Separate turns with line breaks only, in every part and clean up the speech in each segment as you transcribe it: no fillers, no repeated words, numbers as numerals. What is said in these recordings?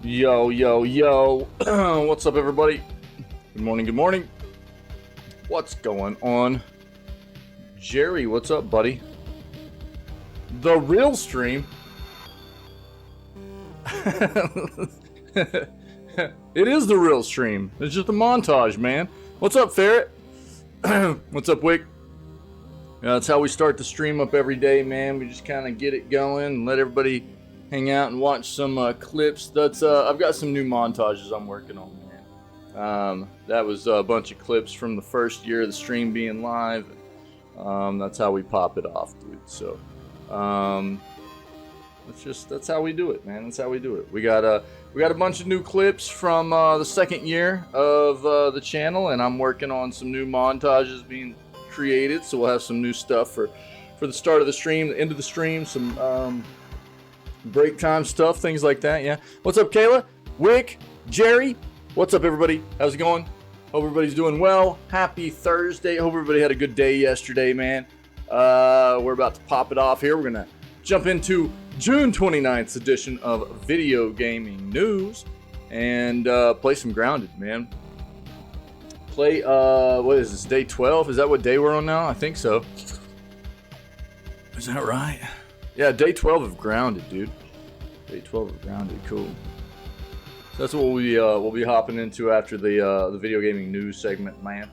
Yo, yo, yo. What's up, everybody? Good morning, good morning. What's going on? Jerry, what's up, buddy? The real stream? It is the real stream. It's just a montage, man. What's up, Ferret? What's up, Wick? That's how we start the stream up every day, man. We just kind of get it going and let everybody hang out and watch some clips. That's I've got some new montages I'm working on, man. That was a bunch of clips from the first year of the stream being live. That's how we pop it off, dude. So that's how we do it, man. That's how we do it. We got a bunch of new clips from the second year of the channel, and I'm working on some new montages being created. So we'll have some new stuff for the start of the stream, the end of the stream, some break time stuff, things like that. Yeah. What's up, Kayla? Wick? Jerry? What's up, everybody? How's it going? Hope everybody's doing well. Happy Thursday. Hope everybody had a good day yesterday, man. We're about to pop it off here. We're gonna jump into June 29th edition of Video Gaming News and play some Grounded, man. Play what is this, day 12? Is that what day we're on now? I think so. Is that right? Yeah, day 12 of Grounded, dude. Day 12 of Grounded, cool. So that's what we'll be hopping into after the video gaming news segment, man.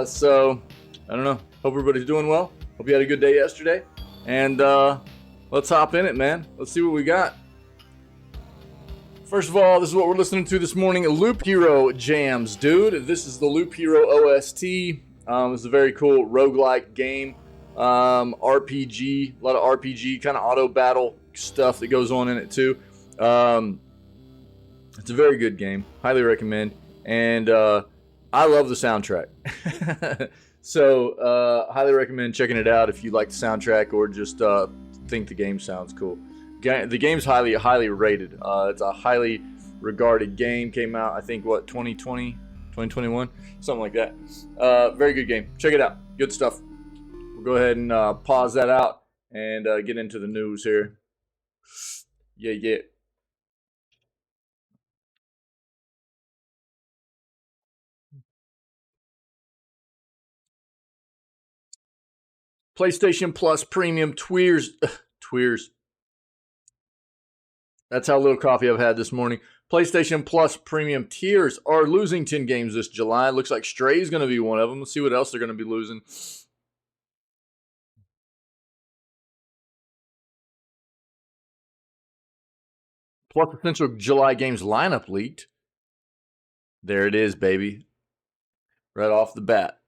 So I don't know. Hope everybody's doing well. Hope you had a good day yesterday, and let's hop in it, man. Let's see what we got. First of all, this is what we're listening to this morning. Loop Hero jams, dude. This is the Loop Hero OST. It's a very cool roguelike game. RPG, a lot of RPG, kind of auto battle stuff that goes on in it too. It's a very good game. Highly recommend. And I love the soundtrack. So highly recommend checking it out if you like the soundtrack or just think the game sounds cool. The game's highly rated. It's a highly regarded game. Came out, I think, what, 2020, 2021, something like that. Very good game. Check it out. Good stuff. We'll go ahead and pause that out and get into the news here. Yeah. PlayStation Plus Premium Tweers. That's how little coffee I've had this morning. PlayStation Plus Premium tiers are losing 10 games this July. Looks like Stray is going to be one of them. Let's see what else they're going to be losing. Plus Essential July games lineup leaked. There it is, baby. Right off the bat.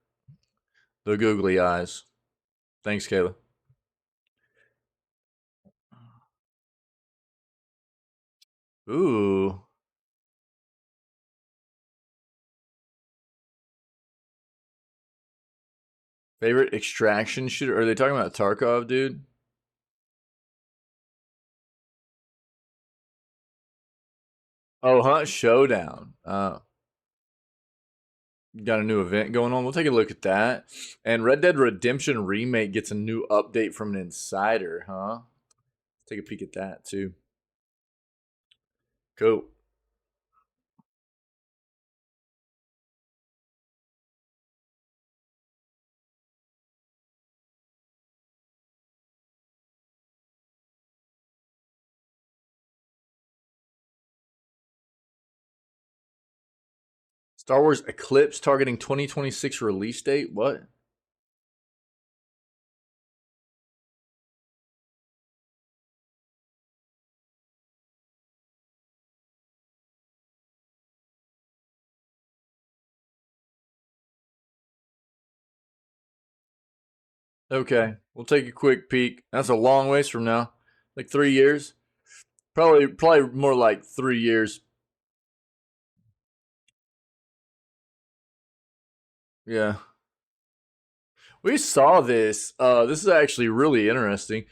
The googly eyes. Thanks, Kayla. Ooh. Favorite extraction shooter? Are they talking about Tarkov, dude? Oh, Hunt Showdown. Got a new event going on. We'll take a look at that. And Red Dead Redemption Remake gets a new update from an insider, huh? Take a peek at that, too. Cool. Star Wars Eclipse targeting 2026 release date? What? Okay, we'll take a quick peek. That's a long ways from now. Like 3 years? Probably more like 3 years. Yeah. We saw this. This is actually really interesting.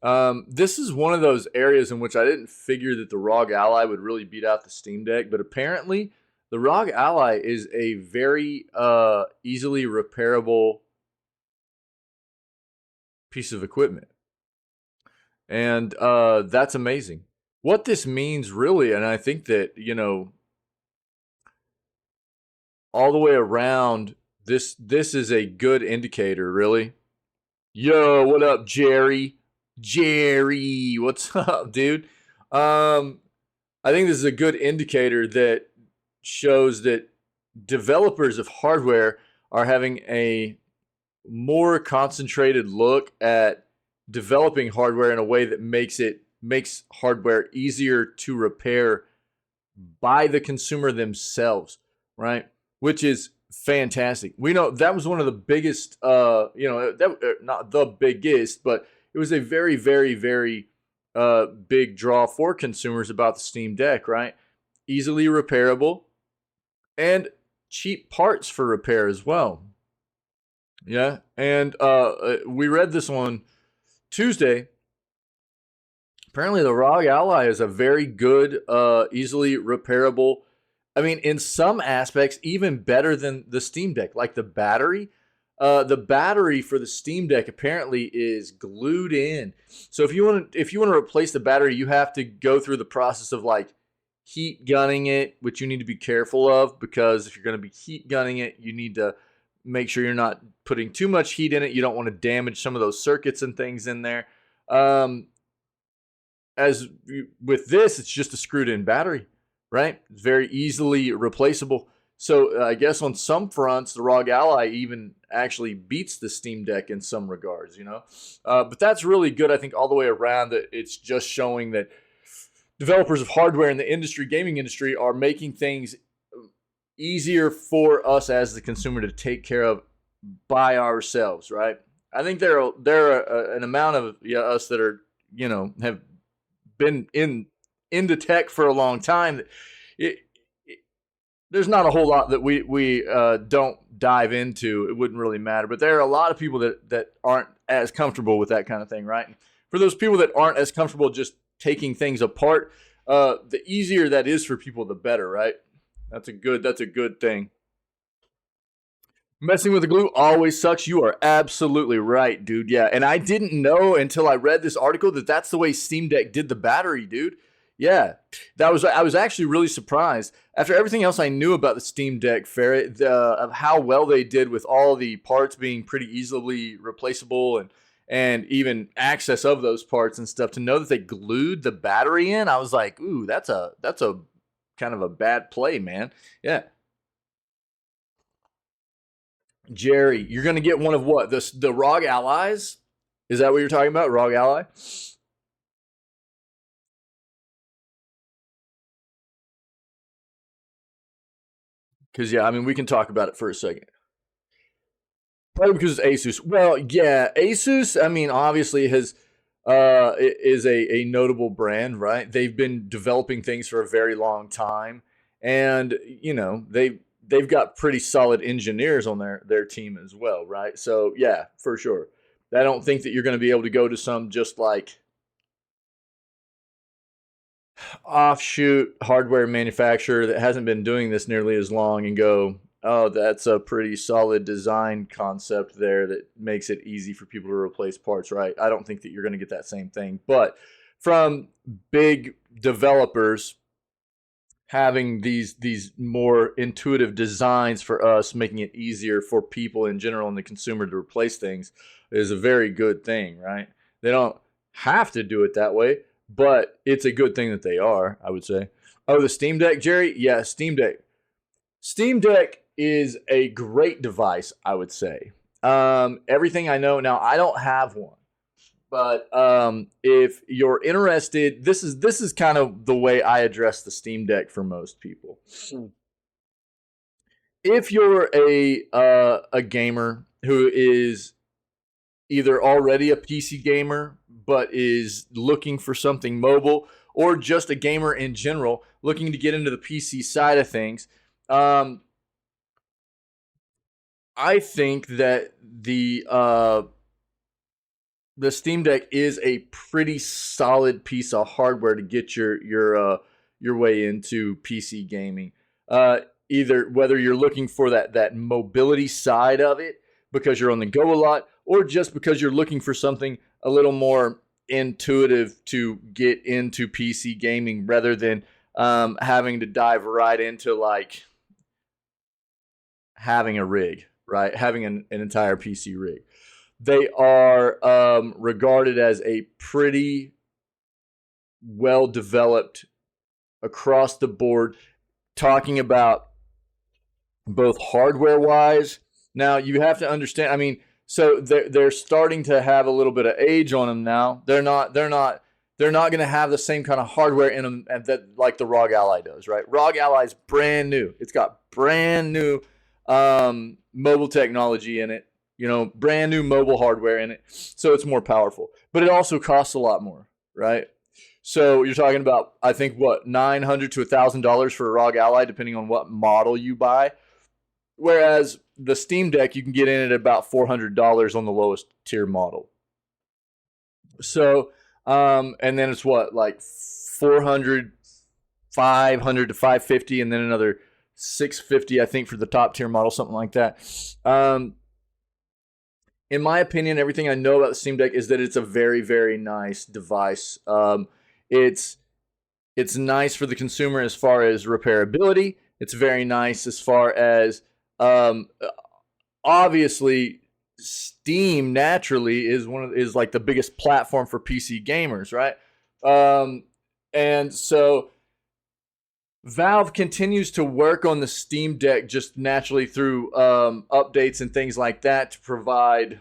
This is one of those areas in which I didn't figure that the ROG Ally would really beat out the Steam Deck, but apparently the ROG Ally is a very easily repairable piece of equipment. And that's amazing. what this means really, and I think that, all the way around, this is a good indicator, really. Yo, what up, Jerry? Jerry, what's up, dude? Um, I think this is a good indicator that shows that developers of hardware are having a more concentrated look at developing hardware in a way that makes hardware easier to repair by the consumer themselves, right? Which is fantastic. We know that was one of the biggest, not the biggest, but it was a very, very, very big draw for consumers about the Steam Deck, right? Easily repairable and cheap parts for repair as well. Yeah, and we read this on Tuesday. Apparently, the ROG Ally is a very good, easily repairable. I mean, in some aspects, even better than the Steam Deck. Like the battery, for the Steam Deck apparently is glued in. So if you want to replace the battery, you have to go through the process of like heat gunning it, which you need to be careful of, because if you're going to be heat gunning it, you need to make sure you're not putting too much heat in it. You don't want to damage some of those circuits and things in there. As with this, it's just a screwed in battery, right? It's very easily replaceable. So I guess on some fronts, the ROG Ally even actually beats the Steam Deck in some regards, But that's really good, I think, all the way around. That it's just showing that developers of hardware in the industry, gaming industry, are making things easier for us as the consumer to take care of by ourselves, right? I think there are an amount of us that are, have been into tech for a long time. There's not a whole lot that we don't dive into. It wouldn't really matter, but there are a lot of people that aren't as comfortable with that kind of thing, right? For those people that aren't as comfortable just taking things apart, the easier that is for people, the better, right? That's a good thing. Messing with the glue always sucks. You are absolutely right, dude. Yeah, and I didn't know until I read this article that that's the way Steam Deck did the battery, dude. Yeah, I was actually really surprised after everything else I knew about the Steam Deck, Ferret, of how well they did with all the parts being pretty easily replaceable and even access of those parts and stuff. To know that they glued the battery in, I was like, ooh, that's a kind of a bad play, man. Yeah, Jerry, you're gonna get one of what? The ROG Allies? Is that what you're talking about? ROG Ally? Because yeah, I mean we can talk about it for a second. Probably because it's Asus. Well, yeah, Asus. I mean, obviously has is a notable brand, right? They've been developing things for a very long time, and they've got pretty solid engineers on their team as well, right? So yeah, for sure. I don't think that you're going to be able to go to some just like offshoot hardware manufacturer that hasn't been doing this nearly as long and go, oh, that's a pretty solid design concept there that makes it easy for people to replace parts, right? I don't think that you're going to get that same thing. But from big developers having these more intuitive designs for us, making it easier for people in general and the consumer to replace things is a very good thing, right? They don't have to do it that way, but it's a good thing that they are, I would say. Oh, the Steam Deck, Jerry? Yeah, Steam Deck. Steam Deck is a great device, I would say. Everything I know now, I don't have one, but if you're interested, this is kind of the way I address the Steam Deck for most people. If you're a gamer who is either already a PC gamer but is looking for something mobile, or just a gamer in general looking to get into the PC side of things, I think that the Steam Deck is a pretty solid piece of hardware to get your way into PC gaming. Either whether you're looking for that mobility side of it because you're on the go a lot, or just because you're looking for something a little more intuitive to get into PC gaming rather than having to dive right into like having a rig, right? Having an entire PC rig. They are regarded as a pretty well developed across the board, talking about both hardware wise. Now you have to understand. I mean, so they're starting to have a little bit of age on them now. They're not going to have the same kind of hardware in them that like the ROG Ally does, right? ROG Ally is brand new. It's got brand new mobile technology in it. You know, brand new mobile hardware in it, so it's more powerful. But it also costs a lot more, right? So you're talking about, I think, what, $900 to $1,000 for a ROG Ally, depending on what model you buy. Whereas the Steam Deck, you can get in at about $400 on the lowest tier model. So, and then it's what, like 400, 500 to 550, and then another 650, I think, for the top tier model, something like that. In my opinion, everything I know about the Steam Deck is that it's a very, very nice device. It's nice for the consumer as far as repairability. It's very nice as far as obviously Steam naturally is like the biggest platform for PC gamers, right? And so Valve continues to work on the Steam Deck just naturally through updates and things like that to provide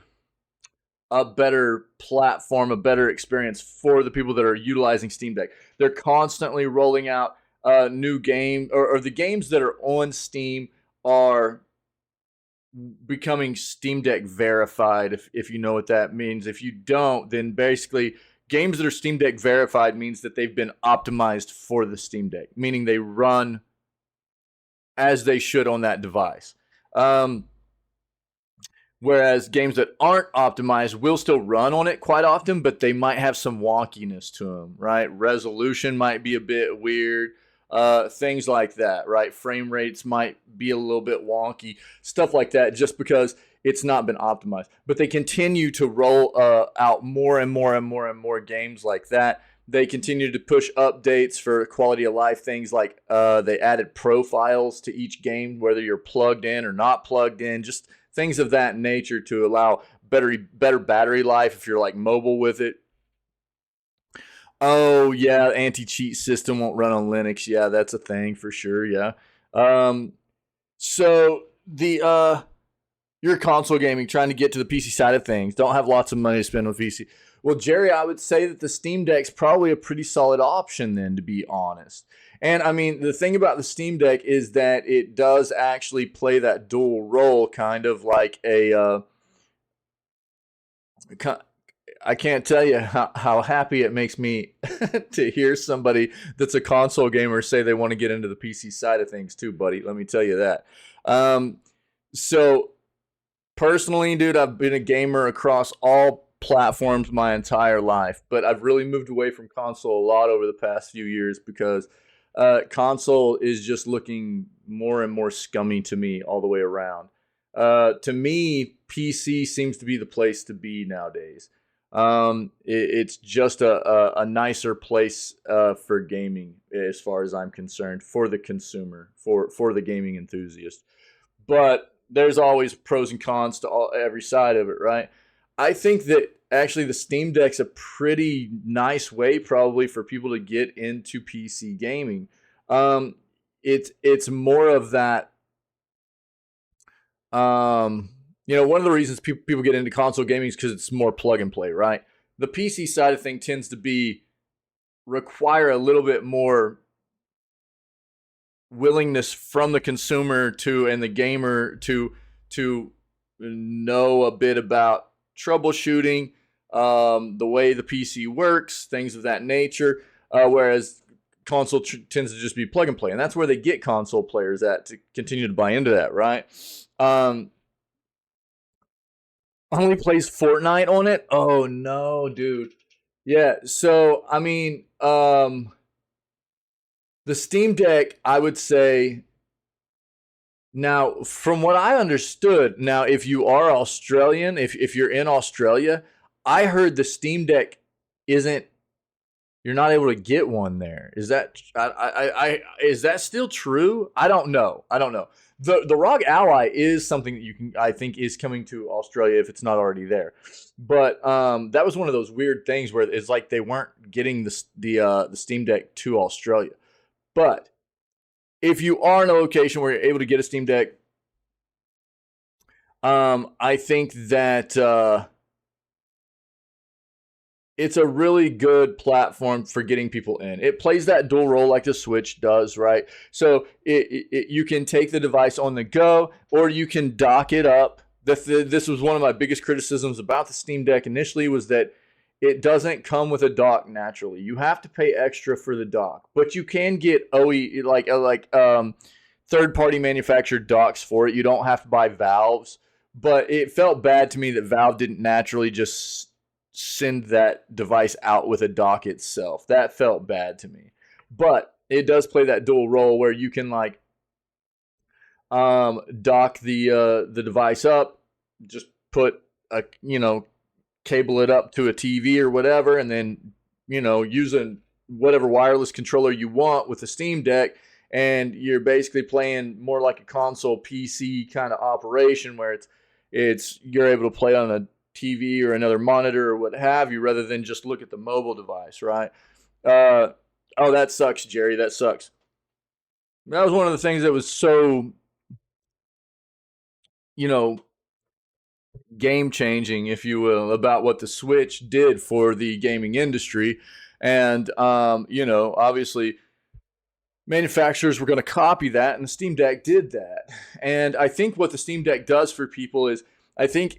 a better platform, a better experience for the people that are utilizing Steam Deck. They're constantly rolling out new game, or the games that are on Steam are becoming Steam Deck verified, if you know what that means. If you don't, then basically games that are Steam Deck verified means that they've been optimized for the Steam Deck, meaning they run as they should on that device. Whereas games that aren't optimized will still run on it quite often, but they might have some wonkiness to them, right? Resolution might be a bit weird, things like that, right? Frame rates might be a little bit wonky, stuff like that, just because it's not been optimized. But they continue to roll out more and more and more and more games like that. They continue to push updates for quality of life, things like they added profiles to each game, whether you're plugged in or not plugged in, just things of that nature to allow better battery life if you're like mobile with it. Oh yeah, anti-cheat system won't run on Linux. Yeah, that's a thing for sure. Yeah. So you're console gaming, trying to get to the PC side of things. Don't have lots of money to spend on PC. Well, Jerry, I would say that the Steam Deck's probably a pretty solid option then, to be honest. And I mean, the thing about the Steam Deck is that it does actually play that dual role, kind of like a. I can't tell you how happy it makes me to hear somebody that's a console gamer say they want to get into the PC side of things too, buddy. Let me tell you that. So personally, dude, I've been a gamer across all platforms my entire life, but I've really moved away from console a lot over the past few years because console is just looking more and more scummy to me all the way around. To me, PC seems to be the place to be nowadays. It's just a nicer place for gaming as far as I'm concerned, for the consumer, for the gaming enthusiast. But there's always pros and cons to every side of it, right? I think that actually the Steam Deck's a pretty nice way probably for people to get into PC gaming. It's more of that. One of the reasons people get into console gaming is because it's more plug and play, right? The PC side of thing tends to require a little bit more willingness from the consumer and the gamer to know a bit about troubleshooting, the way the PC works, things of that nature. Whereas console tends to just be plug and play, and that's where they get console players at to continue to buy into that, right? Only plays Fortnite on it? Oh no, dude. Yeah, so I mean, the Steam Deck, I would say, now from what I understood, now if you are Australian, if you're in Australia, I heard the Steam Deck isn't, you're not able to get one there. Is that is that still true? I don't know. The ROG Ally is something that you can, I think, is coming to Australia if it's not already there. But that was one of those weird things where it's like they weren't getting the Steam Deck to Australia. But if you are in a location where you're able to get a Steam Deck, I think that it's a really good platform for getting people in. It plays that dual role like the Switch does, right? So you can take the device on the go, or you can dock it up. This was one of my biggest criticisms about the Steam Deck initially, was that it doesn't come with a dock naturally. You have to pay extra for the dock, but you can get OE third-party manufactured docks for it. You don't have to buy valves, but it felt bad to me that Valve didn't naturally just send that device out with a dock itself. That felt bad to me. But it does play that dual role where you can like dock the device up, just put a cable it up to a TV or whatever, and then using whatever wireless controller you want with the Steam Deck, and you're basically playing more like a console PC kind of operation where you're able to play on a TV or another monitor or what have you, rather than just look at the mobile device, right? Oh, that sucks, Jerry. That sucks. That was one of the things that was so, game changing, if you will, about what the Switch did for the gaming industry. And, obviously manufacturers were going to copy that, and the Steam Deck did that. And I think what the Steam Deck does for people is, I think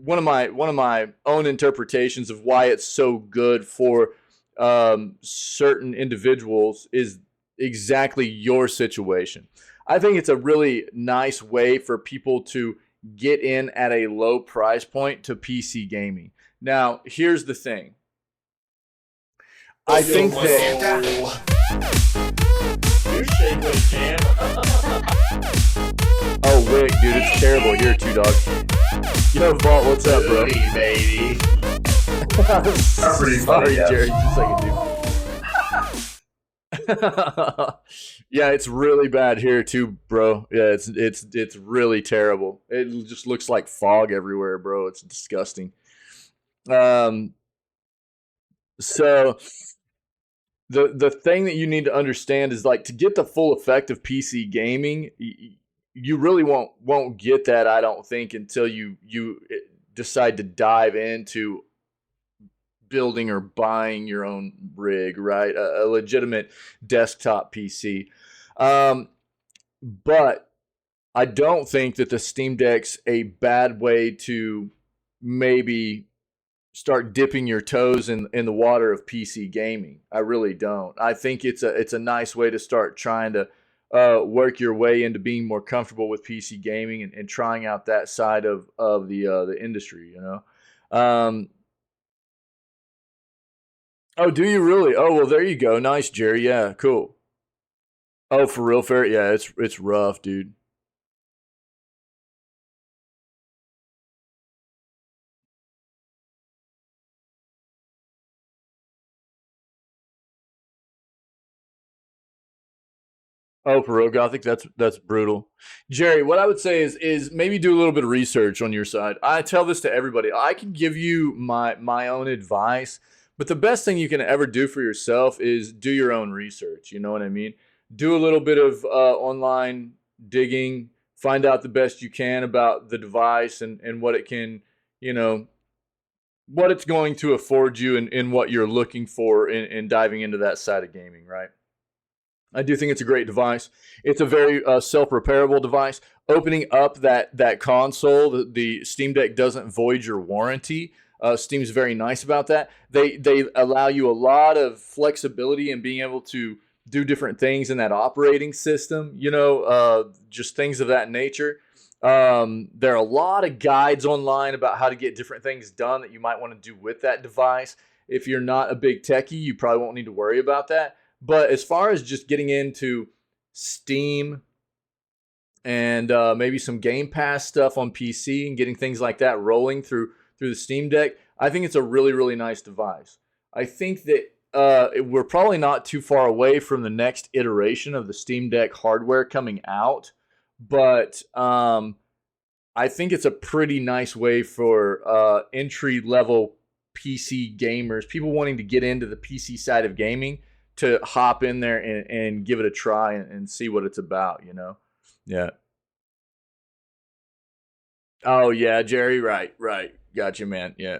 one of my own interpretations of why it's so good for certain individuals is exactly your situation. I think it's a really nice way for people to get in at a low price point to PC gaming. Now, here's the thing. I think that
you're shaking Cam.
Oh, Wick, dude, it's terrible here, too, dog. Yo, Vault, what's up, bro?
Hey, baby.
Sorry, Jerry, just like a dude. Yeah, it's really bad here too, bro. Yeah, it's really terrible. It just looks like fog everywhere, bro. It's disgusting. So the thing that you need to understand is, like, to get the full effect of PC gaming, you really won't get that, I don't think, until you decide to dive into building or buying your own rig, right? A legitimate desktop PC. But I don't think that the Steam Deck's a bad way to maybe start dipping your toes in the water of PC gaming. I really don't. I think it's a nice way to start trying to work your way into being more comfortable with PC gaming and trying out that side of the industry, Oh, do you really? Oh, well, there you go. Nice, Jerry. Yeah, cool. Oh, for real, fair? Yeah, it's rough, dude. Oh, for real, Gothic. That's brutal, Jerry. What I would say is maybe do a little bit of research on your side. I tell this to everybody. I can give you my own advice, but the best thing you can ever do for yourself is do your own research. You know what I mean? Do a little bit of online digging, find out the best you can about the device and what it can, what it's going to afford you and what you're looking for in diving into that side of gaming, right? I do think it's a great device. It's a very self-repairable device. Opening up that console, the Steam Deck doesn't void your warranty. Steam's very nice about that. They allow you a lot of flexibility in being able to do different things in that operating system, just things of that nature. There are a lot of guides online about how to get different things done that you might want to do with that device. If you're not a big techie, you probably won't need to worry about that. But as far as just getting into Steam and maybe some Game Pass stuff on PC and getting things like that rolling through the Steam Deck, I think it's a really, really nice device. I think that we're probably not too far away from the next iteration of the Steam Deck hardware coming out, but I think it's a pretty nice way for entry level PC gamers, people wanting to get into the PC side of gaming, to hop in there and give it a try and see what it's about, you know? Yeah. Oh, yeah, Jerry, right, right. Gotcha, man. Yeah.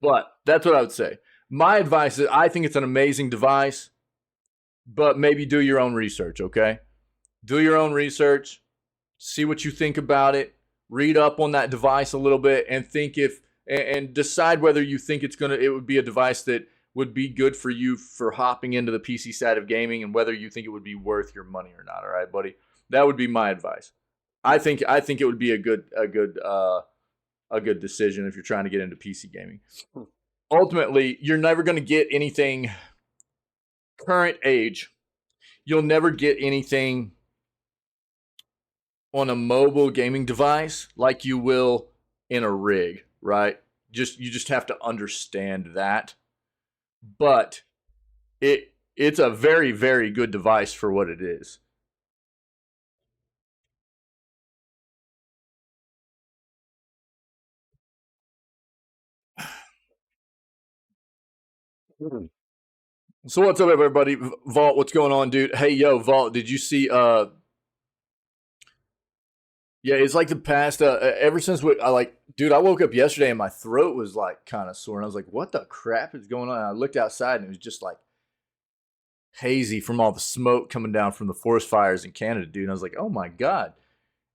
But that's what I would say. My advice is I think it's an amazing device, but maybe do your own research, okay? Do your own research, see what you think about it, read up on that device a little bit, and think if and decide whether you think it would be a device that would be good for you for hopping into the PC side of gaming, and whether you think it would be worth your money or not. All right, buddy. That would be my advice. I think it would be a good decision if you're trying to get into PC gaming. Ultimately, you're never going to get anything current age. You'll never get anything on a mobile gaming device like you will in a rig, right? You just have to understand that. But it's a very, very good device for what it is. So what's up, everybody? Vault, what's going on, dude? Hey, yo, Vault, did you see yeah, it's like the past ever since dude, I woke up yesterday and my throat was like kind of sore, and I was like, what the crap is going on? And I looked outside and it was just like hazy from all the smoke coming down from the forest fires in Canada, dude. And I was like, oh my god.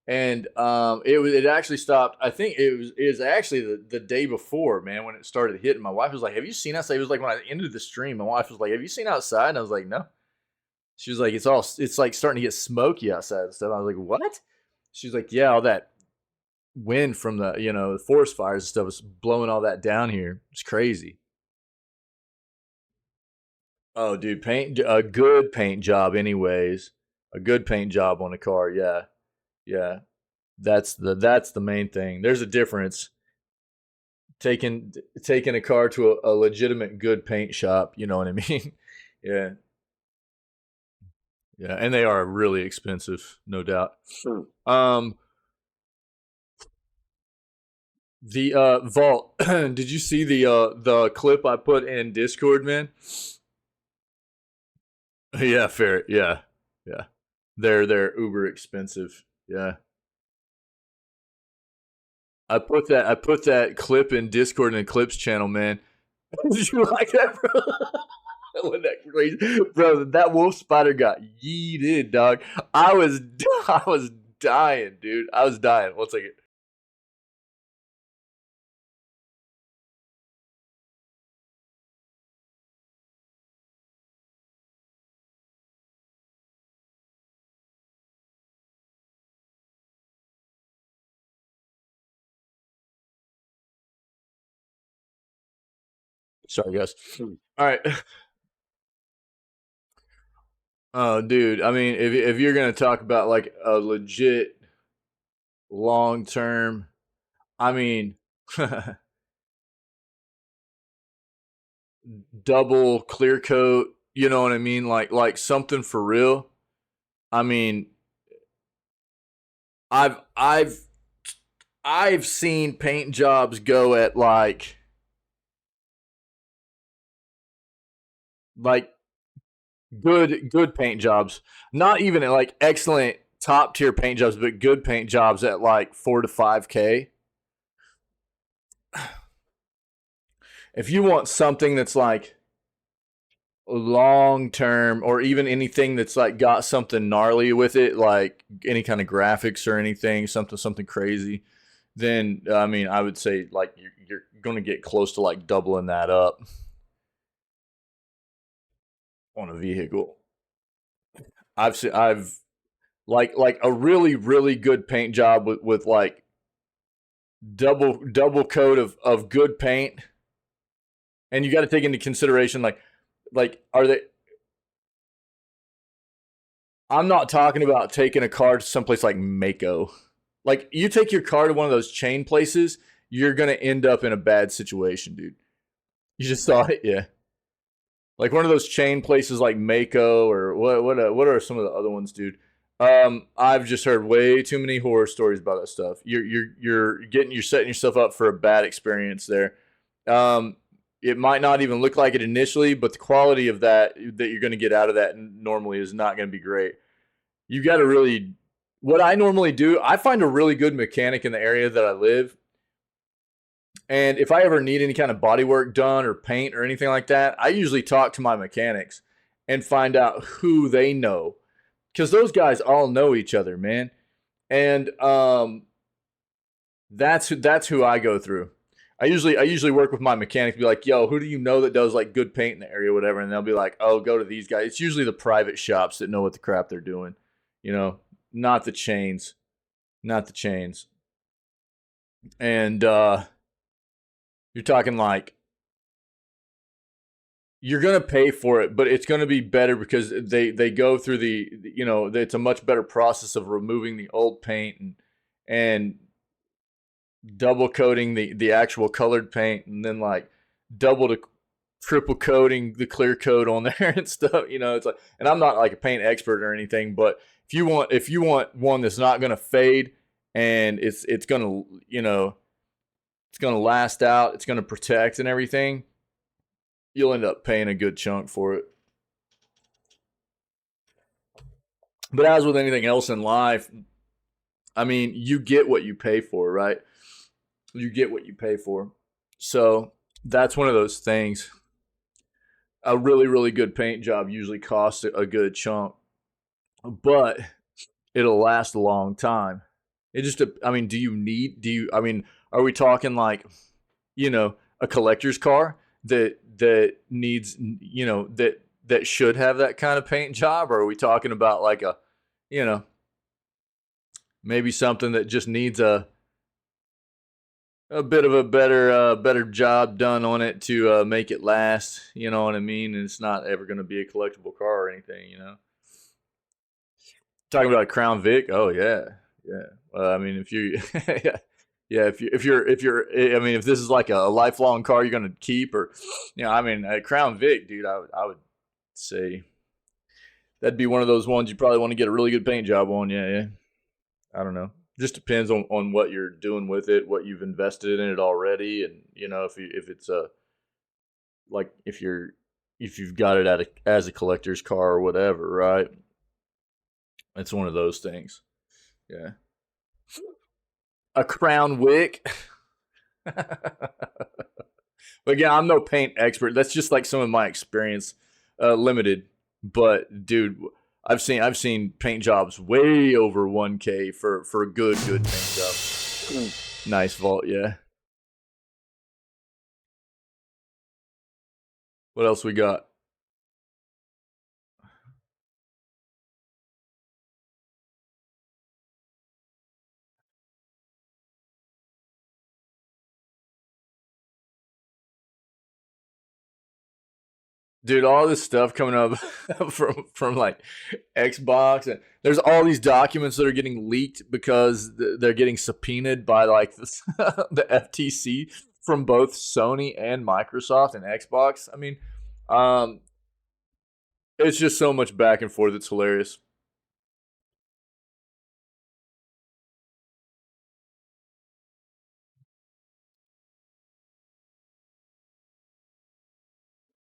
And it actually stopped. I think it was actually the day before, man, when it started hitting. My wife was like, have you seen outside? It was like when I ended the stream, my wife was like, have you seen outside? And I was like, no. She was like, it's like starting to get smoky outside and stuff. I was like, what? She was like, yeah, all that wind from the forest fires and stuff is blowing all that down here. It's crazy. Oh, dude, paint a good paint job, anyways. A good paint job on a car, yeah, yeah. That's the main thing. There's a difference taking taking a car to a legitimate good paint shop. You know what I mean? Yeah, yeah, and they are really expensive, no doubt. Um, the vault. Did you see the clip I put in Discord, man? Yeah, fair. Yeah, yeah. They're uber expensive. Yeah. I put that clip in Discord in the clips channel, man. Did you like that, bro? Wasn't that crazy, bro? That wolf spider got yeeted, dog. I was dying, dude. I was dying. One second. Sorry, guys. All right. Oh, dude. I mean, if you're gonna talk about like a legit long term, I mean, double clear coat. You know what I mean? Like something for real. I mean, I've I've I've seen paint jobs go at like good paint jobs. Not even at like excellent top tier paint jobs, but good paint jobs at like 4 to 5K. If you want something that's like long term, or even anything that's like got something gnarly with it, like any kind of graphics or anything, something crazy, then I mean, I would say like you're going to get close to like doubling that up on a vehicle. I've like a really good paint job with like double coat of good paint, and you got to take into consideration like are they I'm not talking about taking a car to someplace like Mako. Like you take your car to one of those chain places, you're gonna end up in a bad situation, dude. You just saw it, yeah. Like one of those chain places like Mako or what are some of the other ones, dude? I've just heard way too many horror stories about that stuff. You're setting yourself up for a bad experience there. Um, it might not even look like it initially, but the quality of that you're going to get out of that normally is not going to be great. You got to really. What I normally do, I find a really good mechanic in the area that I live, and if I ever need any kind of body work done or paint or anything like that, I usually talk to my mechanics and find out who they know because those guys all know each other, man. And that's who I go through. I usually work with my mechanics, be like, yo, who do you know that does like good paint in the area, whatever, and they'll be like, oh, go to these guys. It's usually the private shops that know what the crap they're doing, you know, not the chains, not the chains. And you're talking like you're gonna pay for it, but it's gonna be better because they go through it's a much better process of removing the old paint and double coating the actual colored paint and then like double to triple coating the clear coat on there and stuff. It's like, and I'm not like a paint expert or anything, but if you want one that's not gonna fade and it's gonna it's gonna last out, it's gonna protect and everything, you'll end up paying a good chunk for it. But as with anything else in life, I mean, you get what you pay for, right? You get what you pay for. So that's one of those things. A really, really good paint job usually costs a good chunk, but it'll last a long time. It just, I mean, I mean, are we talking like, a collector's car that needs, that should have that kind of paint job? Or are we talking about like you know, maybe something that just needs a bit of a better job done on it to make it last. You know what I mean? And it's not ever going to be a collectible car or anything. Talking about a Crown Vic. Oh yeah, yeah. I mean, if you, yeah, yeah. I mean, if this is like a lifelong car you're going to keep, or, I mean, a Crown Vic, dude, I would say that'd be one of those ones you probably want to get a really good paint job on. Yeah, yeah. I don't know. Just depends on what you're doing with it, what you've invested in it already, and if it's a like if you've got it as a collector's car or whatever, right? It's one of those things. Yeah. A Crown Wick. But again, I'm no paint expert. That's just like some of my experience, limited. But dude, I've seen paint jobs way over 1K for a good paint job. Nice vault, yeah. What else we got? Dude, all this stuff coming up from like Xbox, and there's all these documents that are getting leaked because they're getting subpoenaed by like the FTC from both Sony and Microsoft and Xbox. I mean, um, it's just so much back and forth. It's hilarious.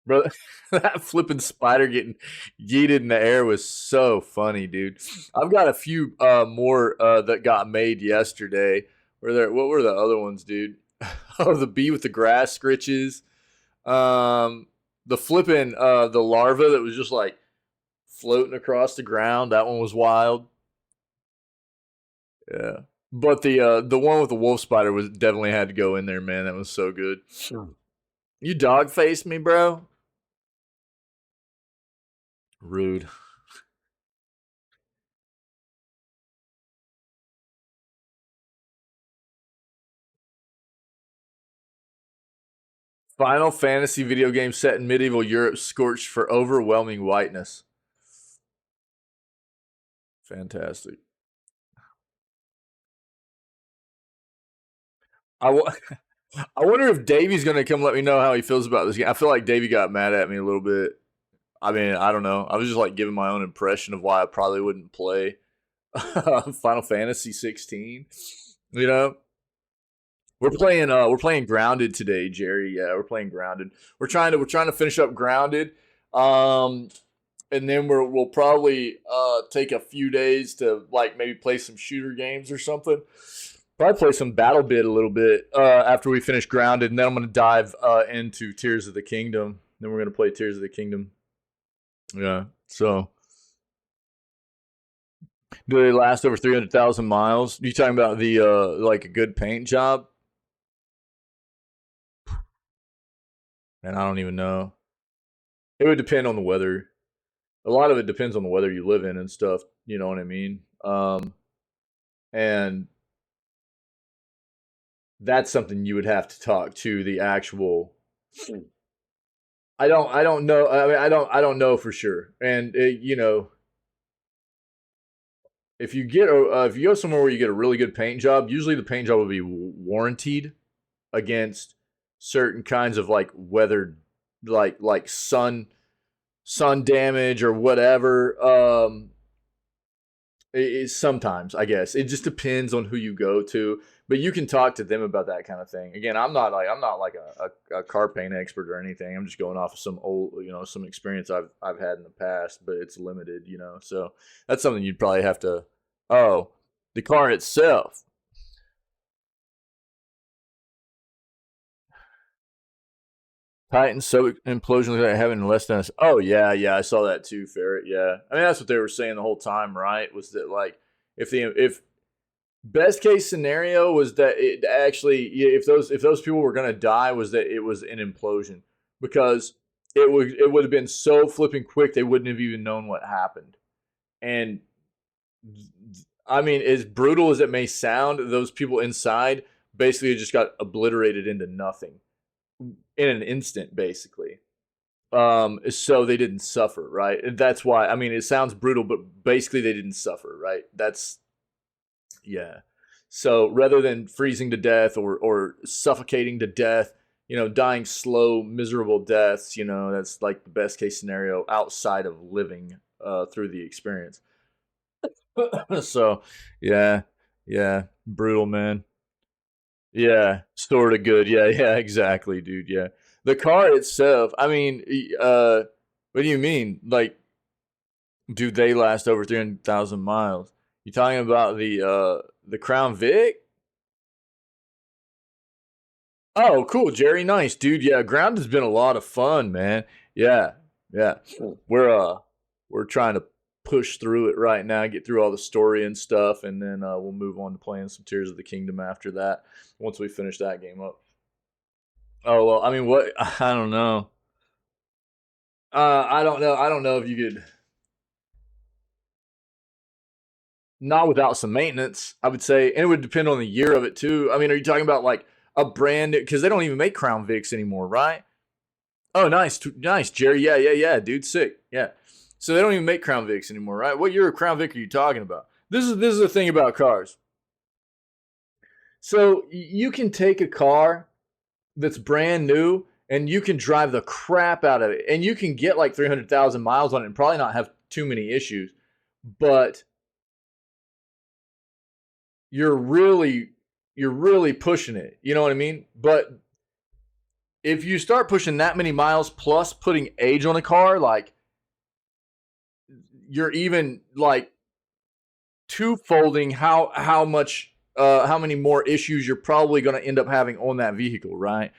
Bro, that flipping spider getting yeeted in the air was so funny, dude. I've got a few more that got made yesterday. What were the other ones, dude? Oh, the bee with the grass scritches. The flipping the larva that was just like floating across the ground. That one was wild. Yeah. But the one with the wolf spider was definitely had to go in there, man. That was so good. You dog faced me, bro. Rude. Final Fantasy video game set in medieval Europe, scorched for overwhelming whiteness. Fantastic. I wonder if Davey's gonna come let me know how he feels about this game. I feel like Davey got mad at me a little bit. I mean, I don't know. I was just like giving my own impression of why I probably wouldn't play Final Fantasy 16. You know, we're playing Grounded today, Jerry. Yeah, we're playing Grounded. We're trying to finish up Grounded. And then we'll probably take a few days to like maybe play some shooter games or something. Probably play some Battle Bit a little bit after we finish Grounded, and then I'm gonna dive into Tears of the Kingdom. Then we're gonna play Tears of the Kingdom. Yeah. So, do they last over 300,000 miles? You talking about the like a good paint job? And I don't even know. It would depend on the weather. A lot of it depends on the weather you live in and stuff. You know what I mean? And that's something you would have to talk to the actual. I don't know. I mean, I don't know for sure. And you know, if you go somewhere where you get a really good paint job, usually the paint job will be warranted against certain kinds of like weather, like sun damage or whatever. Sometimes, I guess it just depends on who you go to, but you can talk to them about that kind of thing. Again, I'm not like a car paint expert or anything. I'm just going off of some old, some experience I've had in the past, but it's limited, So that's something you'd probably have to. Oh, the car itself. Titan so implosion looks like having less than us. Oh yeah, I saw that too, Ferret. Yeah, I mean that's what they were saying the whole time, right? Was that like if best case scenario was that it actually if those people were gonna die was that it was an implosion because it would have been so flipping quick they wouldn't have even known what happened. And I mean, as brutal as it may sound, those people inside basically just got obliterated into nothing in an instant, basically. So they didn't suffer, right? And that's why, I mean, it sounds brutal, but basically they didn't suffer, right? Yeah. So rather than freezing to death or suffocating to death, dying slow, miserable deaths, that's like the best case scenario outside of living through the experience. So, yeah, brutal, man. Yeah, sort of good. Yeah, exactly, dude. Yeah. The car itself, I mean, what do you mean? Like, do they last over 300,000 miles? You talking about the Crown Vic? Oh, cool, Jerry. Nice, dude. Yeah, Ground has been a lot of fun, man. Yeah. We're trying to push through it right now, get through all the story and stuff, and then we'll move on to playing some Tears of the Kingdom after that. Once we finish that game up. Oh well, I mean, what? I don't know. I don't know. I don't know if you could. Not without some maintenance, I would say, and it would depend on the year of it too. I mean, are you talking about like a brand? Because they don't even make Crown Vics anymore, right? Oh, nice, Jerry. Yeah, dude, sick. Yeah. So they don't even make Crown Vics anymore, right? What year of Crown Vic are you talking about? This is the thing about cars. So you can take a car that's brand new and you can drive the crap out of it, and you can get like 300,000 miles on it and probably not have too many issues, but you're really pushing it. You know what I mean? But if you start pushing that many miles plus putting age on a car, like you're even like two-folding how many more issues you're probably going to end up having on that vehicle, right?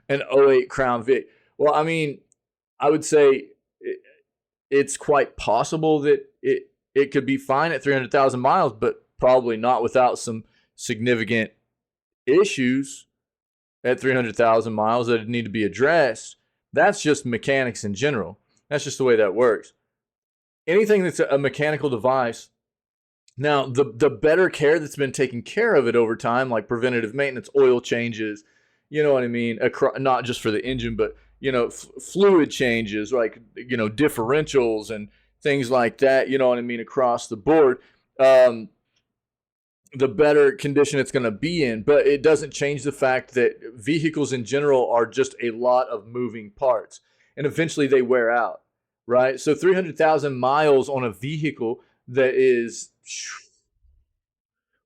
An '08 Crown Vic. Well, I mean, I would say it's quite possible that it could be fine at 300,000 miles, but probably not without some significant issues at 300,000 miles that need to be addressed. That's just mechanics in general. That's just the way that works. Anything that's a mechanical device, now the better care that's been taken care of it over time, like preventative maintenance, oil changes, you know what I mean, not just for the engine, but fluid changes, like differentials and things like that, you know what I mean, across the board. the better condition it's going to be in. But it doesn't change the fact that vehicles in general are just a lot of moving parts, and eventually they wear out, right? So 300,000 miles on a vehicle that is,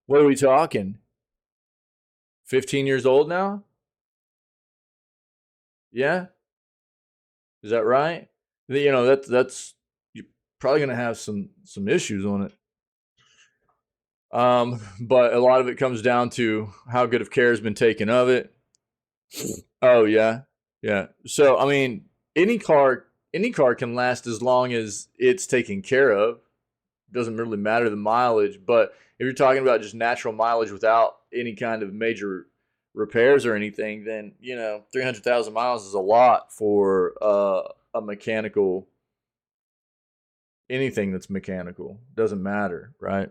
what are we talking? 15 years old now? Yeah, is that right? You know, that's you're probably going to have some issues on it. But a lot of it comes down to how good of care has been taken of it. Oh yeah, yeah. So I mean, any car can last as long as it's taken care of. Doesn't really matter the mileage. But if you're talking about just natural mileage without any kind of major repairs or anything, then 300,000 miles is a lot for a mechanical, anything that's mechanical. Doesn't matter, right?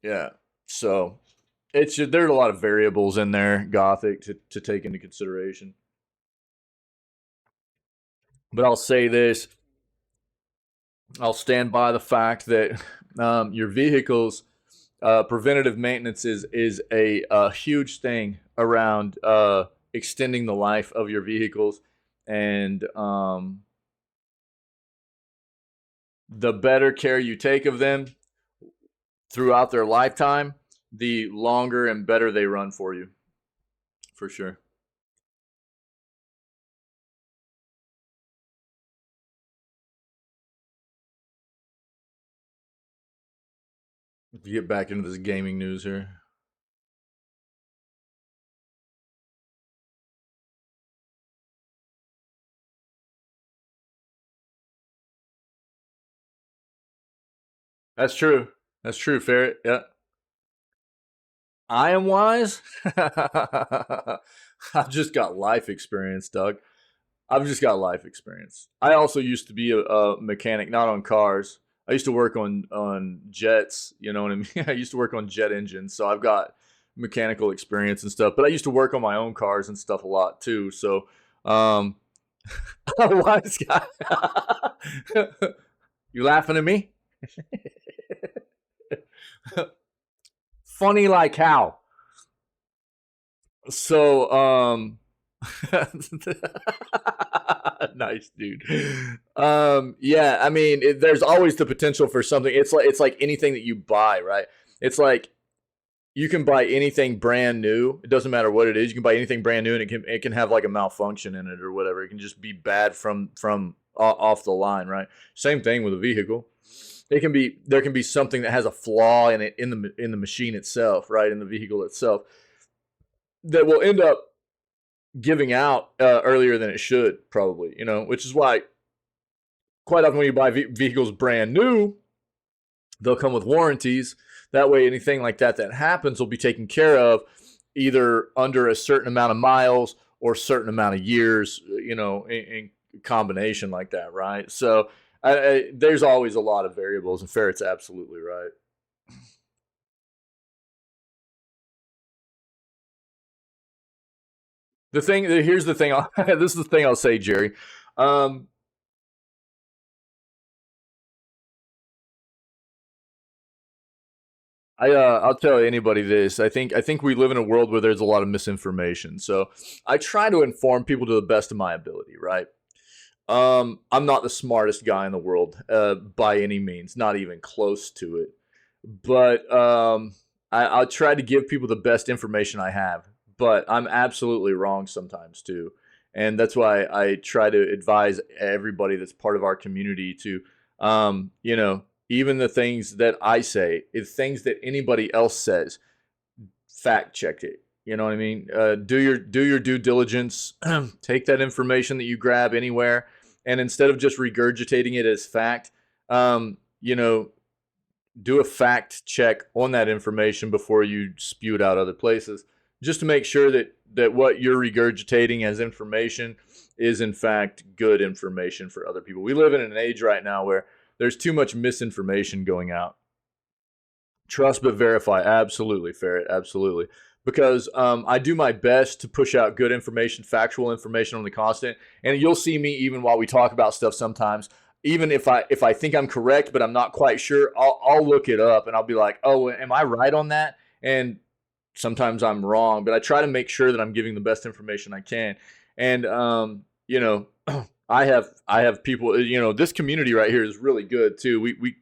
Yeah. So there's a lot of variables in there, Gothic, to take into consideration. But I'll say this: I'll stand by the fact that your vehicles preventative maintenance is a huge thing around extending the life of your vehicles, and the better care you take of them throughout their lifetime, the longer and better they run for you, for sure. To get back into this gaming news here. That's true. That's true, Ferret. Yeah. I am wise. I've just got life experience, Doug. I've just got life experience. I also used to be a mechanic, not on cars. I used to work on jets. You know what I mean? I used to work on jet engines, so I've got mechanical experience and stuff. But I used to work on my own cars and stuff a lot too. So, um, wise guy. You laughing at me? Funny like how? So, nice, dude. Yeah, I mean, there's always the potential for something. It's like anything that you buy, right? It's like you can buy anything brand new. It doesn't matter what it is. You can buy anything brand new, and it can have like a malfunction in it or whatever. It can just be bad from off the line, right? Same thing with a vehicle. There can be something that has a flaw in it in the machine itself, right? In the vehicle itself that will end up giving out earlier than it should, probably. Which is why quite often when you buy vehicles brand new, they'll come with warranties. That way, anything like that happens will be taken care of either under a certain amount of miles or a certain amount of years, in combination like that, right? So there's always a lot of variables, and Ferret's absolutely right. Here's the thing. This is the thing I'll say, Jerry. Um, I'll tell anybody this. I think we live in a world where there's a lot of misinformation. So I try to inform people to the best of my ability, right? I'm not the smartest guy in the world by any means, not even close to it. But I'll try to give people the best information I have. But I'm absolutely wrong sometimes too, and that's why I try to advise everybody that's part of our community to, even the things that I say, is things that anybody else says, fact check it. You know what I mean? Do your due diligence. Take that information that you grab anywhere, and instead of just regurgitating it as fact, um, you know, do a fact check on that information before you spew it out other places, just to make sure that what you're regurgitating as information is in fact good information for other people. We live in an age right now where there's too much misinformation going out. Trust but verify. Absolutely, Ferret. Absolutely. Because I do my best to push out good information, factual information on the constant. And you'll see me even while we talk about stuff sometimes. Even if I think I'm correct, but I'm not quite sure, I'll look it up and I'll be like, oh, am I right on that? and sometimes I'm wrong, but I try to make sure that I'm giving the best information I can. And you know, I have people. You know, this community right here is really good too. We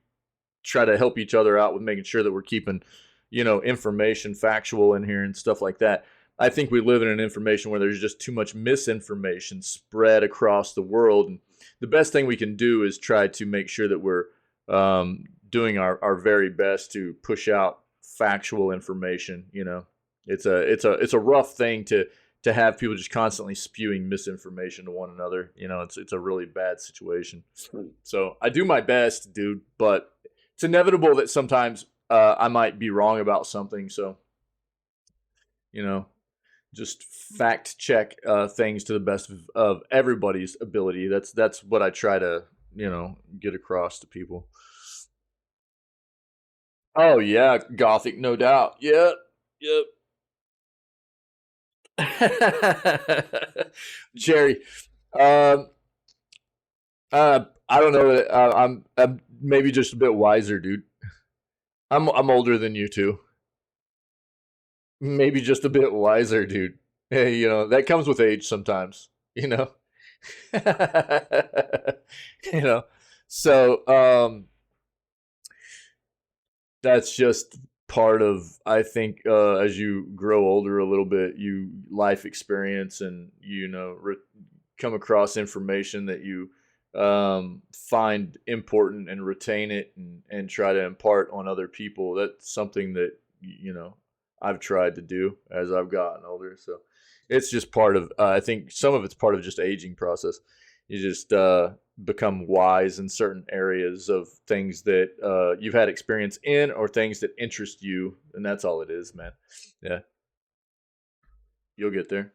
try to help each other out with making sure that we're keeping, information factual in here and stuff like that. I think we live in an information where there's just too much misinformation spread across the world. And the best thing we can do is try to make sure that we're doing our very best to push out factual information. It's a rough thing to have people just constantly spewing misinformation to one another. It's a really bad situation. So I do my best, dude, but it's inevitable that sometimes I might be wrong about something. So, you know, just fact check things to the best of everybody's ability. That's what I try to get across to people. Oh yeah, Gothic, no doubt. Yep, yep. Jerry, um, I don't know. I'm maybe just a bit wiser, dude. I'm older than you two. Maybe just a bit wiser, dude. Hey, that comes with age sometimes. You know. you know. So that's just part of, I think, as you grow older a little bit, you life experience, and come across information that you find important and retain it, and try to impart on other people. That's something that I've tried to do as I've gotten older. So it's just part of, I think some of it's part of just aging process. You just become wise in certain areas of things that you've had experience in, or things that interest you, and that's all it is, man. Yeah, you'll get there.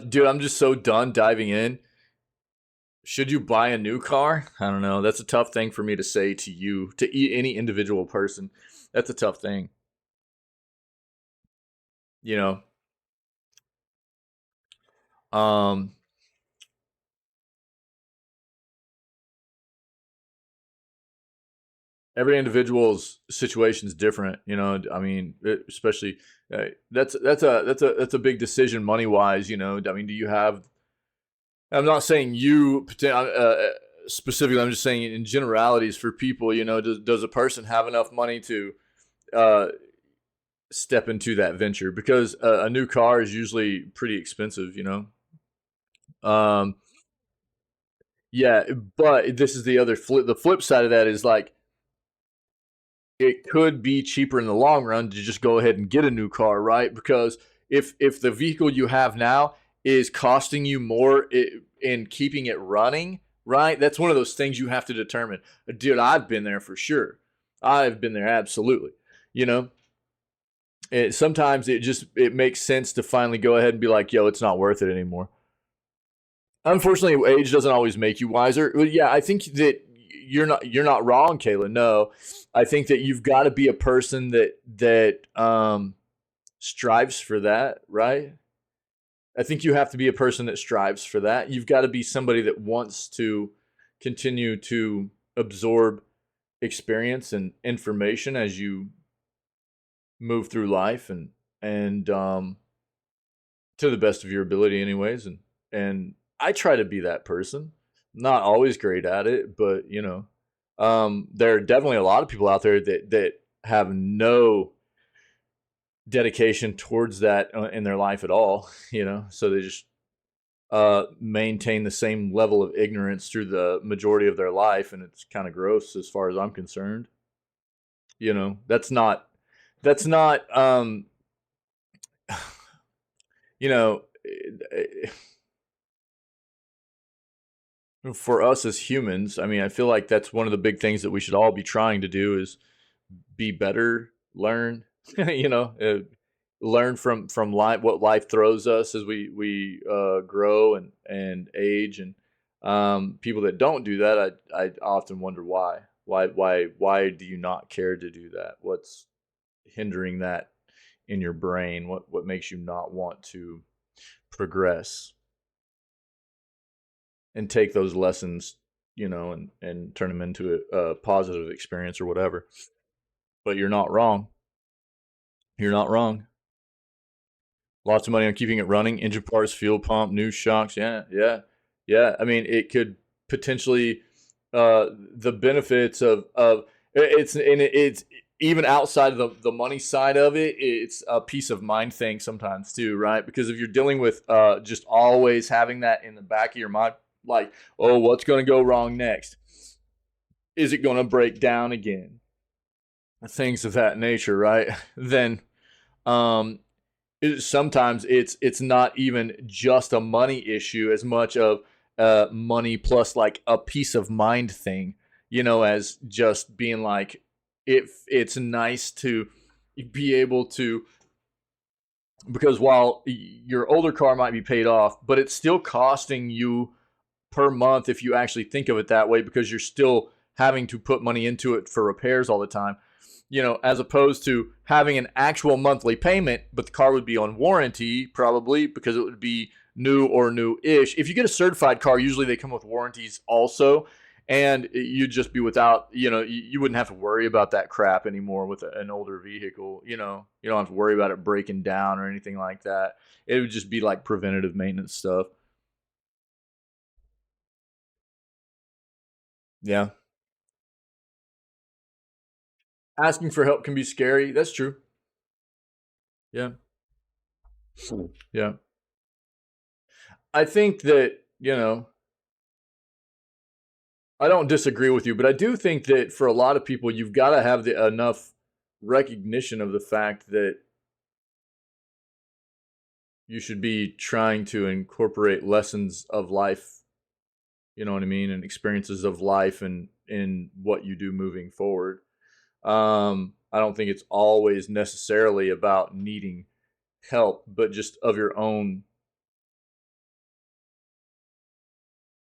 Dude, I'm just so done diving in. Should you buy a new car? I don't know. That's a tough thing for me to say to you, to any individual person. That's a tough thing. You know, um, every individual's situation is different. I mean, especially that's a big decision money wise. I mean, do you have? I'm not saying you specifically. I'm just saying in generalities for people. Does a person have enough money to uh, step into that venture? Because a new car is usually pretty expensive. Um, yeah, but this is the other flip. The flip side of that is like it could be cheaper in the long run to just go ahead and get a new car, right? Because if the vehicle you have now is costing you more in keeping it running, right? That's one of those things you have to determine. Dude, I've been there for sure. I've been there absolutely. You know, sometimes it makes sense to finally go ahead and be like, yo, it's not worth it anymore. Unfortunately, age doesn't always make you wiser. Well, yeah, I think that you're not wrong, Kayla. No, I think that you've got to be a person that strives for that, right? I think you have to be a person that strives for that. You've got to be somebody that wants to continue to absorb experience and information as you move through life, and to the best of your ability, anyways. And I try to be that person. Not always great at it, but there are definitely a lot of people out there that have no dedication towards that in their life at all. So they just maintain the same level of ignorance through the majority of their life, and it's kind of gross as far as I'm concerned. That's not you know for us as humans. I mean, I feel like that's one of the big things that we should all be trying to do is be better, learn, you know, learn from life, what life throws us as we grow and age. And people that don't do that, I often wonder why. Why do you not care to do that? hindering that in your brain? What makes you not want to progress and take those lessons, and turn them into a positive experience or whatever? But you're not wrong. You're not wrong. Lots of money on keeping it running, engine parts, fuel pump, new shocks. Yeah, yeah, yeah. I mean, it could potentially the benefits of it's even outside of the money side of it. It's a peace of mind thing sometimes too, right? Because if you're dealing with just always having that in the back of your mind, like, oh, what's going to go wrong next? Is it going to break down again? Things of that nature, right? Then sometimes it's not even just a money issue as much of money plus like a peace of mind thing, as just being like, if it's nice to be able to, because while your older car might be paid off, but it's still costing you per month if you actually think of it that way, because you're still having to put money into it for repairs all the time. As opposed to having an actual monthly payment, but the car would be on warranty probably because it would be new or new-ish. If you get a certified car, usually they come with warranties also, and you'd just be without, you wouldn't have to worry about that crap anymore with an older vehicle. You don't have to worry about it breaking down or anything like that. It would just be like preventative maintenance stuff. Yeah. Asking for help can be scary. That's true. Yeah. Yeah. I think that, I don't disagree with you, but I do think that for a lot of people, you've got to have enough recognition of the fact that you should be trying to incorporate lessons of life, you know what I mean, and experiences of life and in what you do moving forward. I don't think it's always necessarily about needing help, but just of your own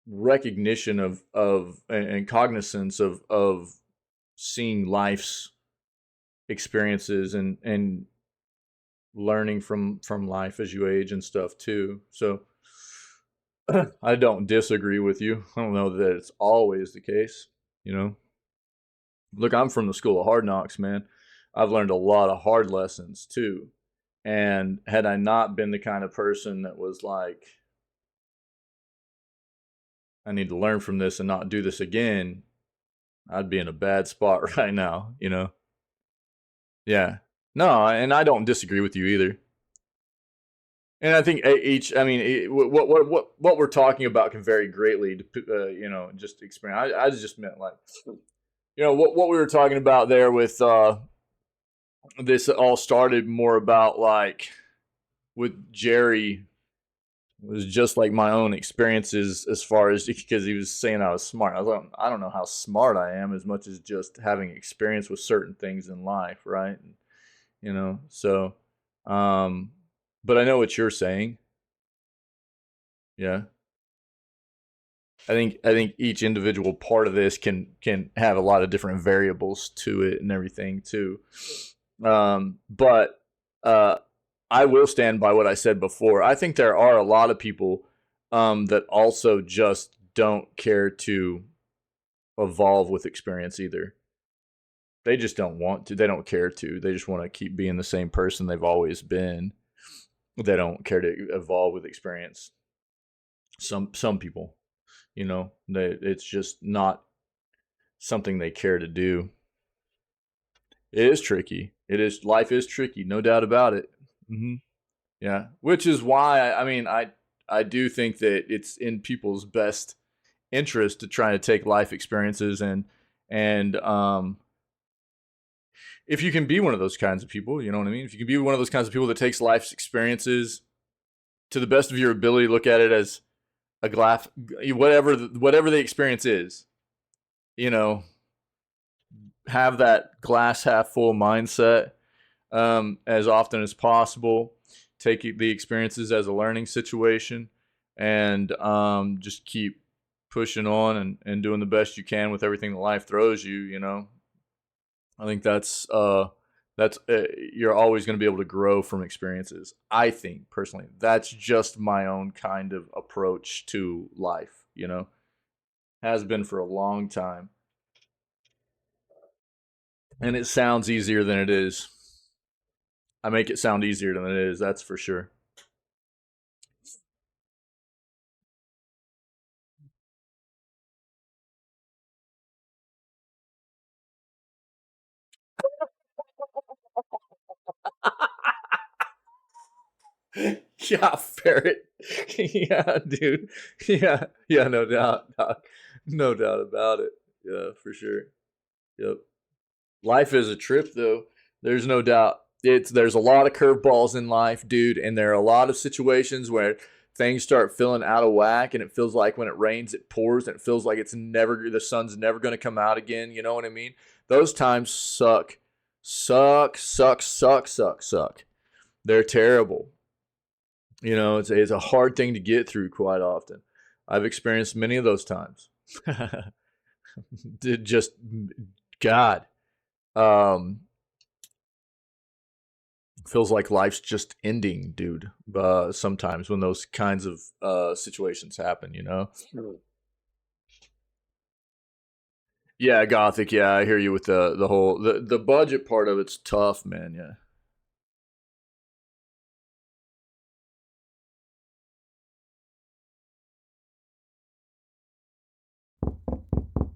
recognition of and cognizance of seeing life's experiences and learning from life as you age and stuff too. So I don't disagree with you. I don't know that it's always the case, Look, I'm from the school of hard knocks, man. I've learned a lot of hard lessons too. And had I not been the kind of person that was like, I need to learn from this and not do this again, I'd be in a bad spot right now, Yeah. No, and I don't disagree with you either. And I think I mean, what we're talking about can vary greatly, just experience. I just meant like, what we were talking about there with this all started more about like with Jerry was just like my own experiences as far as, because he was saying I was smart. I was like, I don't know how smart I am as much as just having experience with certain things in life, right? So but I know what you're saying. Yeah. I think each individual part of this can have a lot of different variables to it and everything too. But I will stand by what I said before. I think there are a lot of people that also just don't care to evolve with experience either. They just don't want to. They don't care to. They just want to keep being the same person they've always been. They don't care to evolve with experience. Some people, it's just not something they care to do. It is tricky. It is. Life is tricky, no doubt about it. Mm-hmm. Yeah, which is why I mean I do think that it's in people's best interest to try to take life experiences and if you can be one of those kinds of people, you know what I mean? If you can be one of those kinds of people that takes life's experiences to the best of your ability, look at it as a glass, whatever the experience is, have that glass half full mindset as often as possible. Take the experiences as a learning situation, and just keep pushing on and doing the best you can with everything that life throws you. I think that's That's you're always going to be able to grow from experiences. I think personally, that's just my own kind of approach to life. Has been for a long time, and it sounds easier than it is. I make it sound easier than it is. That's for sure. Yeah, ferret. Yeah, dude. Yeah, no doubt, doc. No doubt about it. Yeah, for sure. Yep. Life is a trip, though. There's no doubt. There's a lot of curveballs in life, dude, and there are a lot of situations where things start feeling out of whack, and it feels like when it rains, it pours, and it feels like the sun's never going to come out again. You know what I mean? Those times suck, suck. They're terrible. It's a hard thing to get through quite often. I've experienced many of those times. Just God. Um, Feels like life's just ending, dude. Sometimes when those kinds of situations happen. Yeah, Gothic. Yeah, I hear you with the whole the budget part of it's tough, man. Yeah.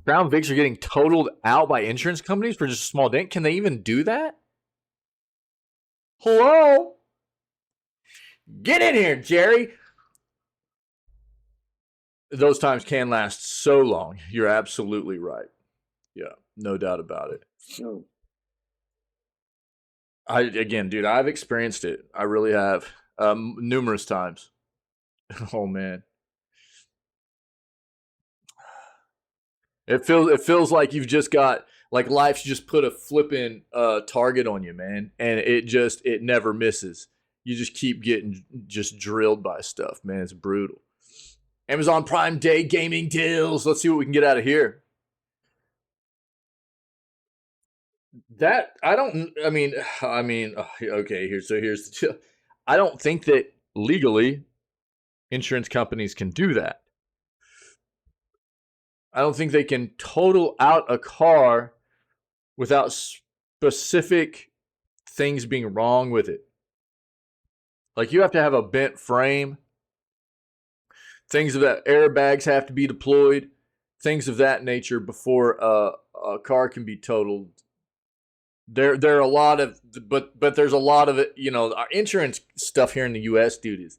Crown Vics are getting totaled out by insurance companies for just a small dent. Can they even do that? Hello? Get in here, Jerry. Those times can last so long. You're absolutely right. Yeah, no doubt about it. Again, dude, I've experienced it. I really have, numerous times. Oh man, it feels like you've just got like life's just put a flipping target on you, man, and it never misses. You just keep getting just drilled by stuff, man. It's brutal. Amazon Prime Day gaming deals. Let's see what we can get out of here. That I don't. I mean. Okay. Here's. I don't think that legally insurance companies can do that. I don't think they can total out a car without specific things being wrong with it. Like you have to have a bent frame, things of that airbags have to be deployed, things of that nature before a car can be totaled. There are a lot of but there's a lot of it. Our insurance stuff here in the U.S., dude,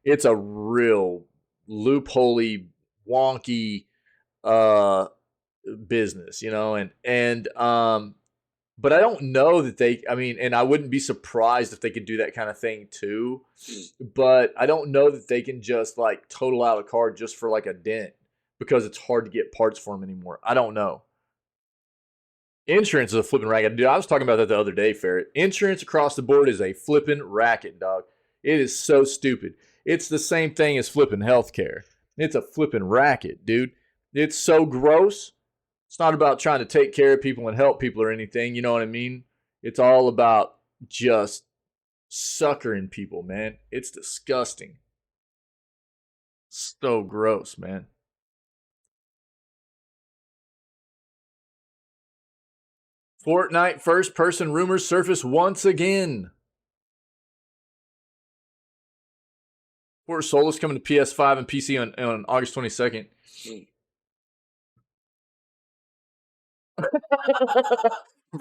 it's a real loopholey, wonky uh business, and but I don't know that and I wouldn't be surprised if they could do that kind of thing too, but I don't know that they can just like total out a car just for like a dent because it's hard to get parts for them anymore. I don't know. Insurance is a flipping racket. Dude, I was talking about that the other day, Ferret. Insurance across the board is a flipping racket, dog. It is so stupid. It's the same thing as flipping healthcare. It's a flipping racket, dude. It's so gross. It's not about trying to take care of people and help people or anything. You know what I mean? It's all about just suckering people, man. It's disgusting. So gross, man. Fortnite first person rumors surface once again. Port Soul is coming to PS5 and PC on August 22nd.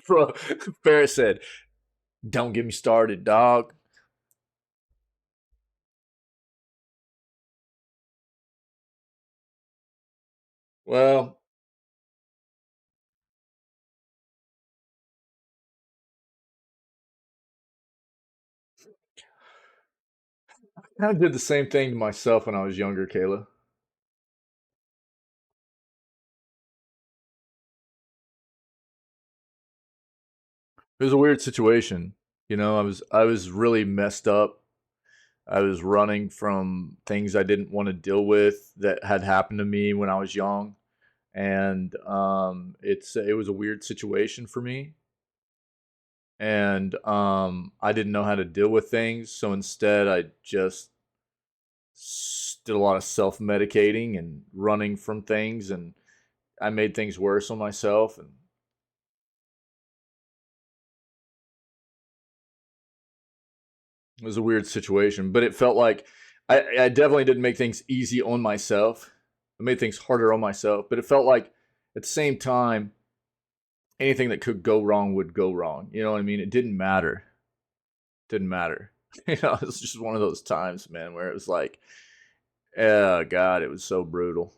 Bro, Ferris said, "Don't get me started, dog." Well, I did the same thing to myself when I was younger, Kayla. It was a weird situation. I was really messed up. I was running from things I didn't want to deal with that had happened to me when I was young, and it was a weird situation for me. and I didn't know how to deal with things. So instead, I just did a lot of self-medicating and running from things, and I made things worse on myself. And it was a weird situation, but it felt like I definitely didn't make things easy on myself. I made things harder on myself, but it felt like at the same time, anything that could go wrong would go wrong. You know what I mean? It didn't matter. Didn't matter. It was just one of those times, man, where it was like, oh God, it was so brutal.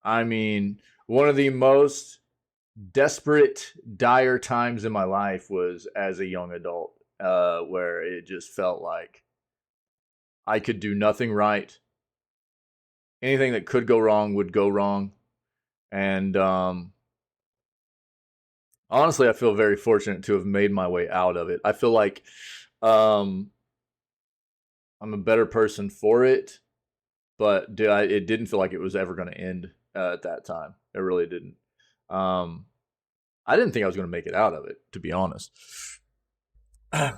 I mean, one of the most desperate, dire times in my life was as a young adult, where it just felt like I could do nothing right. Anything that could go wrong would go wrong. And honestly, I feel very fortunate to have made my way out of it. I feel like um, I'm a better person for it, but it didn't feel like it was ever going to end at that time. It really didn't. Um, I didn't think I was going to make it out of it, to be honest. And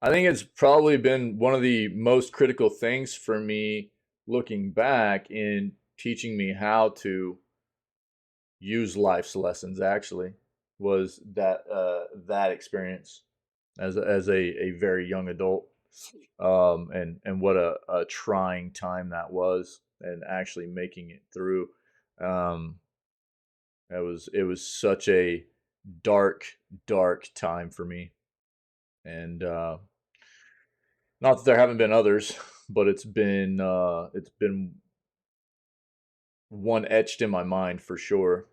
I think it's probably been one of the most critical things for me looking back in teaching me how to use life's lessons actually was that experience as a very young adult, and what a trying time that was, and actually making it through. um it was such a dark, dark time for me. And not that there haven't been others, but it's been one etched in my mind for sure,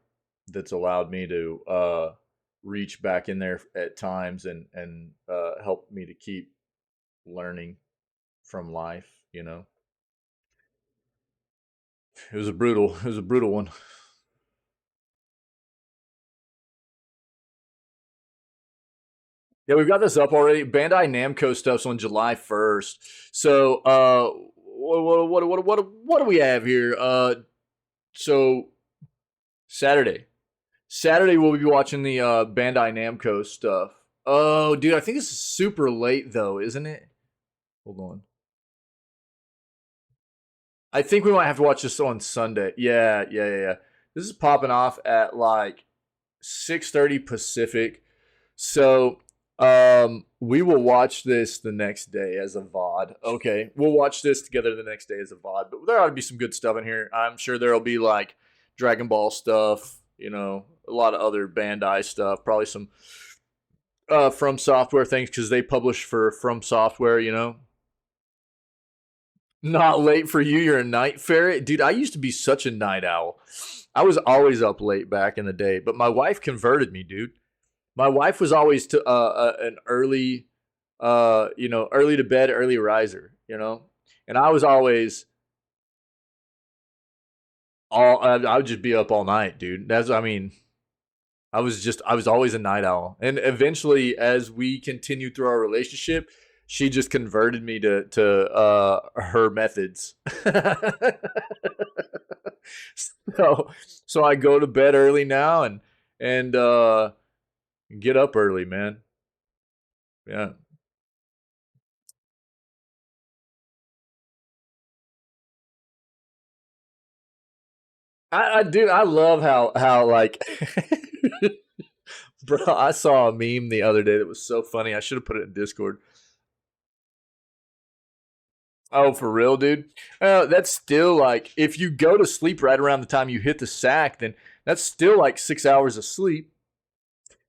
that's allowed me to reach back in there at times, and help me to keep learning from life. It was a brutal one. Yeah, we've got this up already. Bandai Namco stuff's on July 1st. So, what do we have here? So Saturday. Saturday we'll be watching the Bandai Namco stuff. Oh, dude, I think this is super late though, isn't it? Hold on. I think we might have to watch this on Sunday. Yeah, yeah, yeah, yeah. This is popping off at like 6:30 Pacific. So, we will watch this the next day as a VOD. Okay, we'll watch this together the next day as a VOD. But there ought to be some good stuff in here. I'm sure there'll be like Dragon Ball stuff. A lot of other Bandai stuff. Probably some From Software things because they publish for From Software. Not late for you. You're a night ferret, dude. I used to be such a night owl. I was always up late back in the day, but my wife converted me, dude. My wife was always an early, early to bed, early riser. And I was always I would just be up all night, dude. I was always a night owl, and eventually, as we continued through our relationship, she just converted me to her methods. so so I go to bed early now, and get up early, man. Yeah. I love how like bro, I saw a meme the other day that was so funny. I should have put it in Discord. Oh, for real, dude? That's still like if you go to sleep right around the time you hit the sack, then that's still like 6 hours of sleep.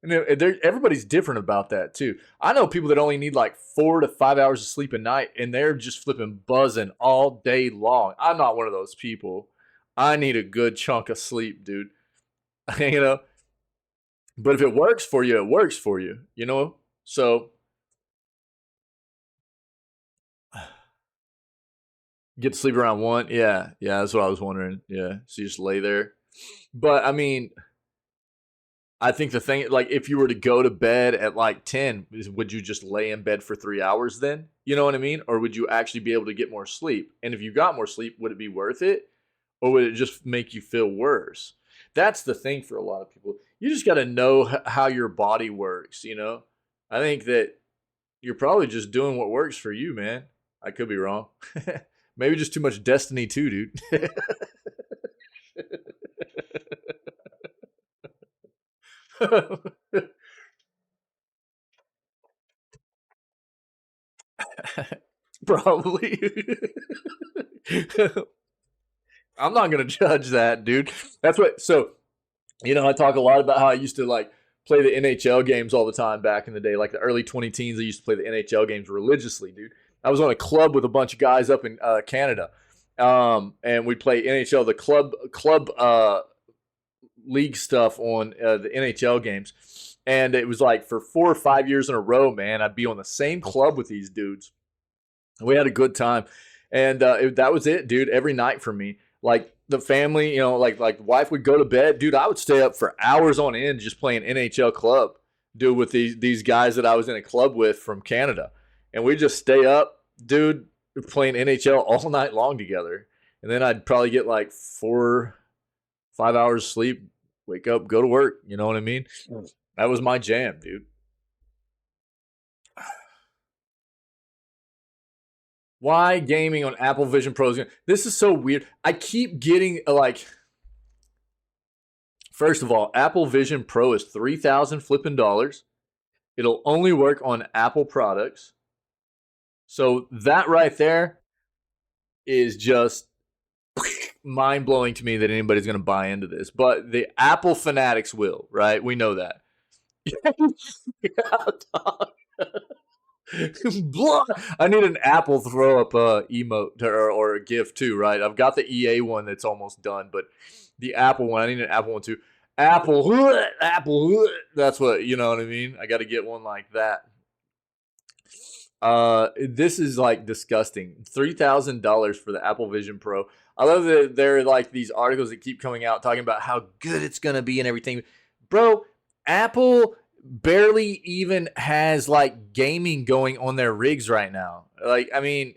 And everybody's different about that too. I know people that only need like 4 to 5 hours of sleep a night, and they're just flipping buzzing all day long. I'm not one of those people. I need a good chunk of sleep, dude. you know. But if it works for you, it works for you. So get to sleep around 1. Yeah, yeah, that's what I was wondering. Yeah, so you just lay there. But I mean, I think the thing, like, if you were to go to bed at like 10, would you just lay in bed for 3 hours then? You know what I mean? Or would you actually be able to get more sleep? And if you got more sleep, would it be worth it? or would it just make you feel worse? That's the thing for a lot of people. You just got to know how your body works, you know? I think that you're probably just doing what works for you, man. I could be wrong. Maybe just too much Destiny too, dude. Probably. I'm not gonna judge that, dude. That's what. So, I talk a lot about how I used to like play the NHL games all the time back in the day, like the early 20 teens. I used to play the NHL games religiously, dude. I was on a club with a bunch of guys up in Canada, and we'd play NHL, the club league stuff on the NHL games. And it was like for 4 or 5 years in a row, man, I'd be on the same club with these dudes. We had a good time, and that was it, dude. Every night for me, like the family, like wife would go to bed, dude. I would stay up for hours on end just playing NHL club, dude, with these guys that I was in a club with from Canada, and we just stay up, dude, playing NHL all night long together. And then I'd probably get like 4, 5 hours sleep, wake up, go to work. You know what I mean? That was my jam, dude. Why gaming on Apple Vision Pro? This is so weird. I keep getting like, first of all, Apple Vision Pro is $3,000 flipping dollars. It'll only work on Apple products. So that right there is just mind blowing to me that anybody's going to buy into this. But the Apple fanatics will, right? We know that. Yeah, dog. I need an Apple throw up emote or a GIF too, right? I've got the EA one that's almost done, but the Apple one, I need an Apple one too. Apple, that's what, you know what I mean? I got to get one like that. This is like disgusting. $3,000 for the Apple Vision Pro. I love that there are like these articles that keep coming out talking about how good it's going to be and everything. Bro, Apple barely even has like gaming going on their rigs right now. Like, I mean,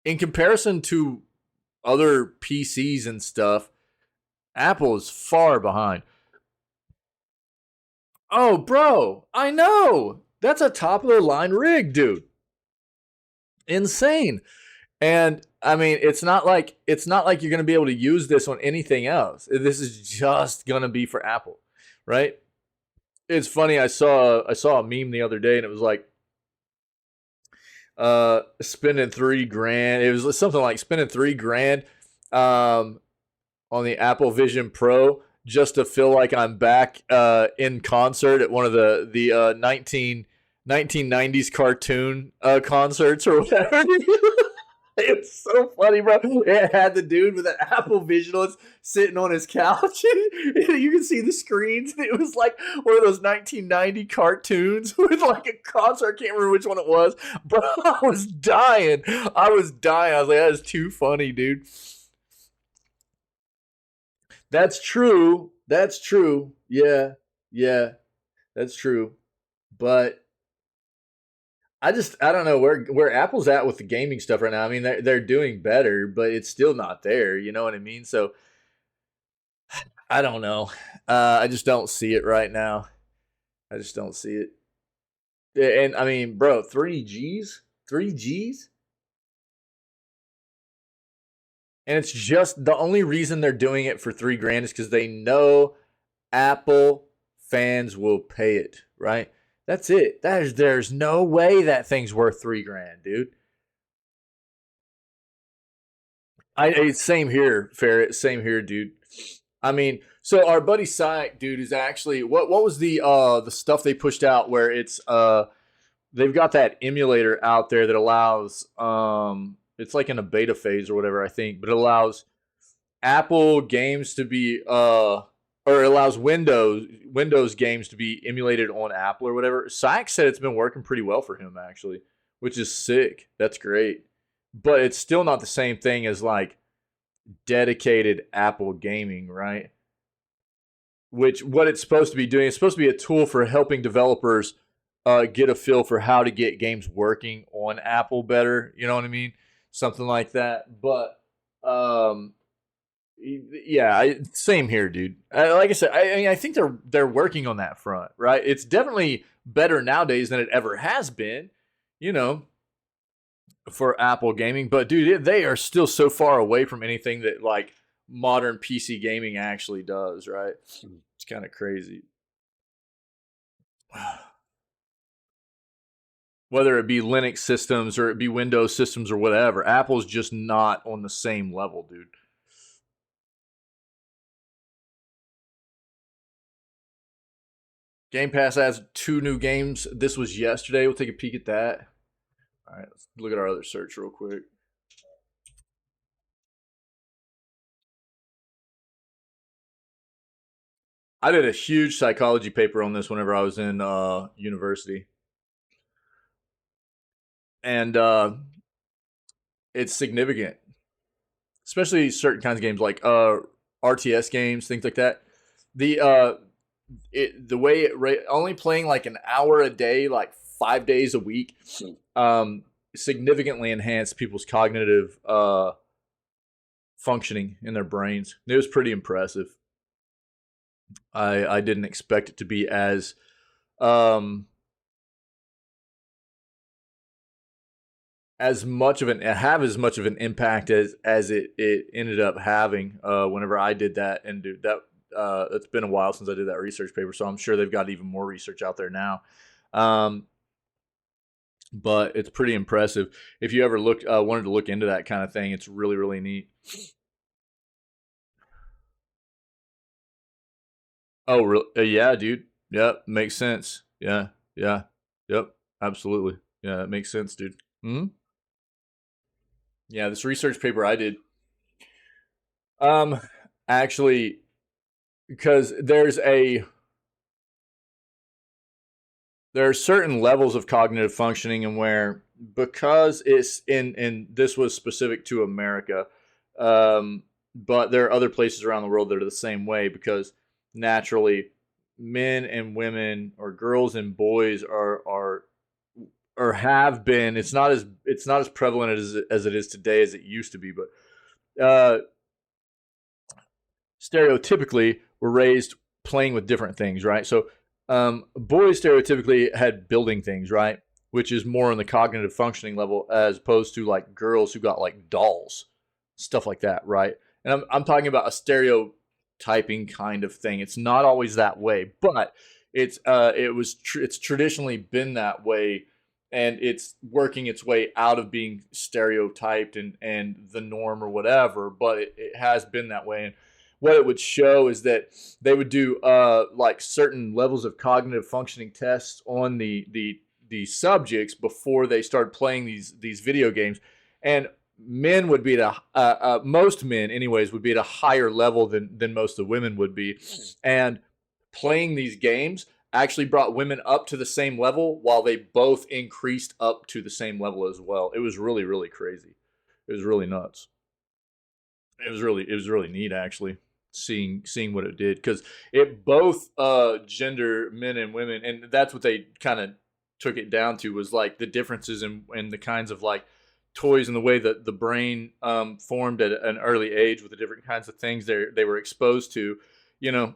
in comparison to other PCs and stuff, Apple is far behind. Oh, bro, I know. That's a top of the line rig, dude. Insane. And I mean, it's not like you're going to be able to use this on anything else. This is just going to be for Apple, right? It's funny. I saw a meme the other day, and it was like, spending $3,000. It was something like spending $3,000 on the Apple Vision Pro just to feel like I'm back in concert at one of the 1990s cartoon concerts or whatever. It's so funny, bro. It had the dude with an Apple Vision sitting on his couch. You can see the screens. It was like one of those 1990 cartoons with like a concert. I can't remember which one it was, but I was dying. I was like, that is too funny, dude. That's true. Yeah, that's true. But I don't know where Apple's at with the gaming stuff right now. I mean, they're doing better, but it's still not there. You know what I mean? So I don't know. I just don't see it right now. I just don't see it. And I mean, bro, 3Gs, and it's just the only reason they're doing it for $3,000 is because they know Apple fans will pay it, right? That's it. There's no way that thing's worth $3,000, dude. Same here, Ferret. Same here, dude. I mean, so our buddy Syke, dude, is actually what was the stuff they pushed out where it's they've got that emulator out there that allows it's like in a beta phase or whatever, I think, but it allows Apple games to be or allows Windows games to be emulated on Apple or whatever. Syke said it's been working pretty well for him actually, which is sick. That's great. But it's still not the same thing as like dedicated Apple gaming, right? Which what it's supposed to be doing, it's supposed to be a tool for helping developers get a feel for how to get games working on Apple better. You know what I mean? Something like that. But Yeah, same here, dude. Like I said, I mean, I think they're working on that front, right? It's definitely better nowadays than it ever has been, you know, for Apple gaming. But dude, they are still so far away from anything that like modern PC gaming actually does, right? It's kind of crazy. Whether it be Linux systems or it be Windows systems or whatever, Apple's just not on the same level, dude. Game Pass has 2 new games. This was yesterday. We'll take a peek at that. All right, let's look at our other search real quick. I did a huge psychology paper on this whenever I was in university, and it's significant, especially certain kinds of games like RTS games, things like that. The the way only playing like an hour a day, like 5 days a week, um, significantly enhanced people's cognitive functioning in their brains. It was pretty impressive. I didn't expect it to be um, as much of an have as much of an impact as it ended up having whenever I did that. And dude, that it's been a while since I did that research paper, so I'm sure they've got even more research out there now. Um, but it's pretty impressive. If you ever wanted to look into that kind of thing, it's really really neat. Oh, yeah, dude. Yep, makes sense. Yeah, yeah, yep, absolutely. Yeah, it makes sense, dude. Hmm. Yeah, this research paper I did, um, actually, because there are certain levels of cognitive functioning, and where because it's in this was specific to America, um, but there are other places around the world that are the same way because naturally men and women or girls and boys are or have been. It's not as prevalent as it is today as it used to be, but stereotypically were raised playing with different things, right? So boys stereotypically had building things, right? Which is more on the cognitive functioning level as opposed to like girls who got like dolls, stuff like that, right? And I'm talking about a stereotyping kind of thing. It's not always that way, but it's traditionally been that way, and it's working its way out of being stereotyped and the norm or whatever. But it has been that way, and what it would show is that they would do like certain levels of cognitive functioning tests on the subjects before they started playing these video games, and men would be at most men anyways would be at a higher level than most of the women would be, and playing these games actually brought women up to the same level while they both increased up to the same level as well. It was really really crazy. It was really nuts. It was really neat actually seeing what it did because it both gender men and women, and that's what they kind of took it down to was like the differences in the kinds of like toys and the way that the brain formed at an early age with the different kinds of things they were exposed to, you know,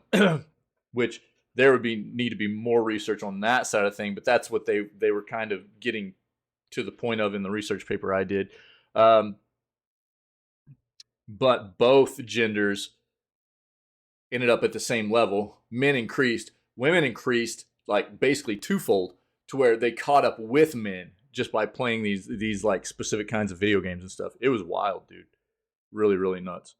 which there would be need to be more research on that side of thing, but that's what they were kind of getting to the point of in the research paper I did. um, but both genders ended up at the same level. Men increased, women increased like basically twofold to where they caught up with men just by playing these like specific kinds of video games and stuff. It was wild, dude. Really, really nuts.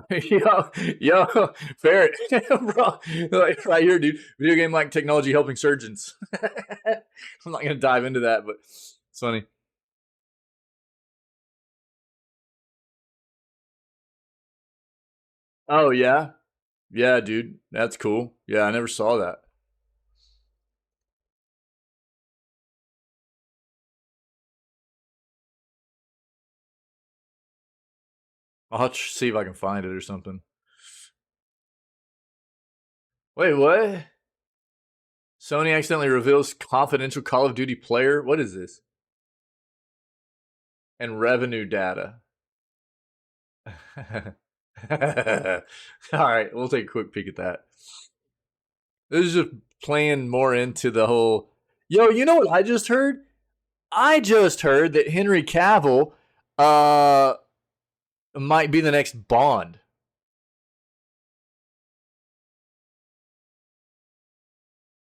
yo, yo, Ferret, bro, like right here, dude. Video game like technology helping surgeons. I'm not gonna dive into that, but it's funny. Oh yeah, yeah, dude, that's cool. Yeah, I never saw that. I'll have to see if I can find it or something. Wait, what? Sony accidentally reveals confidential Call of Duty player. What is this? And revenue data. All right, we'll take a quick peek at that. This is just playing more into the whole. Yo, you know what I just heard? I just heard that Henry Cavill might be the next Bond.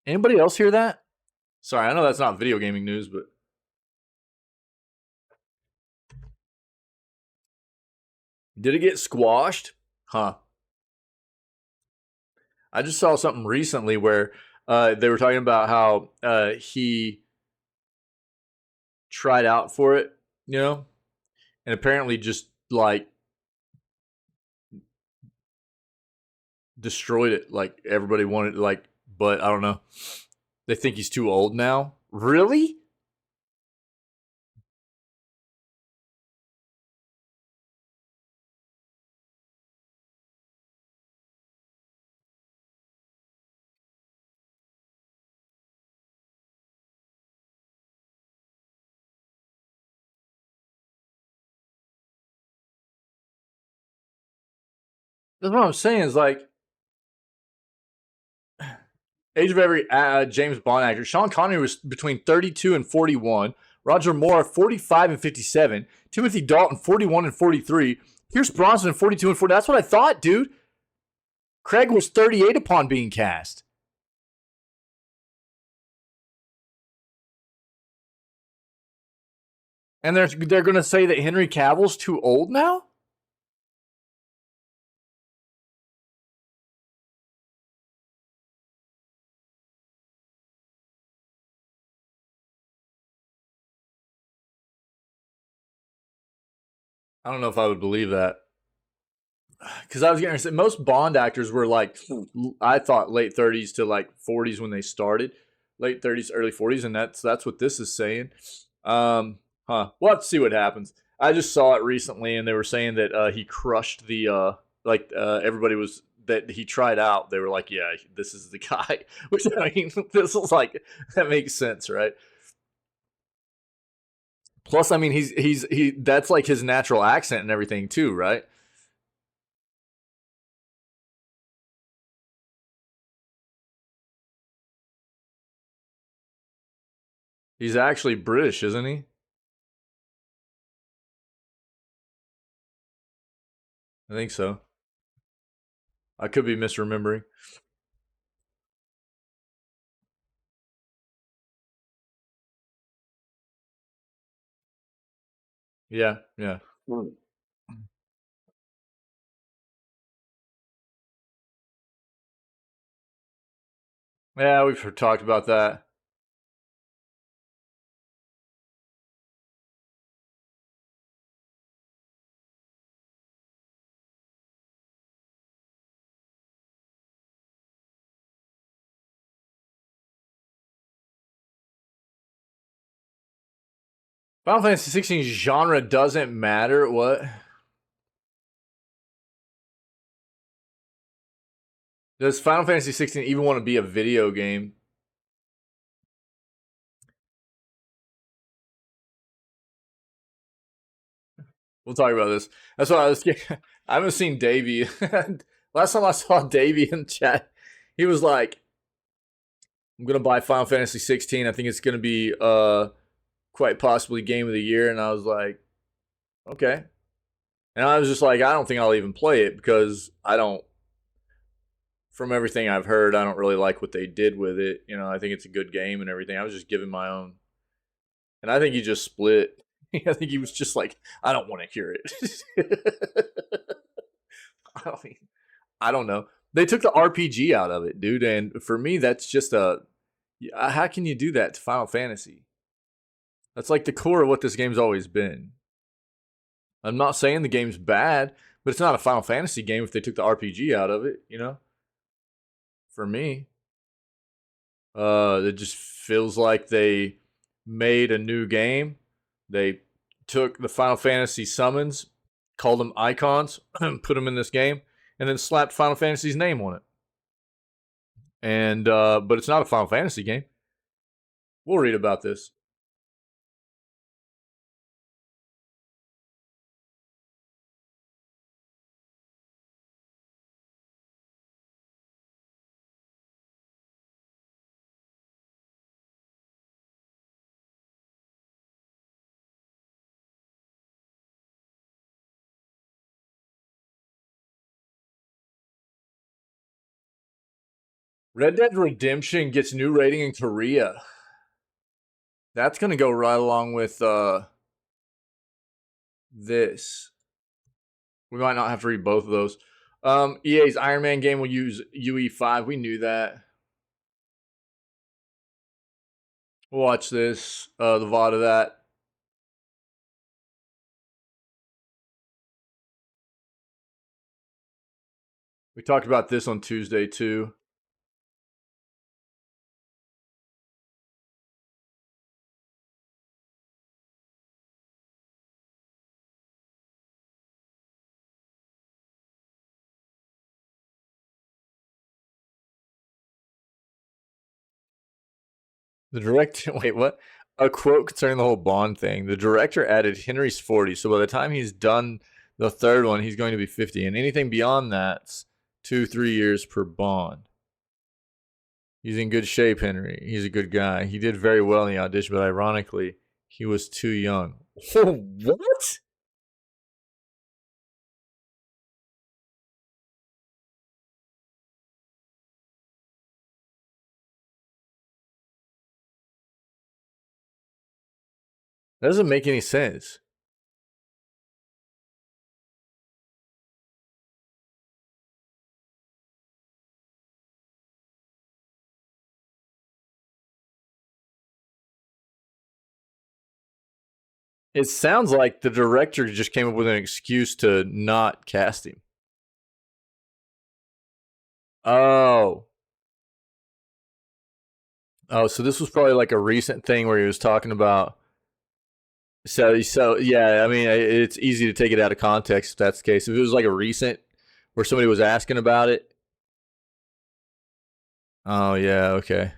Anybody else hear that? Sorry, I know that's not video gaming news, but did it get squashed? Huh. I just saw something recently where they were talking about how he tried out for it, you know, and apparently just like destroyed it. Like everybody wanted, like, but I don't know. They think he's too old now. Really? That's what I'm saying. Is like age of every James Bond actor. Sean Connery was between 32 and 41. Roger Moore, 45 and 57. Timothy Dalton, 41 and 43. Pierce Brosnan, 42 and 40. That's what I thought, dude. Craig was 38 upon being cast. And they're going to say that Henry Cavill's too old now? I don't know if I would believe that. Because I was going to say, most Bond actors were like, I thought late 30s to like 40s when they started. Late 30s, early 40s, and that's what this is saying. We'll have to see what happens. I just saw it recently, and they were saying that he crushed the everybody was that he tried out. They were like, yeah, this is the guy. Which I mean, this is like that makes sense, right? Plus, I mean, he that's like his natural accent and everything too, right? He's actually British, isn't he? I think so. I could be misremembering. Yeah, yeah. Yeah, we've talked about that. Final Fantasy 16 genre doesn't matter. What? Does Final Fantasy 16 even want to be a video game? We'll talk about this. That's what I was. I haven't seen Davey. Last time I saw Davey in chat, he was like, "I'm gonna buy Final Fantasy 16. I think it's gonna be quite possibly game of the year." And I was like, "Okay." And I was just like, "I don't think I'll even play it because I don't." From everything I've heard, I don't really like what they did with it. You know, I think it's a good game and everything. I was just giving my own, and I think he just split. I think he was just like, I don't want to hear it. I mean, I don't know. They took the RPG out of it, dude, and for me, that's just a. How can you do that to Final Fantasy? That's like the core of what this game's always been. I'm not saying the game's bad, but it's not a Final Fantasy game if they took the RPG out of it. You know, for me, it just feels like they made a new game. They took the Final Fantasy summons, called them icons, put them in this game, and then slapped Final Fantasy's name on it. And but it's not a Final Fantasy game. We'll read about this. Red Dead Redemption gets new rating in Korea. That's gonna go right along with this. We might not have to read both of those. EA's Iron Man game will use UE5. We knew that. We'll watch this. The VOD of that. We talked about this on Tuesday too. The director, wait, what? A quote concerning the whole Bond thing. The director added Henry's 40, so by the time he's done the third one, he's going to be 50. And anything beyond that's 2-3 years per Bond. He's in good shape, Henry. He's a good guy. He did very well in the audition, but ironically, he was too young. What? That doesn't make any sense. It sounds like the director just came up with an excuse to not cast him. Oh. Oh, so this was probably like a recent thing where he was talking about. So yeah, I mean, it's easy to take it out of context if that's the case. If it was like a recent where somebody was asking about it. Oh yeah, okay.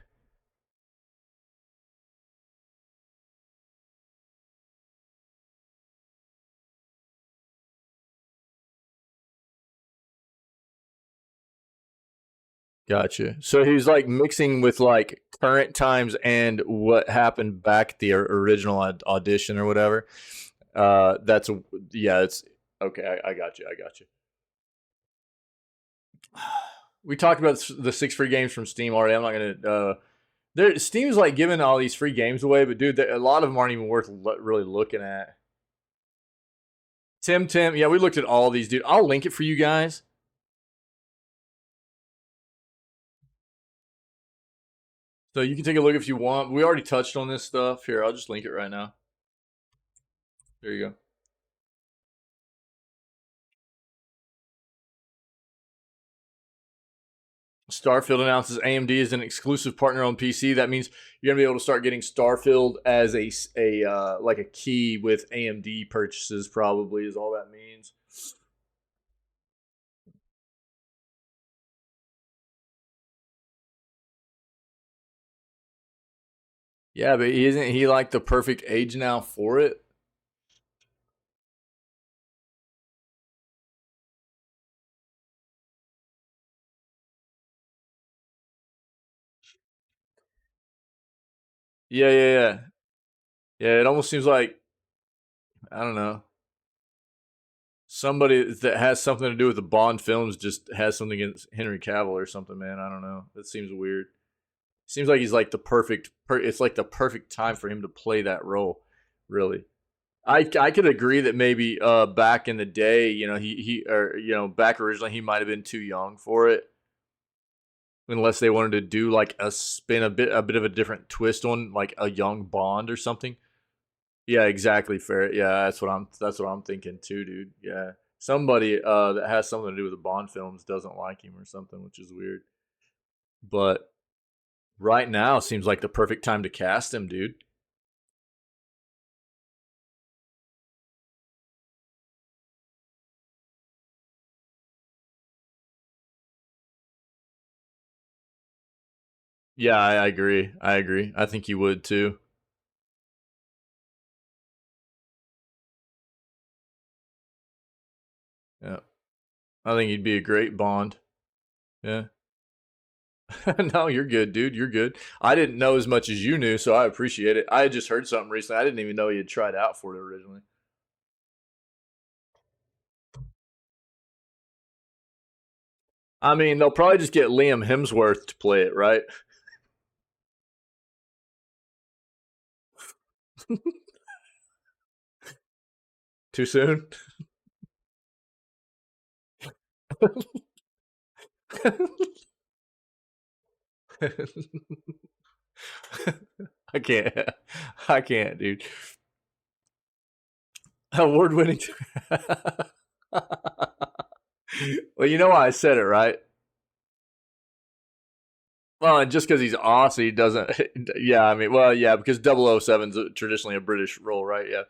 Gotcha. So he's like mixing with like current times and what happened back at the original audition or whatever. That's yeah. It's okay. I got you. I got you. We talked about the 6 free games from Steam already. I'm not gonna. Steam's like giving all these free games away, but dude, a lot of them aren't even worth really looking at. Tim, yeah, we looked at all these, dude. I'll link it for you guys. So you can take a look if you want. We already touched on this stuff. Here, I'll just link it right now. There you go. Starfield announces AMD is an exclusive partner on PC. That means you're gonna be able to start getting Starfield as a like a key with AMD purchases. Probably is all that means. Yeah, but isn't he like the perfect age now for it? Yeah. Yeah, it almost seems like I don't know. Somebody that has something to do with the Bond films just has something against Henry Cavill or something, man. I don't know. That seems weird. Seems like he's like the perfect. It's like the perfect time for him to play that role. Really, I could agree that maybe back in the day, you know, he or you know back originally he might have been too young for it, unless they wanted to do like a spin a bit of a different twist on like a young Bond or something. Yeah, exactly. Fair. Yeah, that's what I'm thinking too, dude. Yeah, somebody that has something to do with the Bond films doesn't like him or something, which is weird. But right now seems like the perfect time to cast him, dude. Yeah, I agree. I agree. I think he would too. Yeah. I think he'd be a great Bond. Yeah. No, you're good, dude. You're good. I didn't know as much as you knew, so I appreciate it. I had just heard something recently. I didn't even know he had tried out for it originally. I mean, they'll probably just get Liam Hemsworth to play it, right? Too soon? I can't. I can't, dude. Award winning. Well, you know why I said it, right? Well, and just because he's Aussie doesn't. Yeah, I mean, well, yeah, because 007's traditionally a British role, right? Yeah.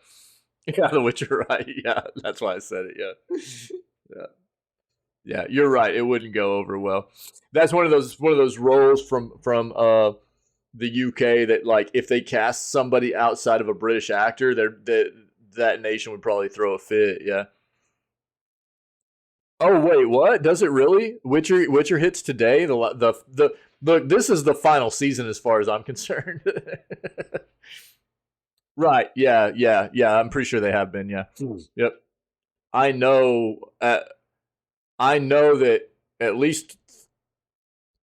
Yeah, The Witcher, right? Yeah, that's why I said it. Yeah. Yeah. Yeah, you're right. It wouldn't go over well. That's one of those roles from the UK that like if they cast somebody outside of a British actor, that nation would probably throw a fit. Yeah. Oh wait, what? Does it really? Witcher hits today. The this is the final season as far as I'm concerned. Right. Yeah. Yeah. Yeah. I'm pretty sure they have been. Yeah. Yep. I know. I know that at least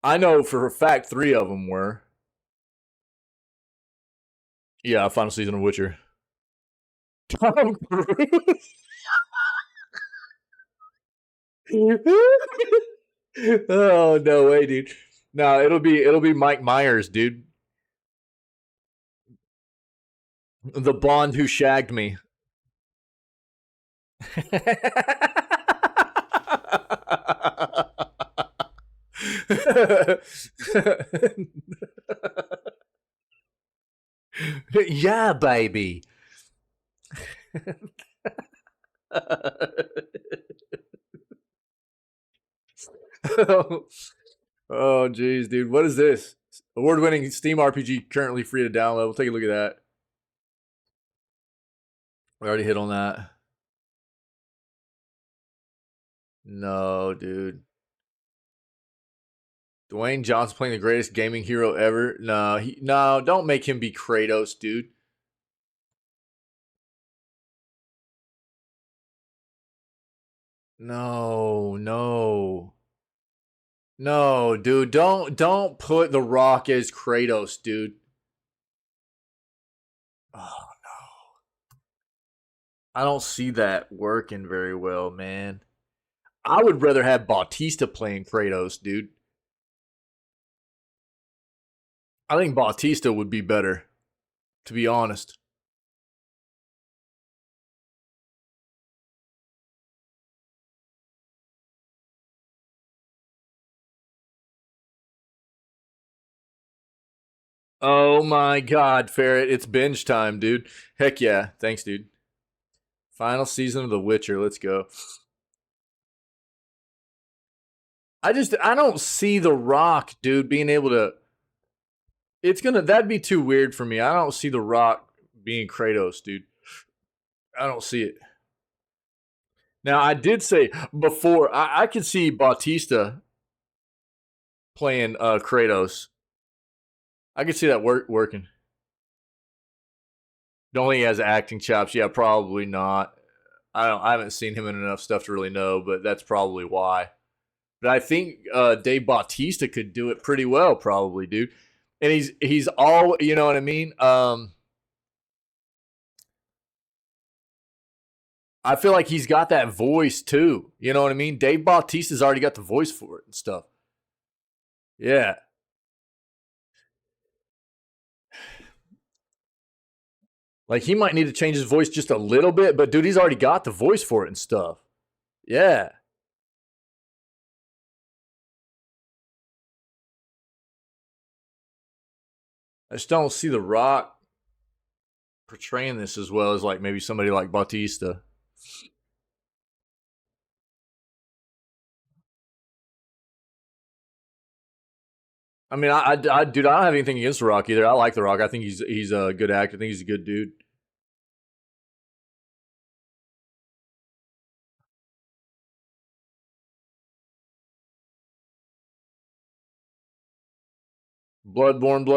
I know for a fact three of them were. Yeah, final season of Witcher. Tom Cruise. Oh no way, dude. No, it'll be Mike Myers, dude. The Bond who shagged me. Yeah, baby. Oh, jeez, dude. What is this? Award-winning Steam RPG currently free to download. We'll take a look at that. We already hit on that. No, dude. Dwayne Johnson playing the greatest gaming hero ever. No, don't make him be Kratos, dude. No, no. No, dude. Don't put The Rock as Kratos, dude. Oh, I don't see that working very well, man. I would rather have Bautista playing Kratos, dude. I think Bautista would be better, to be honest. Oh my god, Ferret, it's binge time, dude. Heck yeah. Thanks, dude. Final season of The Witcher. Let's go. I don't see The Rock, dude, being able to. That'd be too weird for me. I don't see The Rock being Kratos, dude. I don't see it. Now, I did say before, I could see Bautista playing Kratos. I could see that working. Don't think he has acting chops. Yeah, probably not. I haven't seen him in enough stuff to really know, but that's probably why. But I think Dave Bautista could do it pretty well, probably, dude. And he's all, you know what I mean. I feel like he's got that voice too. You know what I mean? Dave Bautista's already got the voice for it and stuff. Yeah. Like he might need to change his voice just a little bit, but dude, he's already got the voice for it and stuff. Yeah. I just don't see The Rock portraying this as well as like maybe somebody like Bautista. I mean, dude, I don't have anything against The Rock either. I like The Rock. I think he's a good actor. I think he's a good dude. Bloodborne.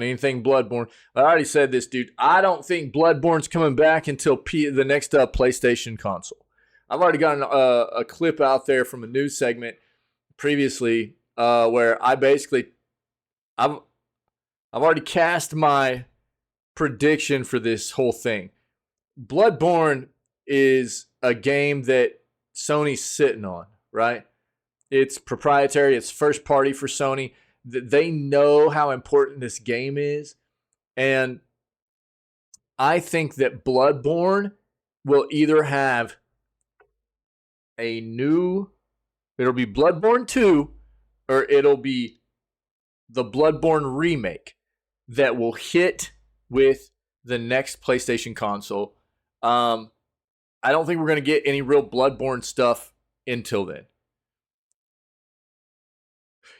Anything Bloodborne. I already said this, dude. I don't think Bloodborne's coming back until the next PlayStation console. I've already gotten a clip out there from a news segment previously where I've already cast my prediction for this whole thing. Bloodborne is a game that Sony's sitting on, right? It's proprietary. It's first party for Sony. They know how important this game is. And I think that Bloodborne will either have it'll be Bloodborne 2, or it'll be the Bloodborne remake that will hit with the next PlayStation console. I don't think we're going to get any real Bloodborne stuff until then.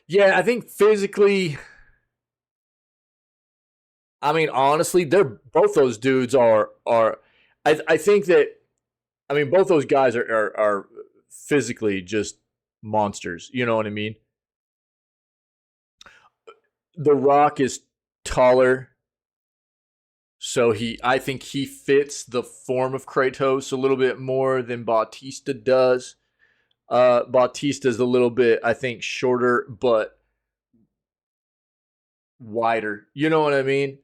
Yeah, I think physically, I mean, honestly, both those dudes are. I think that, I mean, both those guys are physically just monsters. You know what I mean? The Rock is taller, so I think he fits the form of Kratos a little bit more than Bautista does. Bautista's a little bit, I think, shorter but wider. You know what I mean?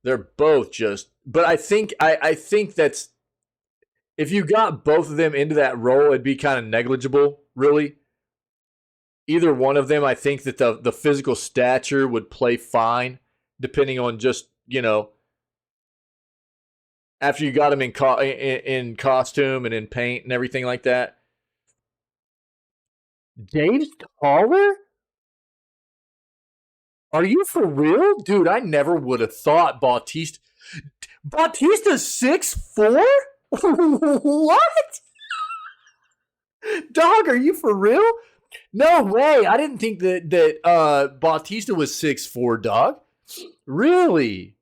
They're both just. But I think that's, if you got both of them into that role, it'd be kind of negligible, really. Either one of them, I think that the physical stature would play fine, depending on just, after you got them in costume and in paint and everything like that. Dave's taller? Are you for real? Dude, I never would have thought Bautista's 6'4"? What? Dog, are you for real? No way. I didn't think that Bautista was 6'4", dog. Really?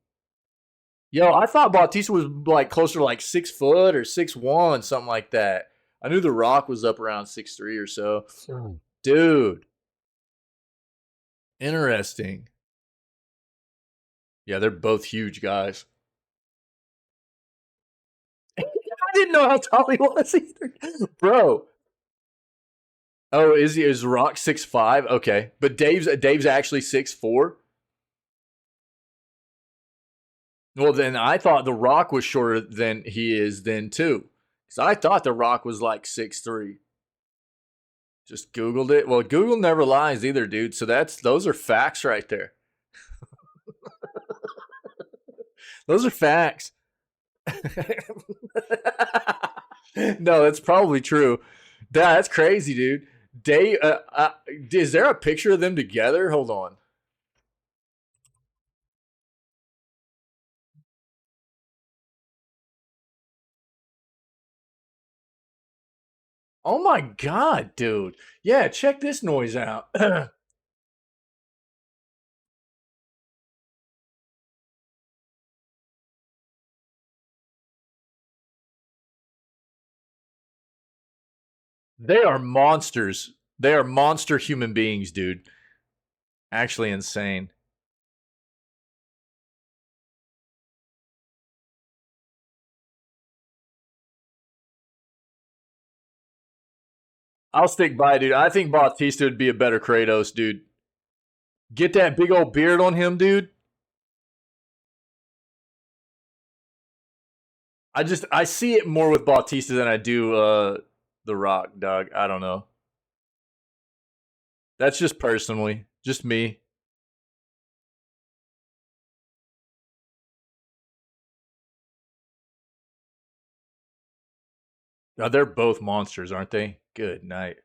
Yo, I thought Bautista was like closer to like 6 foot or 6'1", something like that. I knew The Rock was up around 6'3" or so. Dude. Interesting. Yeah, they're both huge guys. I didn't know how tall he was either. Bro. Oh, is Rock 6'5"? Okay. But Dave's actually 6'4"? Well, then I thought The Rock was shorter than he is then too. Because I thought The Rock was like 6'3". Just Googled it. Well, Google never lies either, dude. So those are facts right there. Those are facts. No, that's probably true. That's crazy, dude. Is there a picture of them together? Hold on. Oh my god, dude. Yeah, check this noise out. They are monsters. They are monster human beings, dude. Actually insane. I'll stick by, dude. I think Bautista would be a better Kratos, dude. Get that big old beard on him, dude. I see it more with Bautista than I do The Rock, dog. I don't know. That's just personally, just me. They're both monsters, aren't they? Good night.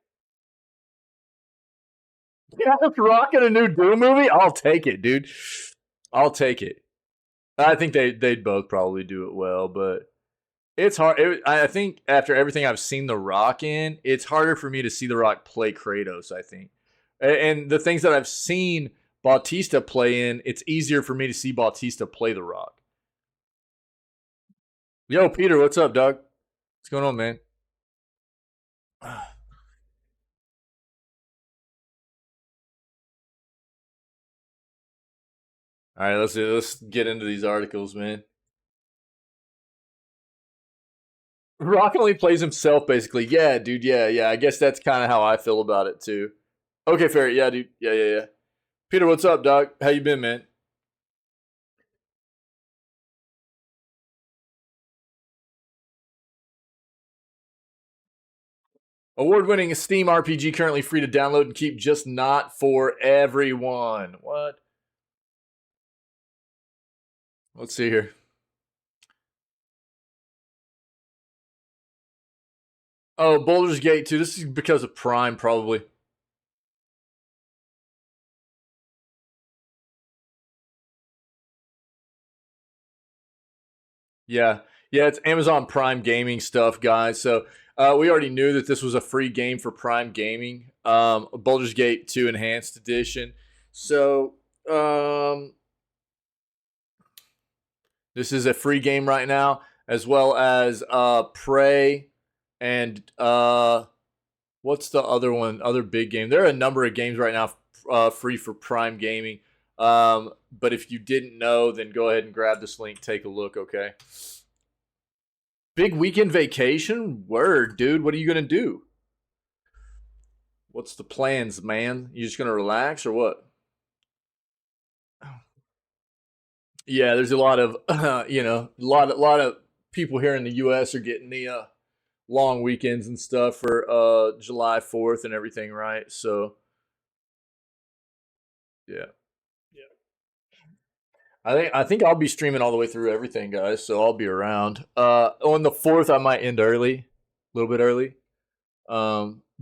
Yeah, Rock in a new Doom movie? I'll take it, dude. I'll take it. I think they'd both probably do it well, but it's hard. I think after everything I've seen The Rock in, it's harder for me to see The Rock play Kratos, I think. And the things that I've seen Bautista play in, it's easier for me to see Bautista play The Rock. Yo, Peter, what's up, dog? What's going on, man? All right, let's get into these articles, man. Rock only plays himself, basically. Yeah, dude. Yeah. I guess that's kind of how I feel about it too. Okay, fair. Yeah, dude. Yeah. Peter, what's up, dog? How you been, man? Award-winning Steam RPG currently free to download and keep, just not for everyone. What? Let's see here. Oh, Boulder's Gate 2. This is because of Prime, probably. Yeah. Yeah, it's Amazon Prime Gaming stuff, guys. So we already knew that this was a free game for Prime Gaming. Baldur's Gate 2 Enhanced Edition. So this is a free game right now, as well as Prey and what's the other one? Other big game. There are a number of games right now free for Prime Gaming. But if you didn't know, then go ahead and grab this link. Take a look, okay? Big weekend vacation? Word, dude. What are you going to do? What's the plans, man? You just going to relax or what? Yeah, there's a lot of, a lot of people here in the U.S. are getting the long weekends and stuff for July 4th and everything, right? So, yeah. I think I'll be streaming all the way through everything, guys. So I'll be around. On the 4th, I might end early, a little bit early.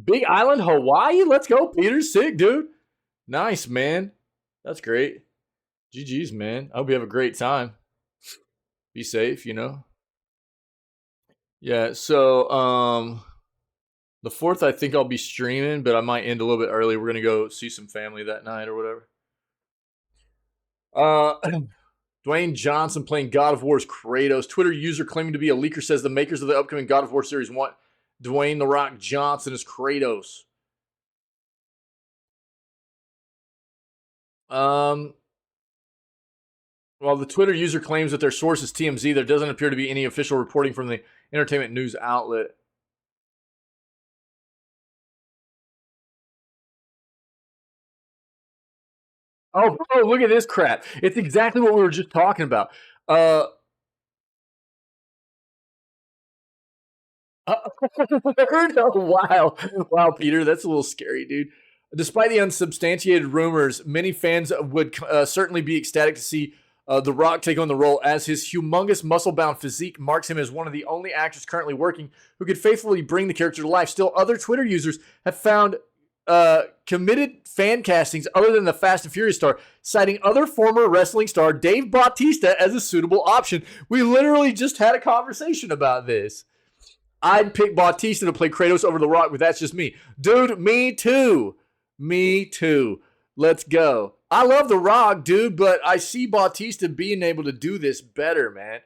Big Island, Hawaii. Let's go, Peter. Sick, dude. Nice, man. That's great. GG's, man. I hope you have a great time. Be safe, Yeah. So the 4th, I think I'll be streaming, but I might end a little bit early. We're gonna go see some family that night or whatever. Dwayne Johnson playing God of War's Kratos. Twitter user claiming to be a leaker says the makers of the upcoming God of War series want Dwayne "The Rock" Johnson as Kratos. While the Twitter user claims that their source is TMZ, there doesn't appear to be any official reporting from the entertainment news outlet. Oh, bro, look at this crap. It's exactly what we were just talking about. Wow, Peter, that's a little scary, dude. Despite the unsubstantiated rumors, many fans would certainly be ecstatic to see The Rock take on the role, as his humongous muscle-bound physique marks him as one of the only actors currently working who could faithfully bring the character to life. Still, other Twitter users have found committed fan castings other than the Fast and Furious star, citing other former wrestling star Dave Bautista as a suitable option. We literally just had a conversation about this. I'd pick Bautista to play Kratos over The Rock, but that's just me. Dude, me too. Me too. Let's go. I love The Rock, dude, but I see Bautista being able to do this better, man.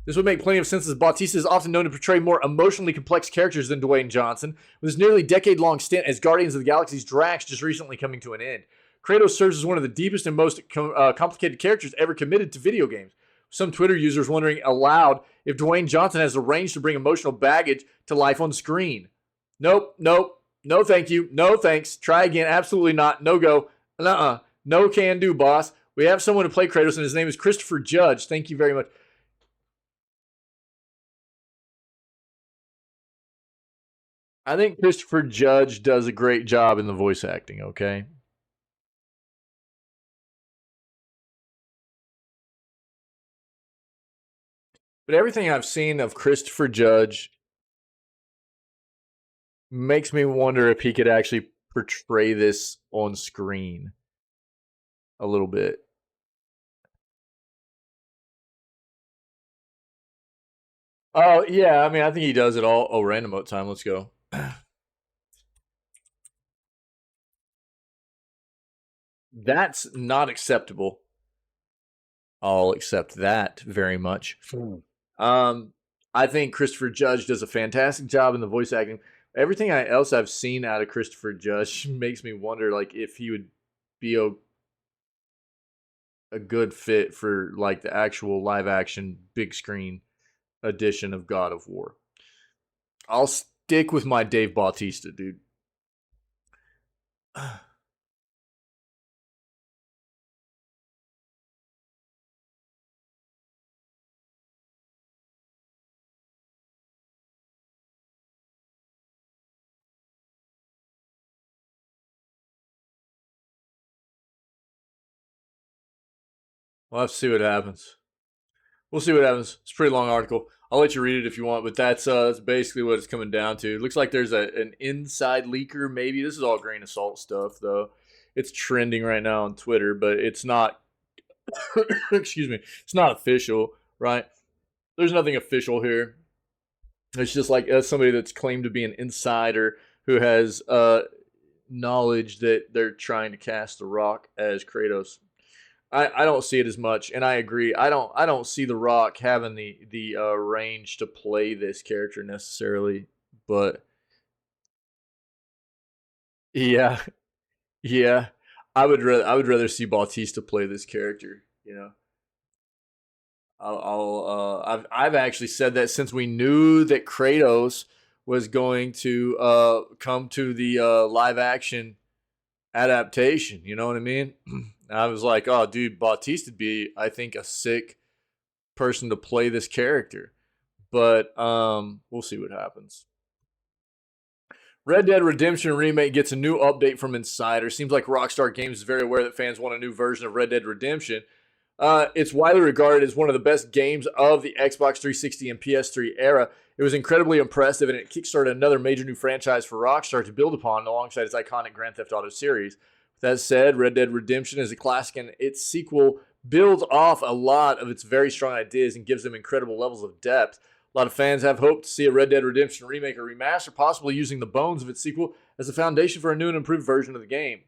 This would make plenty of sense, as Bautista is often known to portray more emotionally complex characters than Dwayne Johnson, with his nearly decade-long stint as Guardians of the Galaxy's Drax just recently coming to an end. Kratos serves as one of the deepest and most complicated characters ever committed to video games. Some Twitter users wondering aloud if Dwayne Johnson has the range to bring emotional baggage to life on screen. Nope. No thank you. No thanks. Try again. Absolutely not. No go. No can do, boss. We have someone to play Kratos, and his name is Christopher Judge. Thank you very much. I think Christopher Judge does a great job in the voice acting, okay? But everything I've seen of Christopher Judge makes me wonder if he could actually portray this on screen a little bit. Oh, yeah, I mean, I think he does it all. Oh, random mode time. Let's go. That's not acceptable. I'll accept that very much. I think Christopher Judge does a fantastic job in the voice acting. Everything else I've seen out of Christopher Judge makes me wonder, like, if he would be a good fit for like the actual live action big screen edition of God of War. I'll stick with my Dave Bautista, dude. We'll have to see what happens. We'll see what happens. It's a pretty long article. I'll let you read it if you want, but that's basically what it's coming down to. It looks like there's an inside leaker, maybe. This is all grain of salt stuff, though. It's trending right now on Twitter, but it's not. Excuse me. It's not official, right? There's nothing official here. It's just like somebody that's claimed to be an insider who has knowledge that they're trying to cast The Rock as Kratos. I don't see it as much, and I agree. I don't see The Rock having the range to play this character necessarily, but yeah, yeah, I would rather see Bautista play this character. You know, I've actually said that since we knew that Kratos was going to come to the live action adaptation. You know what I mean? I was like, oh, dude, Bautista'd be, I think, a sick person to play this character. But we'll see what happens. Red Dead Redemption Remake gets a new update from Insider. Seems like Rockstar Games is very aware that fans want a new version of Red Dead Redemption. It's widely regarded as one of the best games of the Xbox 360 and PS3 era. It was incredibly impressive, and it kickstarted another major new franchise for Rockstar to build upon alongside its iconic Grand Theft Auto series. With that said, Red Dead Redemption is a classic, and its sequel builds off a lot of its very strong ideas and gives them incredible levels of depth. A lot of fans have hoped to see a Red Dead Redemption remake or remaster, possibly using the bones of its sequel as the foundation for a new and improved version of the game.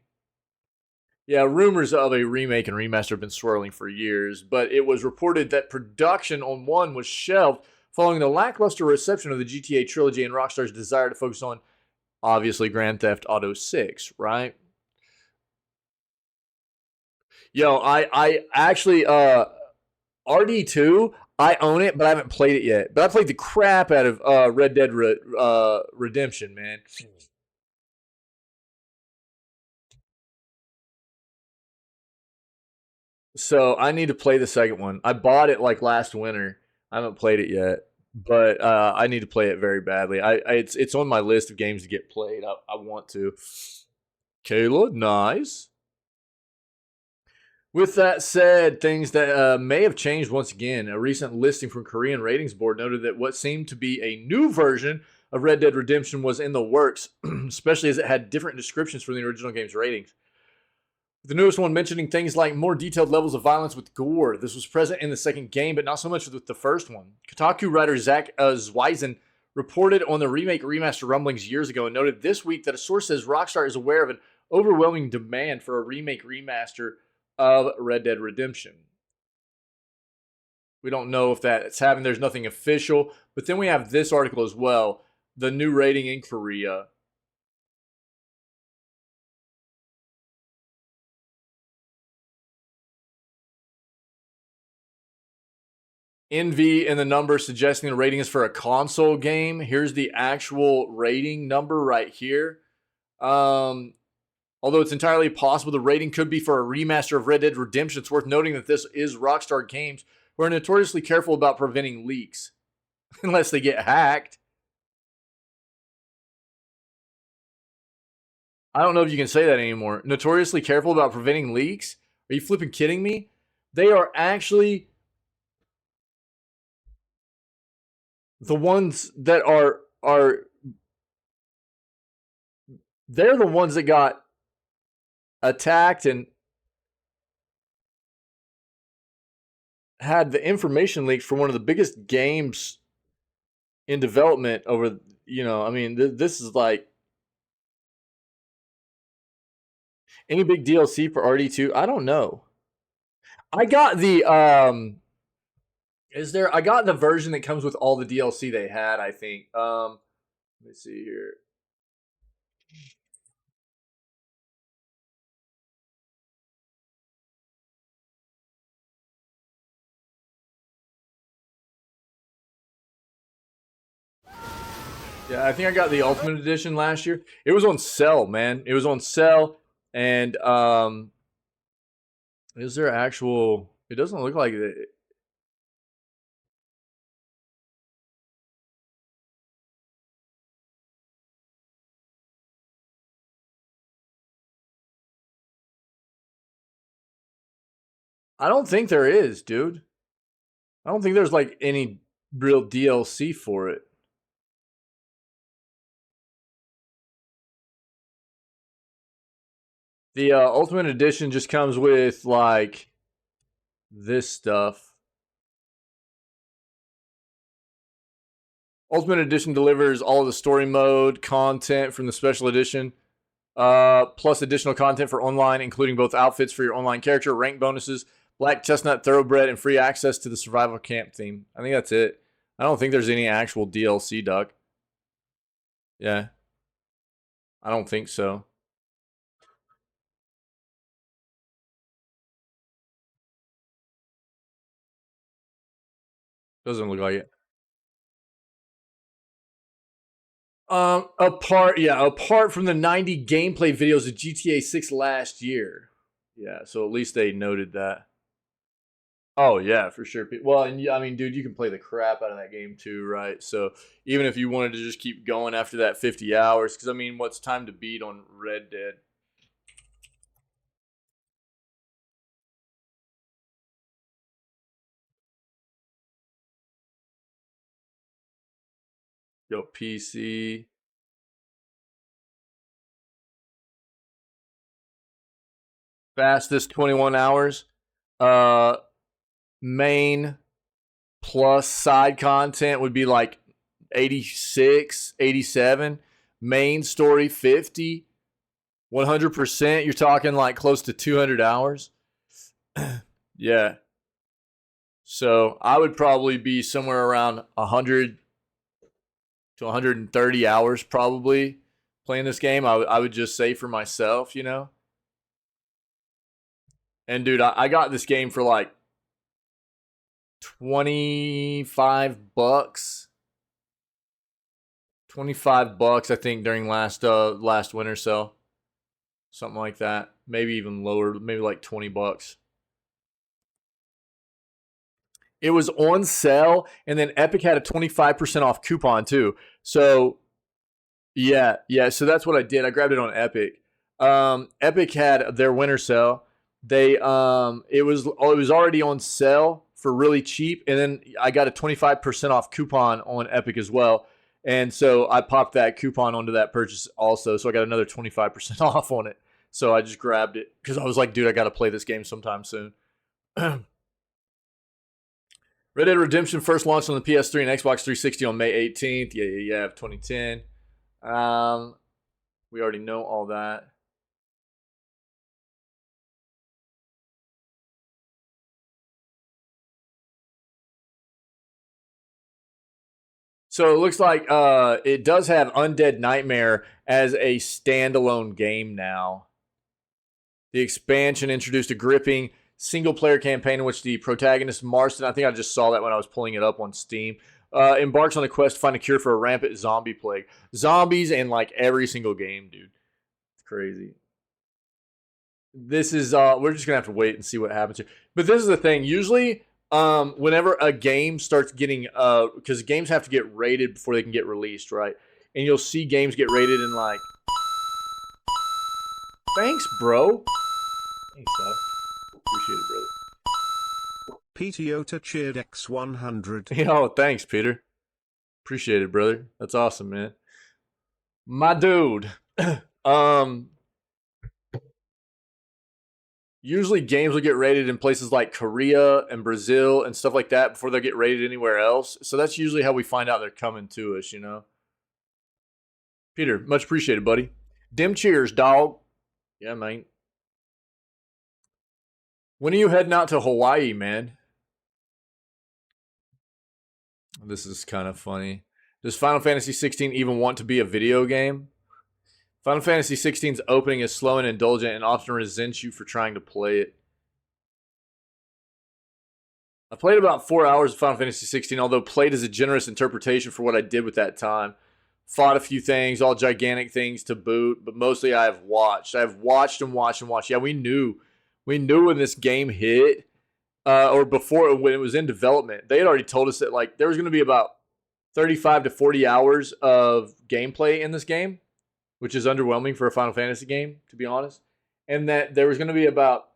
Yeah, rumors of a remake and remaster have been swirling for years, but it was reported that production on one was shelved following the lackluster reception of the GTA trilogy and Rockstar's desire to focus on, obviously, Grand Theft Auto 6, right? Yo, I actually, RD2, I own it, but I haven't played it yet. But I played the crap out of Red Dead Redemption, man. So I need to play the second one. I bought it like last winter. I haven't played it yet, but I need to play it very badly. It's on my list of games to get played. I want to. Kayla, nice. With that said, things that may have changed once again. A recent listing from Korean Ratings Board noted that what seemed to be a new version of Red Dead Redemption was in the works, especially as it had different descriptions from the original game's ratings. The newest one mentioning things like more detailed levels of violence with gore. This was present in the second game, but not so much with the first one. Kotaku writer Zach Zweisen reported on the remake remaster rumblings years ago and noted this week that a source says Rockstar is aware of an overwhelming demand for a remake remaster of Red Dead Redemption. We don't know if that's happening. There's nothing official. But then we have this article as well. The new rating in Korea. Envy in the number suggesting the rating is for a console game. Here's the actual rating number right here. Although it's entirely possible the rating could be for a remaster of Red Dead Redemption, it's worth noting that this is Rockstar Games, who are notoriously careful about preventing leaks, unless they get hacked. I don't know if you can say that anymore. Notoriously careful about preventing leaks? Are you flipping kidding me? They are actually the ones that are they're the ones that got attacked and had the information leaked for one of the biggest games in development over, I mean, this is like, Any big DLC for RD2? I don't know. I got the I got the version that comes with all the DLC they had, I think. Let me see here. Yeah, I think I got the Ultimate Edition last year. It was on sale, man. It was on sale, and is there actual? It doesn't look like it. I don't think there is, dude. I don't think there's like any real DLC for it. The Ultimate Edition just comes with like this stuff. Ultimate Edition delivers all of the story mode content from the special edition, plus additional content for online, including both outfits for your online character, rank bonuses, Black Chestnut Thoroughbred, and free access to the survival camp theme. I think that's it. I don't think there's any actual DLC, Doug. Yeah. I don't think so. Doesn't look like it. Apart from the 90 gameplay videos of GTA 6 last year. Yeah, so at least they noted that. Oh yeah, for sure. Well, and I mean, dude, you can play the crap out of that game too, right? So even if you wanted to just keep going after that 50 hours, because I mean, what's time to beat on Red Dead? Yo, PC. Fastest 21 hours. Main plus side content would be like 86, 87. Main story 50. 100%. You're talking like close to 200 hours. Yeah. So I would probably be somewhere around 100 to 130 hours probably playing this game. I would just say for myself, you know. And dude, I got this game for like 25 bucks. 25 bucks I think during last winter sale. Something like that. Maybe even lower, maybe like 20 bucks. It was on sale, and then Epic had a 25% off coupon too. So yeah. So that's what I did. I grabbed it on Epic. Epic had their winter sale. It was already on sale for really cheap, and then I got a 25% off coupon on Epic as well. And so I popped that coupon onto that purchase also. So I got another 25% off on it. So I just grabbed it because I was like, dude, I got to play this game sometime soon. Red Dead Redemption first launched on the PS3 and Xbox 360 on May 18th. Yeah, of 2010. We already know all that. So it looks like it does have Undead Nightmare as a standalone game now. The expansion introduced a gripping single-player campaign in which the protagonist, Marston, I think I just saw that when I was pulling it up on Steam, embarks on a quest to find a cure for a rampant zombie plague. Zombies in like every single game, dude. It's crazy. This is we're just gonna have to wait and see what happens here. But this is the thing. Usually, whenever a game starts getting because games have to get rated before they can get released, right? And you'll see games get rated in like, thanks, bro. Thanks, dog. Appreciate it, brother.
PTO cheered X100.
Yo, thanks, Peter. Appreciate it, brother. That's awesome, man. My dude. Usually games will get rated in places like Korea and Brazil and stuff like that before they get rated anywhere else. So that's usually how we find out they're coming to us, you know? Peter, much appreciated, buddy. Dim cheers, dog. Yeah, man. When are you heading out to Hawaii, man? This is kind of funny. Does Final Fantasy 16 even want to be a video game? Final Fantasy 16's opening is slow and indulgent and often resents you for trying to play it. I played about 4 hours of Final Fantasy 16, although played is a generous interpretation for what I did with that time. Fought a few things, all gigantic things to boot, but mostly I have watched. I have watched and watched and watched. Yeah, we knew when this game hit, or before when it was in development. They had already told us that like there was going to be about 35 to 40 hours of gameplay in this game, which is underwhelming for a Final Fantasy game, to be honest. And that there was going to be about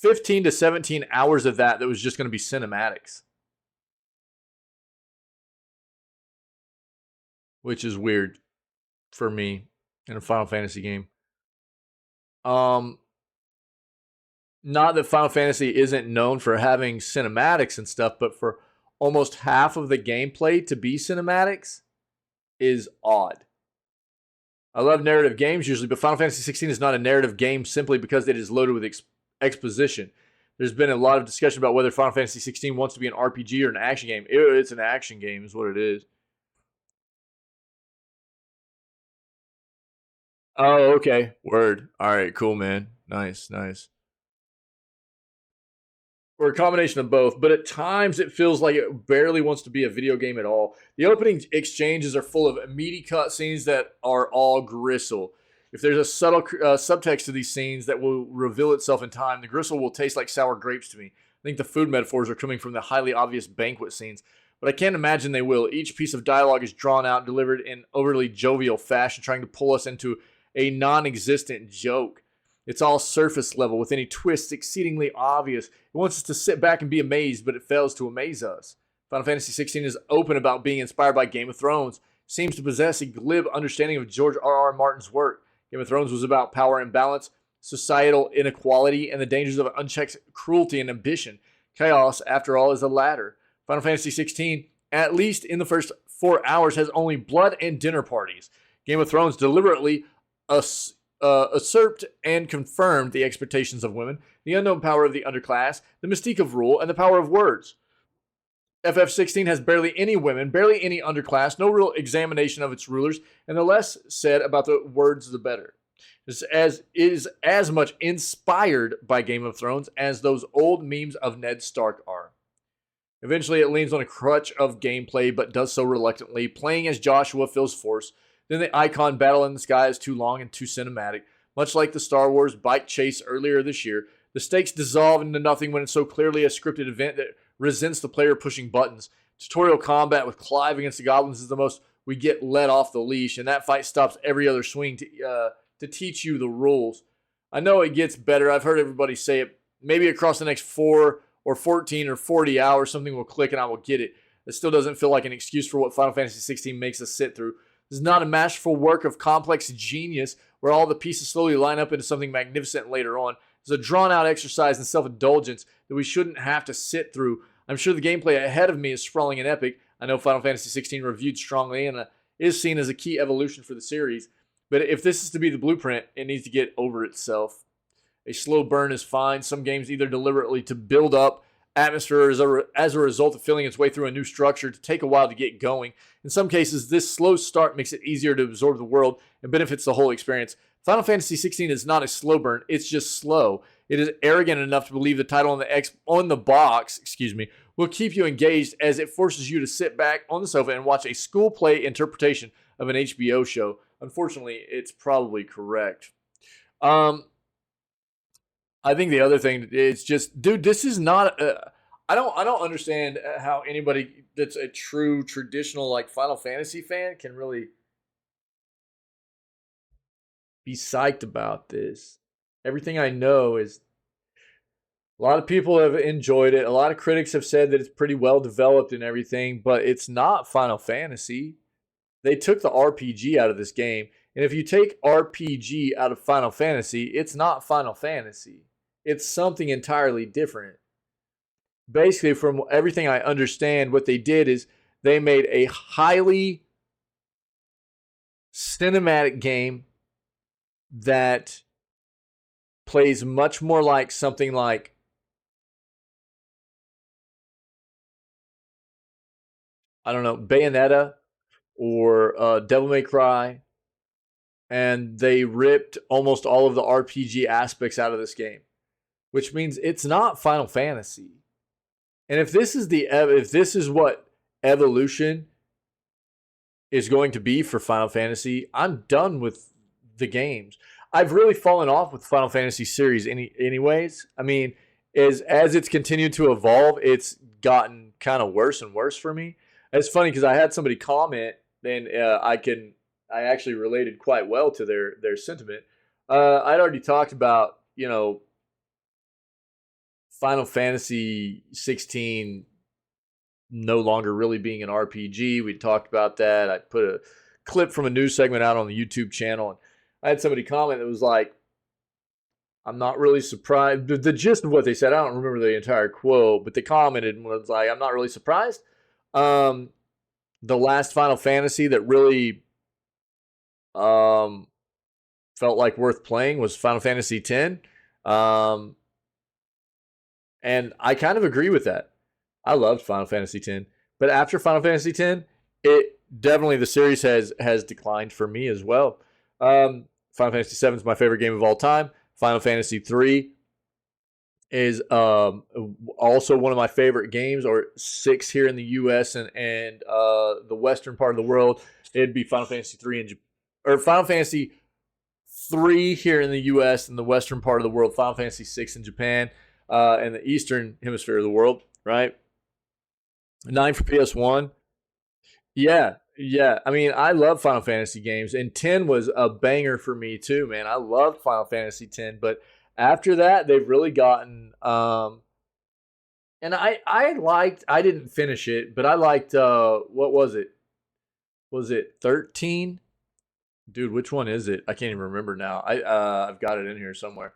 15 to 17 hours of that was just going to be cinematics. Which is weird for me in a Final Fantasy game. Not that Final Fantasy isn't known for having cinematics and stuff, but for almost half of the gameplay to be cinematics is odd. I love narrative games usually, but Final Fantasy 16 is not a narrative game simply because it is loaded with exposition. There's been a lot of discussion about whether Final Fantasy 16 wants to be an RPG or an action game. It's an action game is what it is. Oh, okay. Word. All right, cool, man. Nice, nice. Or a combination of both, but at times it feels like it barely wants to be a video game at all. The opening exchanges are full of meaty cutscenes that are all gristle. If there's a subtle subtext to these scenes that will reveal itself in time, the gristle will taste like sour grapes to me. I think the food metaphors are coming from the highly obvious banquet scenes, but I can't imagine they will. Each piece of dialogue is drawn out and delivered in overly jovial fashion, trying to pull us into a non-existent joke. It's all surface level, with any twists exceedingly obvious. It wants us to sit back and be amazed, but it fails to amaze us. Final Fantasy 16 is open about being inspired by Game of Thrones, seems to possess a glib understanding of George R.R. Martin's work. Game of Thrones was about power imbalance, societal inequality, and the dangers of unchecked cruelty and ambition. Chaos, after all, is a ladder. Final Fantasy 16, at least in the first 4 hours, has only blood and dinner parties. Game of Thrones deliberately usurped and confirmed the expectations of women, the unknown power of the underclass, the mystique of rule, and the power of words. FF16 has barely any women, barely any underclass, no real examination of its rulers, and the less said about the words, the better. It is as much inspired by Game of Thrones as those old memes of Ned Stark are. Eventually, it leans on a crutch of gameplay, but does so reluctantly. Playing as Joshua feels forced. Then the icon battle in the sky is too long and too cinematic. Much like the Star Wars bike chase earlier this year, the stakes dissolve into nothing when it's so clearly a scripted event that resents the player pushing buttons. Tutorial combat with Clive against the goblins is the most we get let off the leash, and that fight stops every other swing to teach you the rules. I know it gets better. I've heard everybody say it. Maybe across the next 4 or 14 or 40 hours, something will click and I will get it. It still doesn't feel like an excuse for what Final Fantasy 16 makes us sit through. This is not a masterful work of complex genius where all the pieces slowly line up into something magnificent later on. It's a drawn-out exercise in self-indulgence that we shouldn't have to sit through. I'm sure the gameplay ahead of me is sprawling and epic. I know Final Fantasy 16 reviewed strongly and is seen as a key evolution for the series. But if this is to be the blueprint, it needs to get over itself. A slow burn is fine. Some games either deliberately to build up atmosphere as a result of feeling its way through a new structure to take a while to get going. In some cases, this slow start makes it easier to absorb the world and benefits the whole experience. Final Fantasy 16 is not a slow burn, it's just slow. It is arrogant enough to believe the title on the box, will keep you engaged as it forces you to sit back on the sofa and watch a school play interpretation of an HBO show. Unfortunately, it's probably correct. I think the other thing is just, dude, this is not. I don't understand how anybody that's a true traditional like Final Fantasy fan can really be psyched about this. Everything I know is a lot of people have enjoyed it. A lot of critics have said that it's pretty well developed and everything, but it's not Final Fantasy. They took the RPG out of this game, and if you take RPG out of Final Fantasy, it's not Final Fantasy. It's something entirely different. Basically, from everything I understand, what they did is they made a highly cinematic game that plays much more like something like I don't know, Bayonetta or Devil May Cry, and they ripped almost all of the RPG aspects out of this game, which means it's not Final Fantasy. And if this is what evolution is going to be for Final Fantasy, I'm done with the games. I've really fallen off with Final Fantasy series anyways. I mean, as it's continued to evolve, it's gotten kind of worse and worse for me. It's funny because I had somebody comment, and I actually related quite well to their sentiment. I'd already talked about, Final Fantasy 16 no longer really being an RPG. We talked about that. I put a clip from a news segment out on the YouTube channel, and I had somebody comment that was like, I'm not really surprised. The gist of what they said, I don't remember the entire quote, but they commented and was like, I'm not really surprised. The last Final Fantasy that really felt like worth playing was Final Fantasy X. And I kind of agree with that. I loved Final Fantasy X. But after Final Fantasy X, it definitely, the series has declined for me as well. Final Fantasy VII is my favorite game of all time. Final Fantasy III is also one of my favorite games, or 6 here in the U.S. and the western part of the world. It'd be Final Fantasy III or Final Fantasy 3 here in the U.S. and the western part of the world. Final Fantasy 6 in Japan and the eastern hemisphere of the world, right? 9 for PS1. Yeah. I mean, I love Final Fantasy games, and 10 was a banger for me too, man. I loved Final Fantasy 10, but after that, they've really gotten. And I didn't finish it, but I liked. What was it? Was it 13? Dude, which one is it? I can't even remember now. I've got it in here somewhere.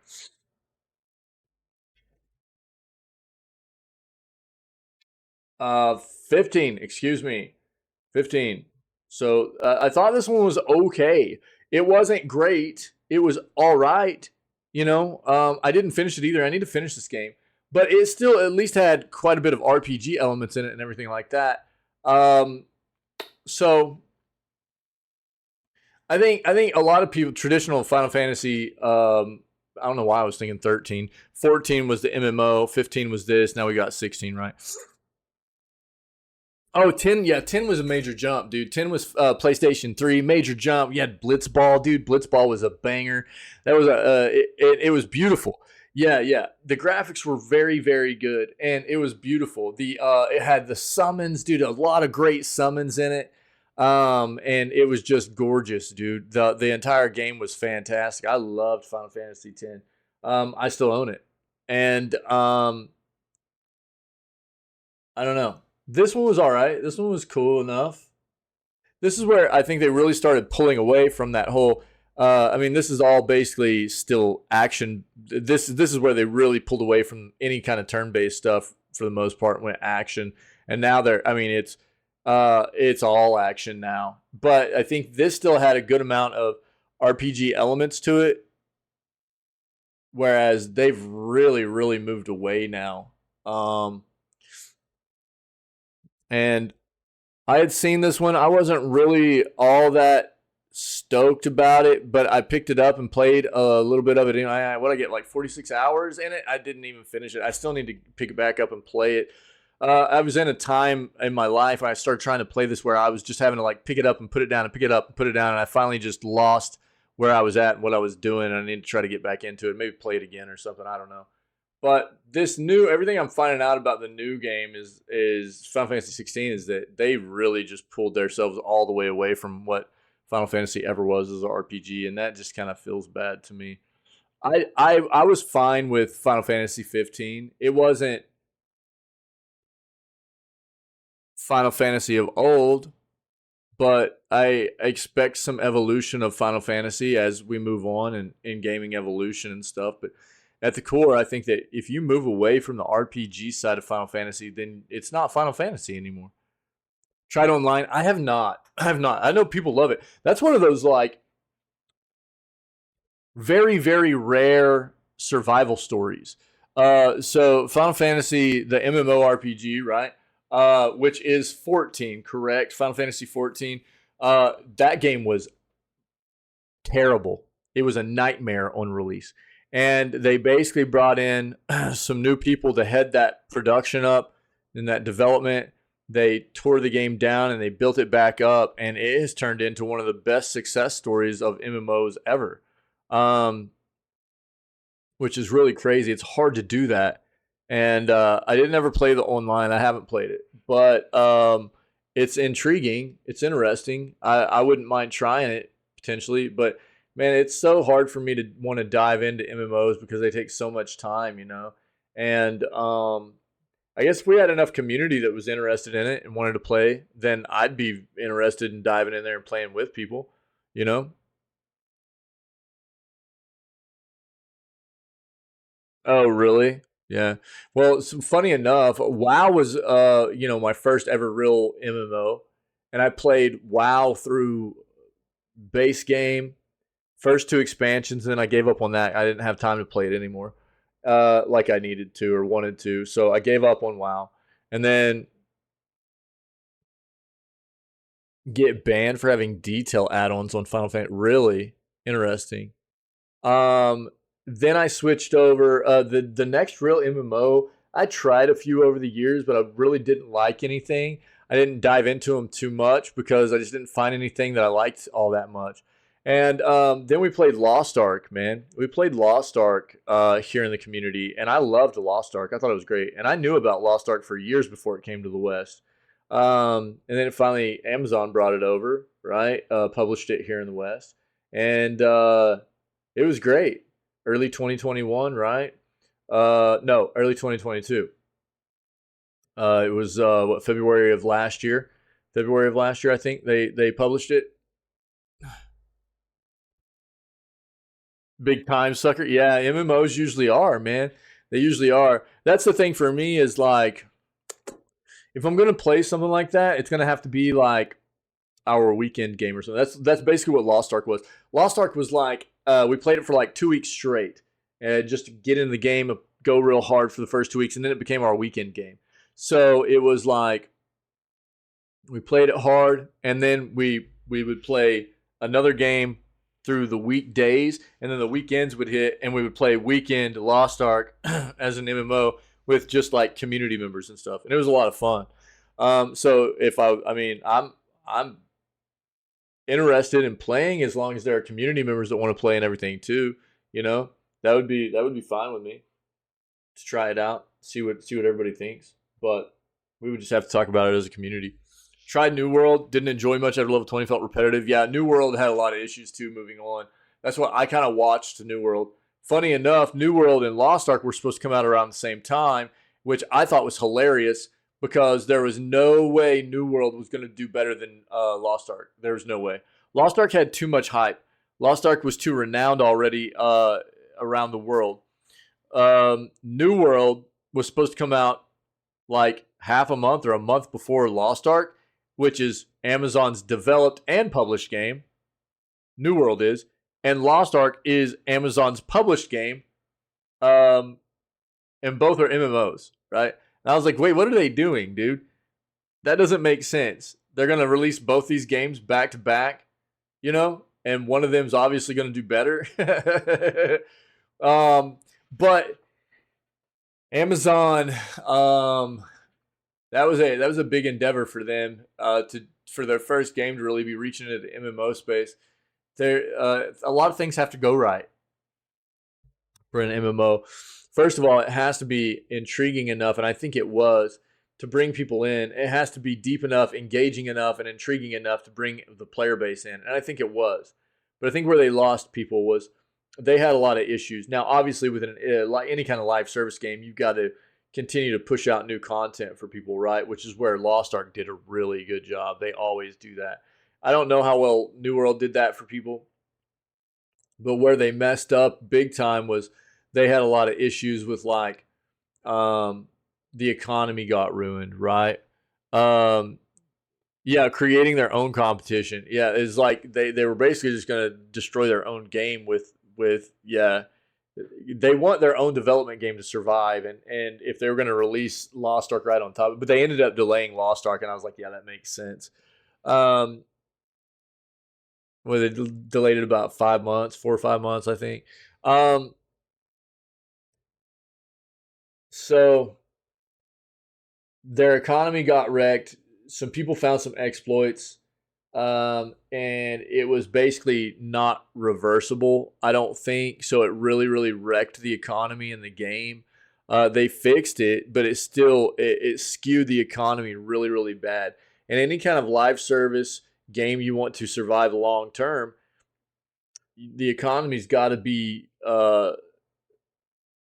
15. Excuse me. 15. So I thought this one was okay. It wasn't great. It was all right. I didn't finish it either. I need to finish this game, but it still at least had quite a bit of RPG elements in it and everything like that. So I think a lot of people, traditional Final Fantasy. I don't know why I was thinking 13. 14 was the MMO. 15 was this. Now we got 16, right? Oh, 10, yeah, 10 was a major jump, dude. 10 was PlayStation 3, major jump. You had Blitzball, dude. Blitzball was a banger. That was it was beautiful. Yeah. The graphics were very, very good, and it was beautiful. It had the summons, dude. A lot of great summons in it, and it was just gorgeous, dude. The entire game was fantastic. I loved Final Fantasy X. I still own it, and I don't know. This one was all right. This one was cool enough. This is where I think they really started pulling away from that whole. I mean, this is all basically still action. This is where they really pulled away from any kind of turn-based stuff for the most part. Went action, and now they're. I mean, it's all action now. But I think this still had a good amount of RPG elements to it, whereas they've really, really moved away now. And I had seen this one. I wasn't really all that stoked about it, but I picked it up and played a little bit of it. What I get, like 46 hours in it? I didn't even finish it. I still need to pick it back up and play it. I was in a time in my life when I started trying to play this where I was just having to like pick it up and put it down and pick it up and put it down, and I finally just lost where I was at and what I was doing, and I need to try to get back into it. Maybe play it again or something. I don't know. But everything I'm finding out about the new game is Final Fantasy 16 is that they really just pulled themselves all the way away from what Final Fantasy ever was as an RPG, and that just kind of feels bad to me. I was fine with Final Fantasy 15. It wasn't Final Fantasy of old, but I expect some evolution of Final Fantasy as we move on in gaming evolution and stuff. But at the core, I think that if you move away from the RPG side of Final Fantasy, then it's not Final Fantasy anymore. Tried online. I have not. I know people love it. That's one of those like very, very rare survival stories. So Final Fantasy, the MMORPG, right? which is 14, correct? Final Fantasy 14. That game was terrible. It was a nightmare on release. And they basically brought in some new people to head that production up and that development. They tore the game down and they built it back up, and it has turned into one of the best success stories of MMOs ever, which is really crazy. It's hard to do that. And I didn't ever play the online. I haven't played it. But it's intriguing. It's interesting. I wouldn't mind trying it potentially, but man, it's so hard for me to want to dive into MMOs because they take so much time, And I guess if we had enough community that was interested in it and wanted to play, then I'd be interested in diving in there and playing with people, you know? Oh, really? Yeah. Well, funny enough, WoW was my first ever real MMO, and I played WoW through base game, first two expansions, and then I gave up on that. I didn't have time to play it anymore, like I needed to or wanted to. So I gave up on WoW, and then get banned for having detail add-ons on Final Fantasy. Really interesting. Um, then I switched over. The next real MMO, I tried a few over the years, but I really didn't like anything. I didn't dive into them too much because I just didn't find anything that I liked all that much. And then we played Lost Ark, man. We played Lost Ark here in the community, and I loved Lost Ark. I thought it was great, and I knew about Lost Ark for years before it came to the West. And then finally, Amazon brought it over, right? Published it here in the West, and it was great. Early 2021, right? No, early 2022. It was February of last year. February of last year, I think they published it. Big time sucker. Yeah, MMOs usually are, man. They usually are. That's the thing for me is like, if I'm gonna play something like that, it's gonna have to be like our weekend game or something. That's basically what Lost Ark was. Lost Ark was like we played it for like 2 weeks straight, and just to get in the game, go real hard for the first 2 weeks, and then it became our weekend game. So it was like we played it hard, and then we would play another game through the weekdays, and then the weekends would hit, and we would play weekend Lost Ark as an MMO with just like community members and stuff, and it was a lot of fun. So if I'm interested in playing as long as there are community members that want to play and everything too. That would be fine with me to try it out, see what everybody thinks. But we would just have to talk about it as a community. Tried New World, didn't enjoy much after level 20, felt repetitive. Yeah, New World had a lot of issues too moving on. That's what I kind of watched New World. Funny enough, New World and Lost Ark were supposed to come out around the same time, which I thought was hilarious because there was no way New World was going to do better than Lost Ark. There was no way. Lost Ark had too much hype. Lost Ark was too renowned already around the world. New World was supposed to come out like half a month or a month before Lost Ark, which is Amazon's developed and published game. New World is. And Lost Ark is Amazon's published game. And both are MMOs, right? And I was like, wait, what are they doing, dude? That doesn't make sense. They're going to release both these games back to back, and one of them is obviously going to do better. But Amazon, that was a big endeavor for them for their first game to really be reaching into the MMO space. A lot of things have to go right for an MMO. First of all, it has to be intriguing enough, and I think it was, to bring people in. It has to be deep enough, engaging enough, and intriguing enough to bring the player base in, and I think it was. But I think where they lost people was they had a lot of issues. Now, obviously, with any kind of live service game, you've got to continue to push out new content for people, right? Which is where Lost Ark did a really good job. They always do that. I don't know how well New World did that for people, but where they messed up big time was they had a lot of issues with like the economy got ruined, right? Yeah, creating their own competition. Yeah, it's like they were basically just gonna destroy their own game with they want their own development game to survive, and if they were going to release Lost Ark right on top, but they ended up delaying Lost Ark, and I was like, yeah, that makes sense. Um, well, they delayed it about 5 months, 4 or 5 months, I think. So their economy got wrecked. Some people found some exploits, and it was basically not reversible, I don't think. So it really, really wrecked the economy in the game. They fixed it, but it skewed the economy really, really bad. And any kind of live service game you want to survive long term, the economy's got to be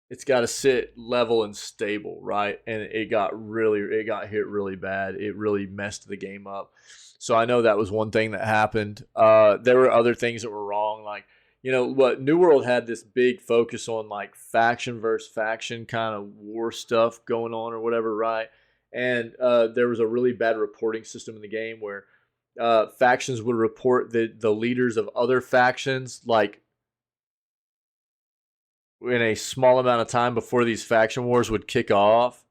it's got to sit level and stable, right? And it got hit really bad. It really messed the game up. So I know that was one thing that happened. There were other things that were wrong, like what New World had this big focus on, like faction versus faction kind of war stuff going on or whatever, right? And there was a really bad reporting system in the game where factions would report the leaders of other factions like in a small amount of time before these faction wars would kick off.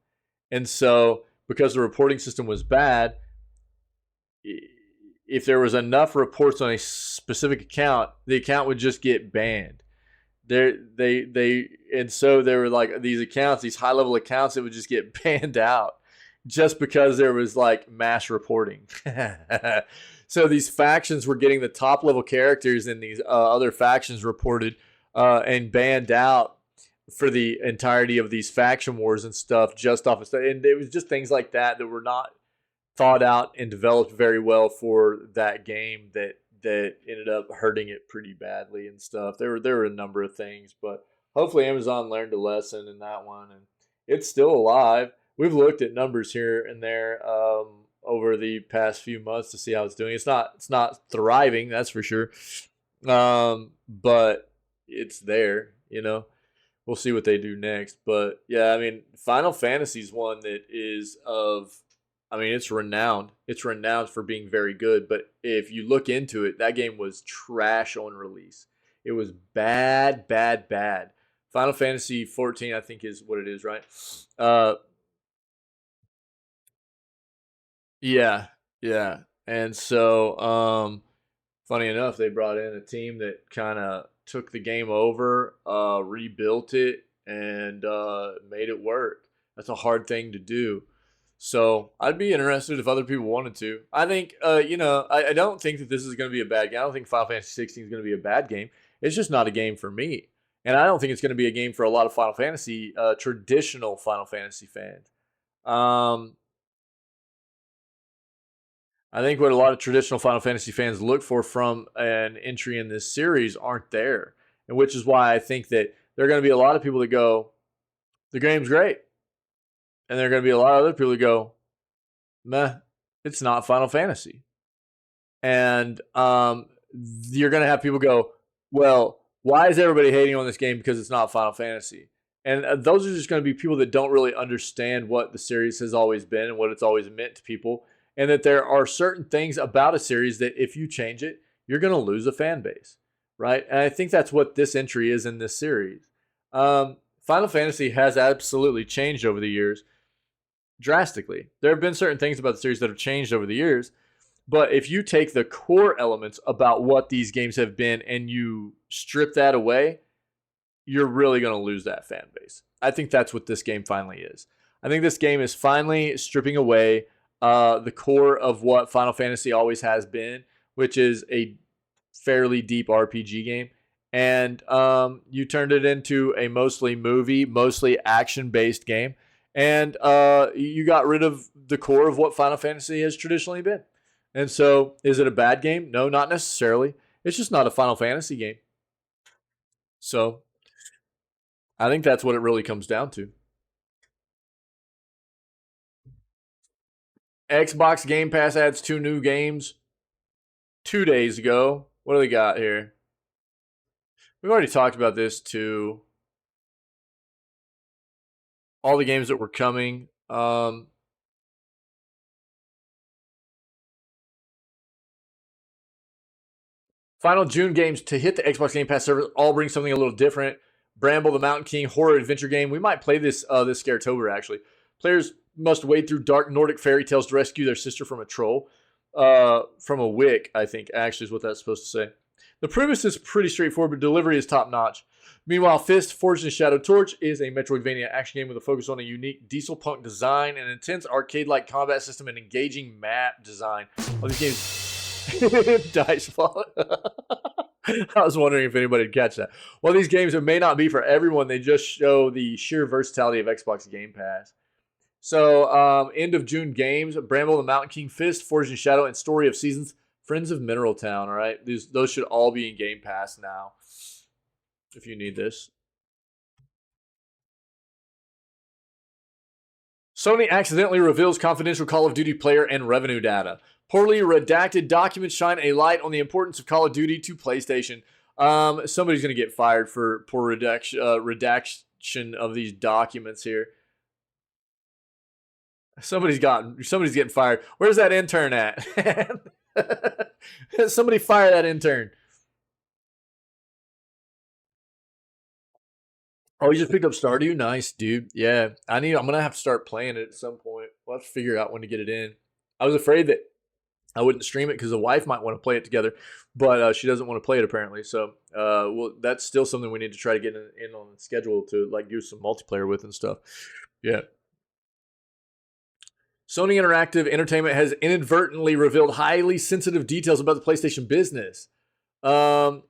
And so, because the reporting system was bad, if there was enough reports on a specific account, the account would just get banned. And so there were like these accounts, these high level accounts that would just get banned out just because there was like mass reporting. So these factions were getting the top level characters, and these other factions reported and banned out for the entirety of these faction wars and stuff just off of stuff. And it was just things like that were not thought out and developed very well for that game that ended up hurting it pretty badly and stuff. There were a number of things, but hopefully Amazon learned a lesson in that one, and it's still alive. We've looked at numbers here and there over the past few months to see how it's doing. It's not thriving, that's for sure, but it's there. We'll see what they do next. But yeah, I mean, Final Fantasy is one that is it's renowned. It's renowned for being very good. But if you look into it, that game was trash on release. It was bad, bad, bad. Final Fantasy 14, I think, is what it is, right? Yeah, yeah. And so, funny enough, they brought in a team that kind of took the game over, rebuilt it, and made it work. That's a hard thing to do. So I'd be interested if other people wanted to. I think, I don't think that this is going to be a bad game. I don't think Final Fantasy 16 is going to be a bad game. It's just not a game for me. And I don't think it's going to be a game for a lot of Final Fantasy, traditional Final Fantasy fans. I think what a lot of traditional Final Fantasy fans look for from an entry in this series aren't there. And which is why I think that there are going to be a lot of people that go, the game's great. And there are going to be a lot of other people that go, meh, it's not Final Fantasy. And you're going to have people go, well, why is everybody hating on this game because it's not Final Fantasy? And those are just going to be people that don't really understand what the series has always been and what it's always meant to people. And that there are certain things about a series that if you change it, you're going to lose a fan base, right? And I think that's what this entry is in this series. Final Fantasy has absolutely changed over the years drastically. There have been certain things about the series that have changed over the years, but if you take the core elements about what these games have been and you strip that away, you're really going to lose that fan base. I think that's what this game finally is. I think this game is finally stripping away the core of what Final Fantasy always has been, which is a fairly deep RPG game. And you turned it into a mostly movie, mostly action-based game. And you got rid of the core of what Final Fantasy has traditionally been. And so, is it a bad game? No, not necessarily. It's just not a Final Fantasy game. So, I think that's what it really comes down to. Xbox Game Pass adds 2 new games 2 days ago. What do they got here? We've already talked about this too. All the games that were coming. Final June games to hit the Xbox Game Pass server all bring something a little different. Bramble the Mountain King horror adventure game. We might play this this Scaretober, actually. Players must wade through dark Nordic fairy tales to rescue their sister from a troll. From a wick, I think, actually is what that's supposed to say. The premise is pretty straightforward, but delivery is top-notch. Meanwhile, Fist, Forged in Shadow Torch is a Metroidvania action game with a focus on a unique diesel punk design, an intense arcade-like combat system, and engaging map design. All these games... Dice fall. I was wondering if anybody would catch that. While these games may not be for everyone, they just show the sheer versatility of Xbox Game Pass. So, end of June games, Bramble the Mountain King, Fist, Forged in Shadow, and Story of Seasons, Friends of Mineral Town, all right? Those should all be in Game Pass now, if you need this. Sony accidentally reveals confidential Call of Duty player and revenue data. Poorly redacted documents shine a light on the importance of Call of Duty to PlayStation. Somebody's going to get fired for poor redaction of these documents here. Somebody's getting fired. Where's that intern at? Somebody fire that intern. Oh, you just picked up Stardew? Nice, dude. Yeah, I'm gonna have to start playing it at some point. We'll have to figure out when to get it in. I was afraid that I wouldn't stream it because the wife might want to play it together, but she doesn't want to play it apparently. So, well, that's still something we need to try to get in on the schedule to like do some multiplayer with and stuff. Yeah. Sony Interactive Entertainment has inadvertently revealed highly sensitive details about the PlayStation business. The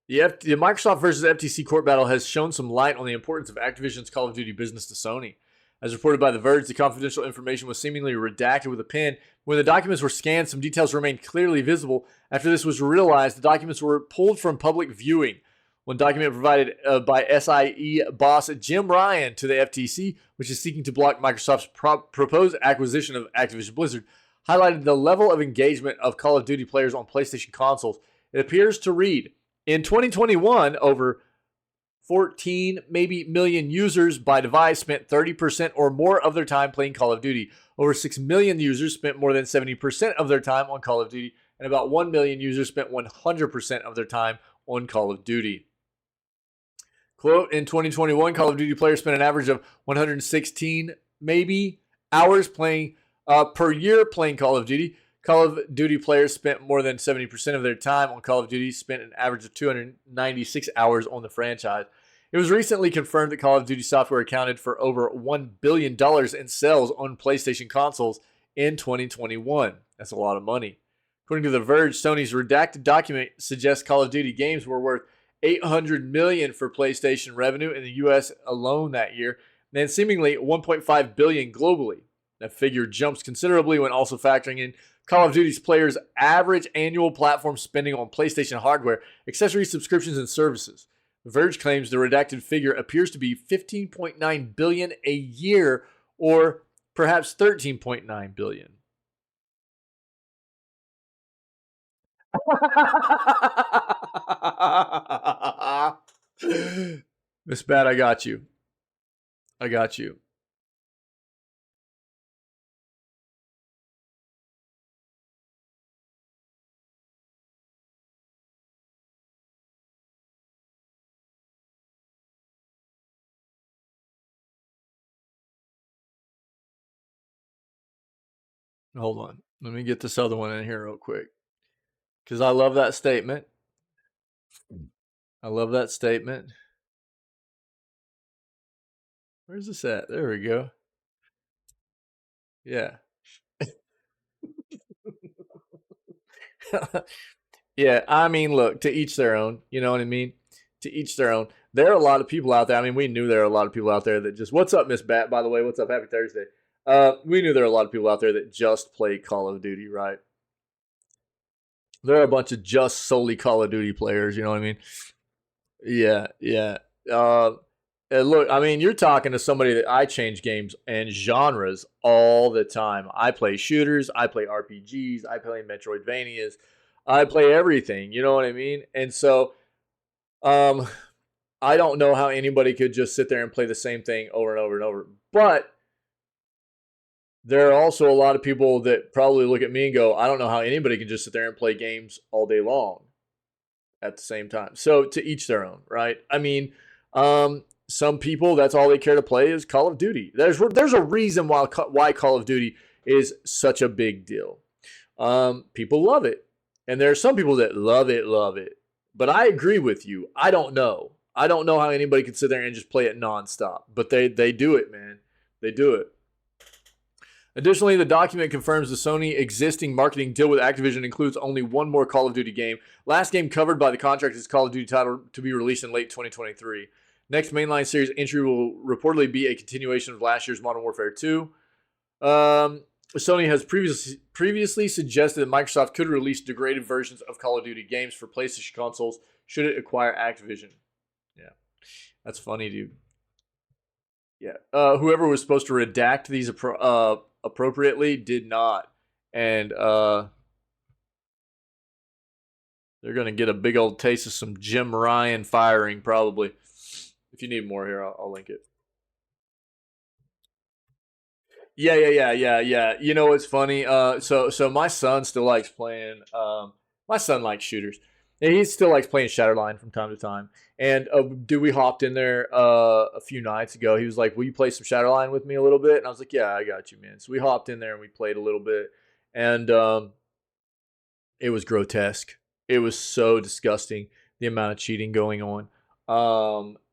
Microsoft versus FTC court battle has shown some light on the importance of Activision's Call of Duty business to Sony. As reported by The Verge, the confidential information was seemingly redacted with a pen. When the documents were scanned, some details remained clearly visible. After this was realized, the documents were pulled from public viewing. One document provided by SIE boss Jim Ryan to the FTC, which is seeking to block Microsoft's proposed acquisition of Activision Blizzard, highlighted the level of engagement of Call of Duty players on PlayStation consoles. It appears to read, in 2021, over 14 million users by device spent 30% or more of their time playing Call of Duty. Over 6 million users spent more than 70% of their time on Call of Duty, and about 1 million users spent 100% of their time on Call of Duty. Quote, in 2021, Call of Duty players spent an average of 116 hours playing per year playing Call of Duty. Call of Duty players spent more than 70% of their time on Call of Duty, spent an average of 296 hours on the franchise. It was recently confirmed that Call of Duty software accounted for over $1 billion in sales on PlayStation consoles in 2021. That's a lot of money. According to The Verge, Sony's redacted document suggests Call of Duty games were worth $800 million for PlayStation revenue in the U.S. alone that year, and seemingly $1.5 billion globally. That figure jumps considerably when also factoring in Call of Duty's players' average annual platform spending on PlayStation hardware, accessories, subscriptions, and services. The Verge claims the redacted figure appears to be $15.9 billion a year, or perhaps $13.9 billion. Miss Bad, I got you. I got you. Hold on. Let me get this other one in here real quick. Because I love that statement. I love that statement. Where's this at? There we go. Yeah. Yeah, I mean, look, to each their own. You know what I mean? To each their own. There are a lot of people out there. I mean, we knew there are a lot of people out there that just, what's up, Miss Bat, by the way? What's up? Happy Thursday. We knew there are a lot of people out there that just play Call of Duty, right? There are a bunch of just solely Call of Duty players, you know what I mean? Yeah, yeah. Look, I mean, you're talking to somebody that I change games and genres all the time. I play shooters, I play RPGs, I play Metroidvanias, I play everything, you know what I mean? And so, I don't know how anybody could just sit there and play the same thing over and over and over. But there are also a lot of people that probably look at me and go, I don't know how anybody can just sit there and play games all day long at the same time. So to each their own, right? I mean, Some people, that's all they care to play is Call of Duty. There's a reason why Call of Duty is such a big deal. People love it, and there are some people that love it. But I agree with you. I don't know. I don't know how anybody can sit there and just play it nonstop. But they do it, man. They do it. Additionally, the document confirms the Sony existing marketing deal with Activision includes only one more Call of Duty game. Last game covered by the contract is Call of Duty title to be released in late 2023. Next mainline series entry will reportedly be a continuation of last year's Modern Warfare 2. Sony has previously suggested that Microsoft could release degraded versions of Call of Duty games for PlayStation consoles should it acquire Activision. Yeah, that's funny, dude. Yeah, whoever was supposed to redact these appropriately did not, and they're gonna get a big old taste of some Jim Ryan firing probably. If you need more here, I'll link it. Yeah. You know what's funny? So my son still likes playing. My son likes shooters. And he still likes playing Shatterline from time to time. And dude, we hopped in there a few nights ago. He was like, "Will you play some Shatterline with me a little bit?" And I was like, "Yeah, I got you, man." So we hopped in there and we played a little bit, and it was grotesque. It was so disgusting the amount of cheating going on.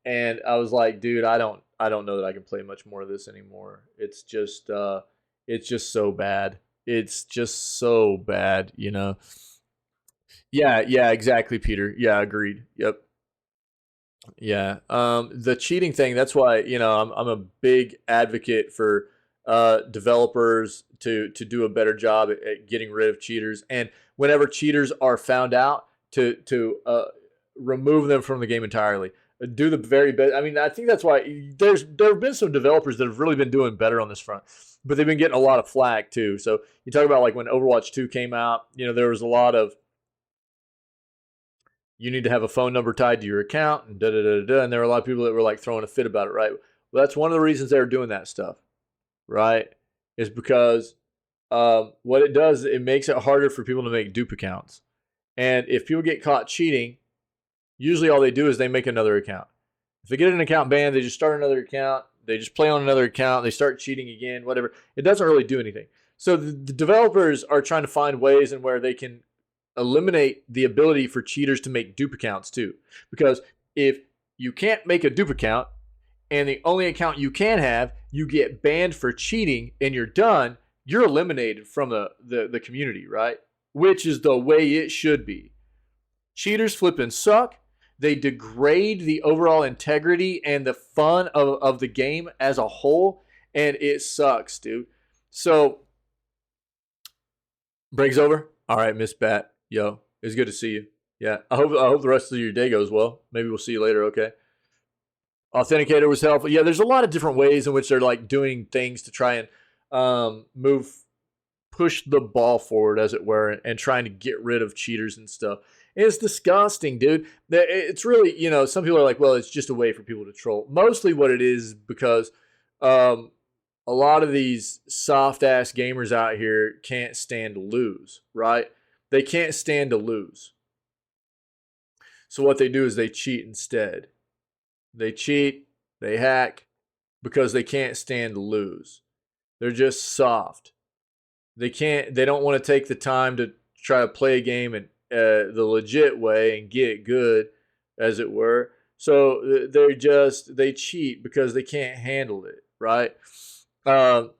And I was like, dude, I don't know that I can play much more of this anymore. It's just so bad. It's just so bad, you know. Yeah, exactly, Peter. Yeah, agreed. Yep. Yeah. The cheating thing, that's why, you know, I'm a big advocate for developers to do a better job at getting rid of cheaters. And whenever cheaters are found out, to remove them from the game entirely. Do the very best. I mean, I think that's why there have been some developers that have really been doing better on this front, but they've been getting a lot of flack too. So you talk about like when Overwatch 2 came out, you know, there was a lot of you need to have a phone number tied to your account and da da da da. And there were a lot of people that were like throwing a fit about it, right? Well, that's one of the reasons they were doing that stuff, right? Is because what it does, it makes it harder for people to make dupe accounts. And if people get caught cheating, usually all they do is they make another account. If they get an account banned, they just start another account. They just play on another account. They start cheating again, whatever. It doesn't really do anything. So the developers are trying to find ways in where they can eliminate the ability for cheaters to make dupe accounts too. Because if you can't make a dupe account and the only account you can have, you get banned for cheating and you're done, you're eliminated from the community, right? Which is the way it should be. Cheaters flipping suck. They degrade the overall integrity and the fun of the game as a whole, and it sucks, dude. So, break's over. All right, Miss Bat. Yo, it's good to see you. Yeah, I hope the rest of your day goes well. Maybe we'll see you later, okay? Authenticator was helpful. Yeah, there's a lot of different ways in which they're like doing things to try and push the ball forward, as it were, and trying to get rid of cheaters and stuff. It's disgusting, dude. It's really, you know, some people are like, well, it's just a way for people to troll. Mostly what it is because a lot of these soft-ass gamers out here can't stand to lose, right? They can't stand to lose. So what they do is they cheat instead. They cheat, they hack, because they can't stand to lose. They're just soft. They don't want to take the time to try to play a game and the legit way and get good, as it were. So they cheat because they can't handle it, right? Oh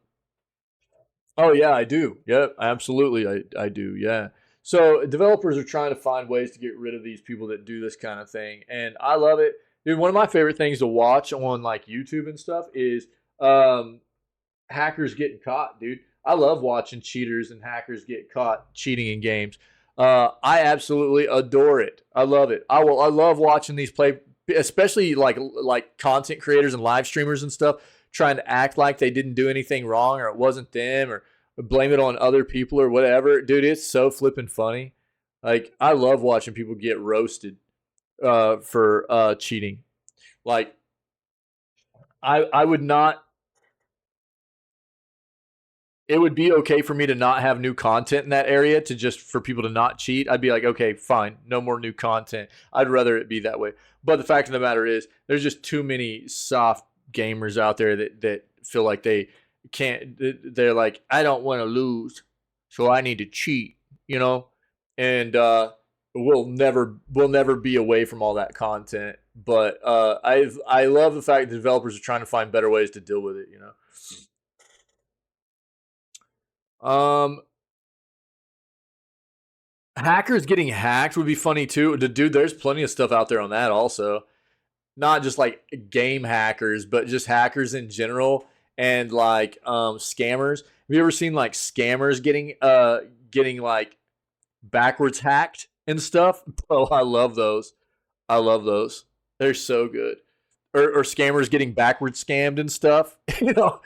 yeah, I do. Yep, absolutely, I do. Yeah. So developers are trying to find ways to get rid of these people that do this kind of thing, and I love it, dude. One of my favorite things to watch on like YouTube and stuff is hackers getting caught, dude. I love watching cheaters and hackers get caught cheating in games. I absolutely adore it. I love it. I love watching these play, especially like content creators and live streamers and stuff, trying to act like they didn't do anything wrong or it wasn't them or blame it on other people or whatever. Dude, it's so flippin' funny. Like I love watching people get roasted for cheating. Like I would not it would be okay for me to not have new content in that area, to just for people to not cheat. I'd be like, okay, fine, no more new content. I'd rather it be that way. But the fact of the matter is, there's just too many soft gamers out there that feel like they can't. They're like, I don't want to lose, so I need to cheat, you know. And we'll never be away from all that content. But I love the fact that developers are trying to find better ways to deal with it, you know. Hackers getting hacked would be funny too. Dude, there's plenty of stuff out there on that also. Not just like game hackers, but just hackers in general, and like scammers. Have you ever seen like scammers getting like backwards hacked and stuff? Oh, I love those. I love those. They're so good. Or scammers getting backwards scammed and stuff. You know.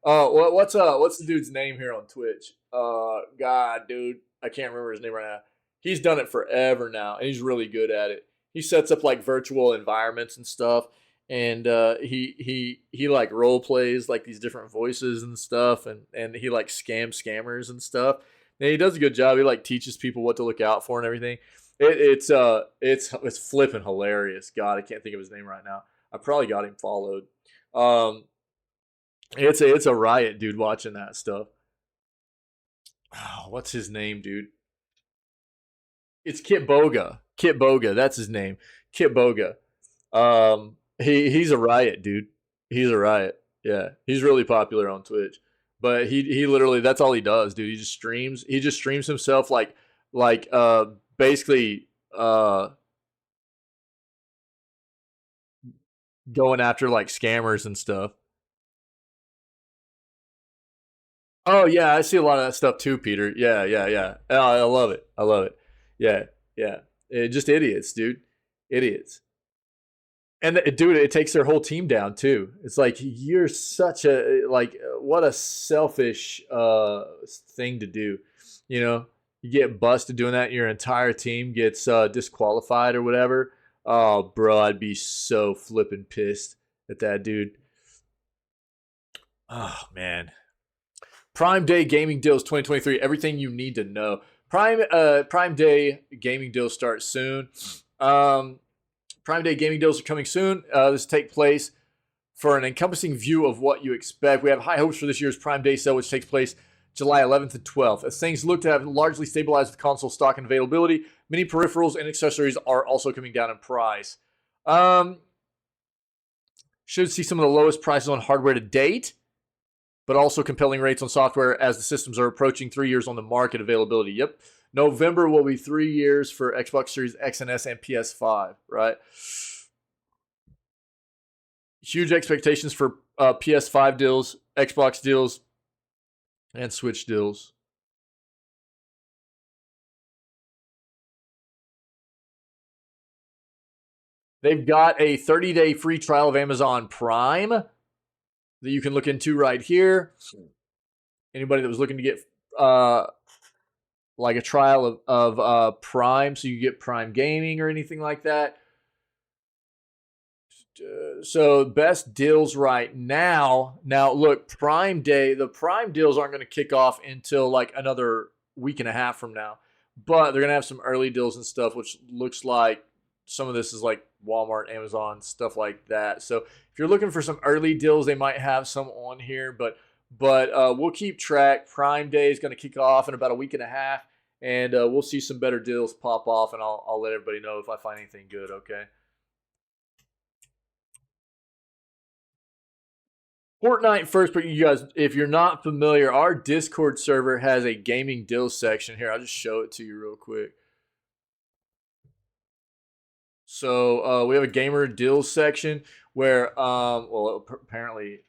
What's the dude's name here on Twitch? God, dude, I can't remember his name right now. He's done it forever now, and he's really good at it. He sets up like virtual environments and stuff, and he like role plays like these different voices and stuff, and he like scammers and stuff. And he does a good job. He like teaches people what to look out for and everything. It's flipping hilarious. God, I can't think of his name right now. I probably got him followed. It's a riot, dude, watching that stuff. Oh, what's his name, dude? It's Kit Boga. Kit Boga, that's his name. Kit Boga. He's a riot, dude. He's a riot. Yeah, he's really popular on Twitch. But he literally, that's all he does, dude. He just streams. He just streams himself like basically going after like scammers and stuff. Oh yeah, I see a lot of that stuff too, Peter. Yeah, yeah, yeah. Oh, I love it. I love it. Yeah, yeah. Just idiots, dude. Idiots. And dude, it takes their whole team down too. It's like you're such a like what a selfish thing to do. You know, you get busted doing that, your entire team gets disqualified or whatever. Oh, bro, I'd be so flippin' pissed at that dude. Oh man. Prime Day Gaming Deals 2023. Everything you need to know. Prime Day Gaming Deals start soon. Prime Day Gaming Deals are coming soon. This take place for an encompassing view of what you expect. We have high hopes for this year's Prime Day sale, which takes place July 11th and 12th. As things look to have largely stabilized with console stock and availability, many peripherals and accessories are also coming down in price. Should see some of the lowest prices on hardware to date, but also compelling rates on software as the systems are approaching 3 years on the market availability. Yep. November will be 3 years for Xbox Series X and S and PS5, right? Huge expectations for PS5 deals, Xbox deals, and Switch deals. They've got a 30-day free trial of Amazon Prime that you can look into right here. Anybody that was looking to get like a trial of Prime, so you get Prime Gaming or anything like that. So best deals right now. Now look, Prime Day, the Prime deals aren't going to kick off until like another week and a half from now. But they're going to have some early deals and stuff, which looks like some of this is like Walmart, Amazon, stuff like that. So if you're looking for some early deals, they might have some on here, but we'll keep track. Prime Day is going to kick off in about a week and a half, and we'll see some better deals pop off, and I'll let everybody know if I find anything good, okay? Fortnite first, but you guys, if you're not familiar, our Discord server has a gaming deals section here. I'll just show it to you real quick. So we have a gamer deals section where, well, apparently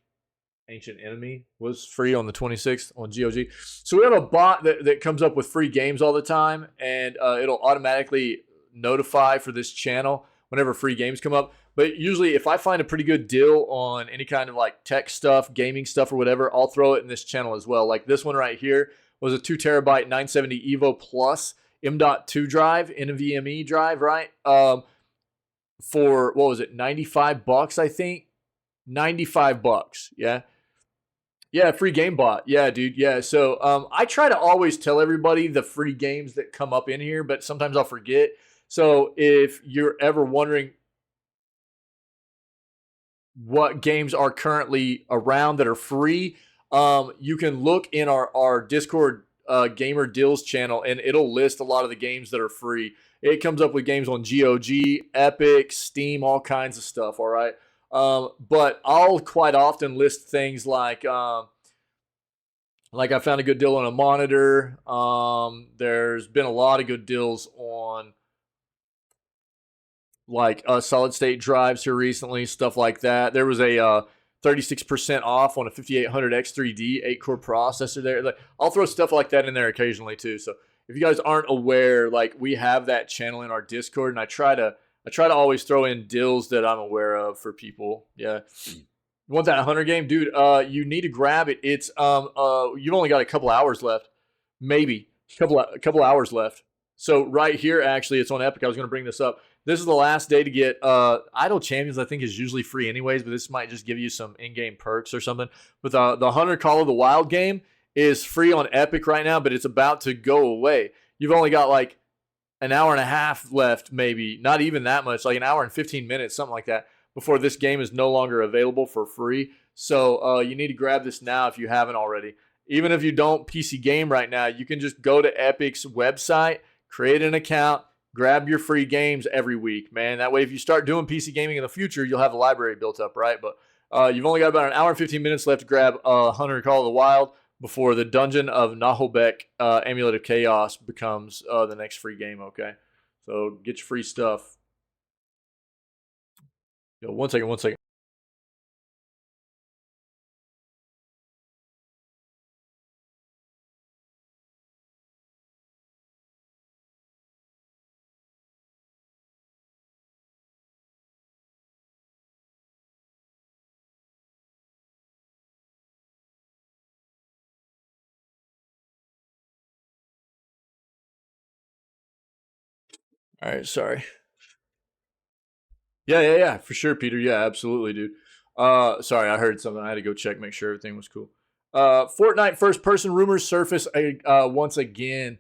Ancient Enemy was free on the 26th on GOG. So we have a bot that comes up with free games all the time, and it'll automatically notify for this channel whenever free games come up. But usually if I find a pretty good deal on any kind of like tech stuff, gaming stuff or whatever, I'll throw it in this channel as well. Like this one right here was a 2 terabyte 970 Evo Plus M.2 drive, NVMe drive, right? For, what was it, $95, I think? $95, yeah? Yeah, free game bot. Yeah, dude. Yeah. So I try to always tell everybody the free games that come up in here, but sometimes I'll forget. So if you're ever wondering what games are currently around that are free, you can look in our Discord gamer deals channel, and it'll list a lot of the games that are free. It comes up with games on GOG, Epic, Steam, all kinds of stuff. All right. But I'll quite often list things like I found a good deal on a monitor. There's been a lot of good deals on like solid state drives here recently, stuff like that. There was a 36% off on a 5800 X3D 8-core processor there. Like, I'll throw stuff like that in there occasionally too. So if you guys aren't aware, like, we have that channel in our Discord, and I try to always throw in deals that I'm aware of for people. Yeah. You want that hunter game, dude? You need to grab it. It's you've only got a couple hours left, maybe a couple hours left. So right here, actually, it's on Epic. I was going to bring this up. This is the last day to get Idle Champions. I think is usually free anyways, but this might just give you some in-game perks or something. But the Hunter Call of the Wild game is free on Epic right now, but it's about to go away. You've only got like an hour and a half left, maybe not even that much, like an hour and 15 minutes, something like that, before this game is no longer available for free. So you need to grab this now if you haven't already. Even if you don't PC game right now, you can just go to Epic's website, create an account, grab your free games every week, man. That way, if you start doing PC gaming in the future, you'll have a library built up, right? But you've only got about an hour and 15 minutes left to grab Hunter Call of the Wild before the Dungeon of Naholbeck Amulet of Chaos becomes the next free game, okay? So get your free stuff. Yo, one second. All right, sorry. Yeah, for sure, Peter. Yeah, absolutely, dude. Sorry, I heard something. I had to go check, make sure everything was cool. Fortnite first-person rumors surface once again.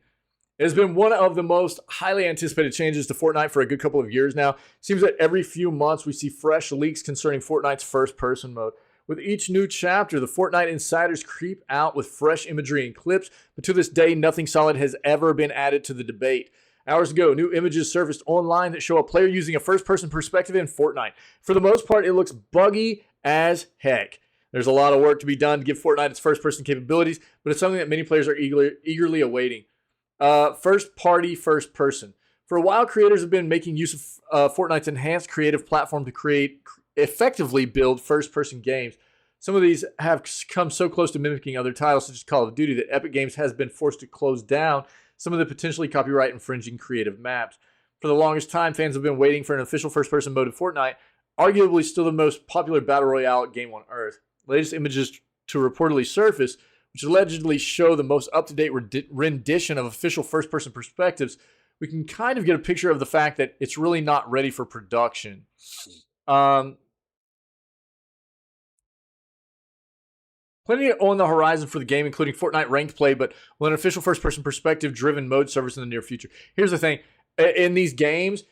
It has been one of the most highly anticipated changes to Fortnite for a good couple of years now. Seems that every few months we see fresh leaks concerning Fortnite's first-person mode. With each new chapter, the Fortnite insiders creep out with fresh imagery and clips, but to this day, nothing solid has ever been added to the debate. Hours ago, new images surfaced online that show a player using a first-person perspective in Fortnite. For the most part, it looks buggy as heck. There's a lot of work to be done to give Fortnite its first-person capabilities, but it's something that many players are eagerly awaiting. First-party, first-person. For a while, creators have been making use of Fortnite's enhanced creative platform to effectively build first-person games. Some of these have come so close to mimicking other titles, such as Call of Duty, that Epic Games has been forced to close down some of the potentially copyright-infringing creative maps. For the longest time, fans have been waiting for an official first-person mode of Fortnite, arguably still the most popular battle royale game on Earth. Latest images to reportedly surface, which allegedly show the most up-to-date rendition of official first-person perspectives, we can kind of get a picture of the fact that it's really not ready for production. Plenty on the horizon for the game, including Fortnite ranked play, but will an official first-person perspective-driven mode service in the near future. Here's the thing. In these games,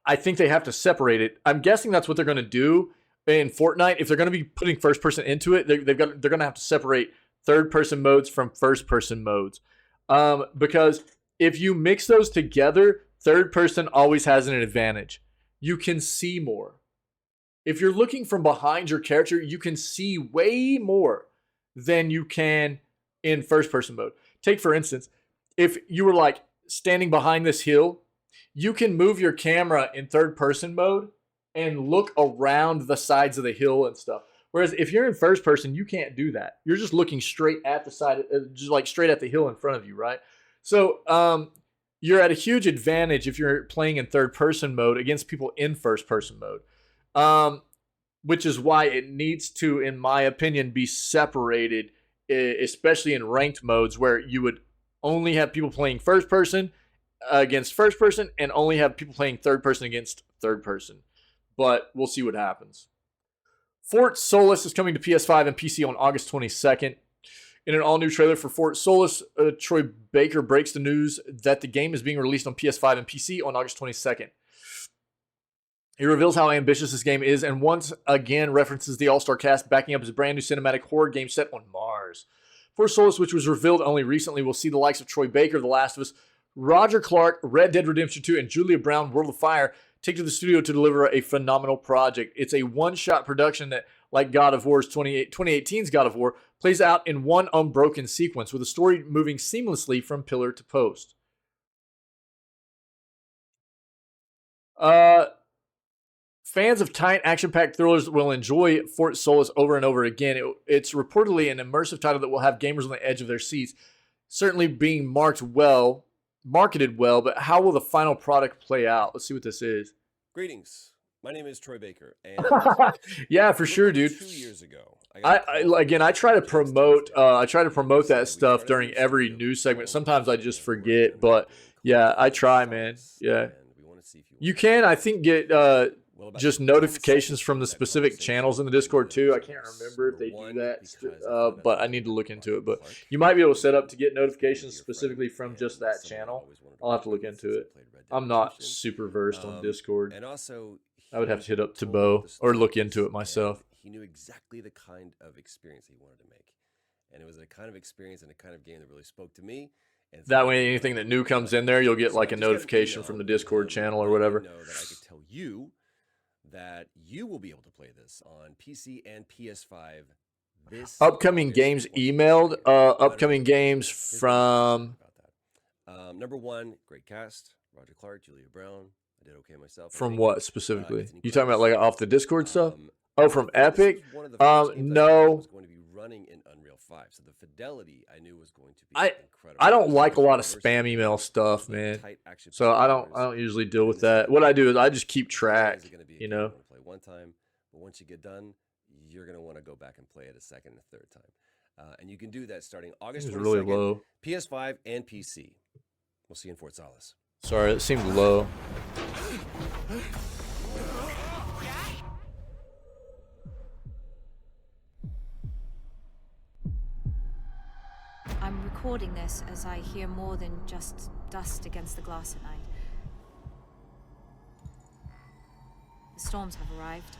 I think they have to separate it. I'm guessing that's what they're going to do in Fortnite. If they're going to be putting first-person into it, they're going to have to separate third-person modes from first-person modes. Because if you mix those together, third-person always has an advantage. You can see more. If you're looking from behind your character, you can see way more than you can in first-person mode. Take, for instance, if you were like standing behind this hill, you can move your camera in third-person mode and look around the sides of the hill and stuff. Whereas if you're in first-person, you can't do that. You're just looking straight at the side, just like straight at the hill in front of you, right? So you're at a huge advantage if you're playing in third-person mode against people in first-person mode. Which is why it needs to, in my opinion, be separated, especially in ranked modes where you would only have people playing first person against first person and only have people playing third person against third person. But we'll see what happens. Fort Solis is coming to PS5 and PC on August 22nd. In an all-new trailer for Fort Solis, Troy Baker breaks the news that the game is being released on PS5 and PC on August 22nd. He reveals how ambitious this game is and once again references the all-star cast backing up his brand new cinematic horror game set on Mars. Fort Solis, which was revealed only recently, will see the likes of Troy Baker, The Last of Us, Roger Clark, Red Dead Redemption 2, and Julia Brown, World of Fire, take to the studio to deliver a phenomenal project. It's a one-shot production that, like God of War's 2018's God of War, plays out in one unbroken sequence with a story moving seamlessly from pillar to post. Fans of tight, action-packed thrillers will enjoy Fort Solis over and over again. It's reportedly an immersive title that will have gamers on the edge of their seats, certainly being marketed well, but how will the final product play out? Let's see what this is.
Greetings. My name is Troy Baker, and
yeah, for sure, dude.
2 years ago,
I try to promote that stuff during every news segment. Sometimes I just forget, but yeah, I try, man. Yeah, you can, I think, get just notifications from the specific channels in the Discord too. I can't remember if they do that, but I need to look into it. But you might be able to set up to get notifications specifically from just that channel. I'll have to look into it. I'm not super versed on Discord.
And also,
I would have to hit up Tabo or look into it myself.
He knew exactly the kind of experience he wanted to make. And it was a kind of experience and a kind of game that really spoke to me. And
that way, anything that new comes in there, you'll get like a notification from the Discord channel or whatever.
Know that I could tell you that you will be able to play this on PC and PS5. This
upcoming games emailed. Upcoming games from.
Number one, great cast. Roger Clark, Julia Brown. I did okay myself.
From what specifically? You talking about like off the Discord stuff? Oh, from Epic? No.
Going to be running in Unreal 5, so the fidelity I knew was going to be incredible.
I don't like a lot of spam email stuff, man. So I don't usually deal with that. What I do is I just keep track. You know.
Play one time, but once you get done, you're gonna want to go back and play it a second and a third time. And you can do that starting August 22nd,
really low.
PS5 and PC. We'll see you in Fort Solis.
Sorry, it seemed low.
I'm recording this as I hear more than just dust against the glass at night. The storms have arrived.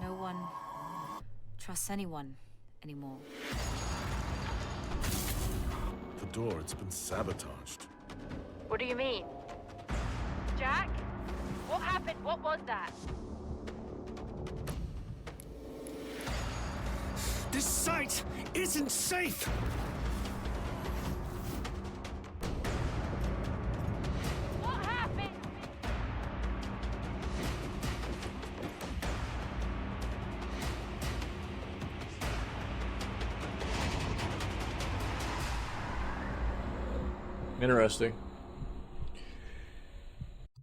No one trusts anyone anymore.
The door, it's been sabotaged.
What do you mean? Jack? What happened? What was that?
This site isn't safe!
What happened?
Interesting.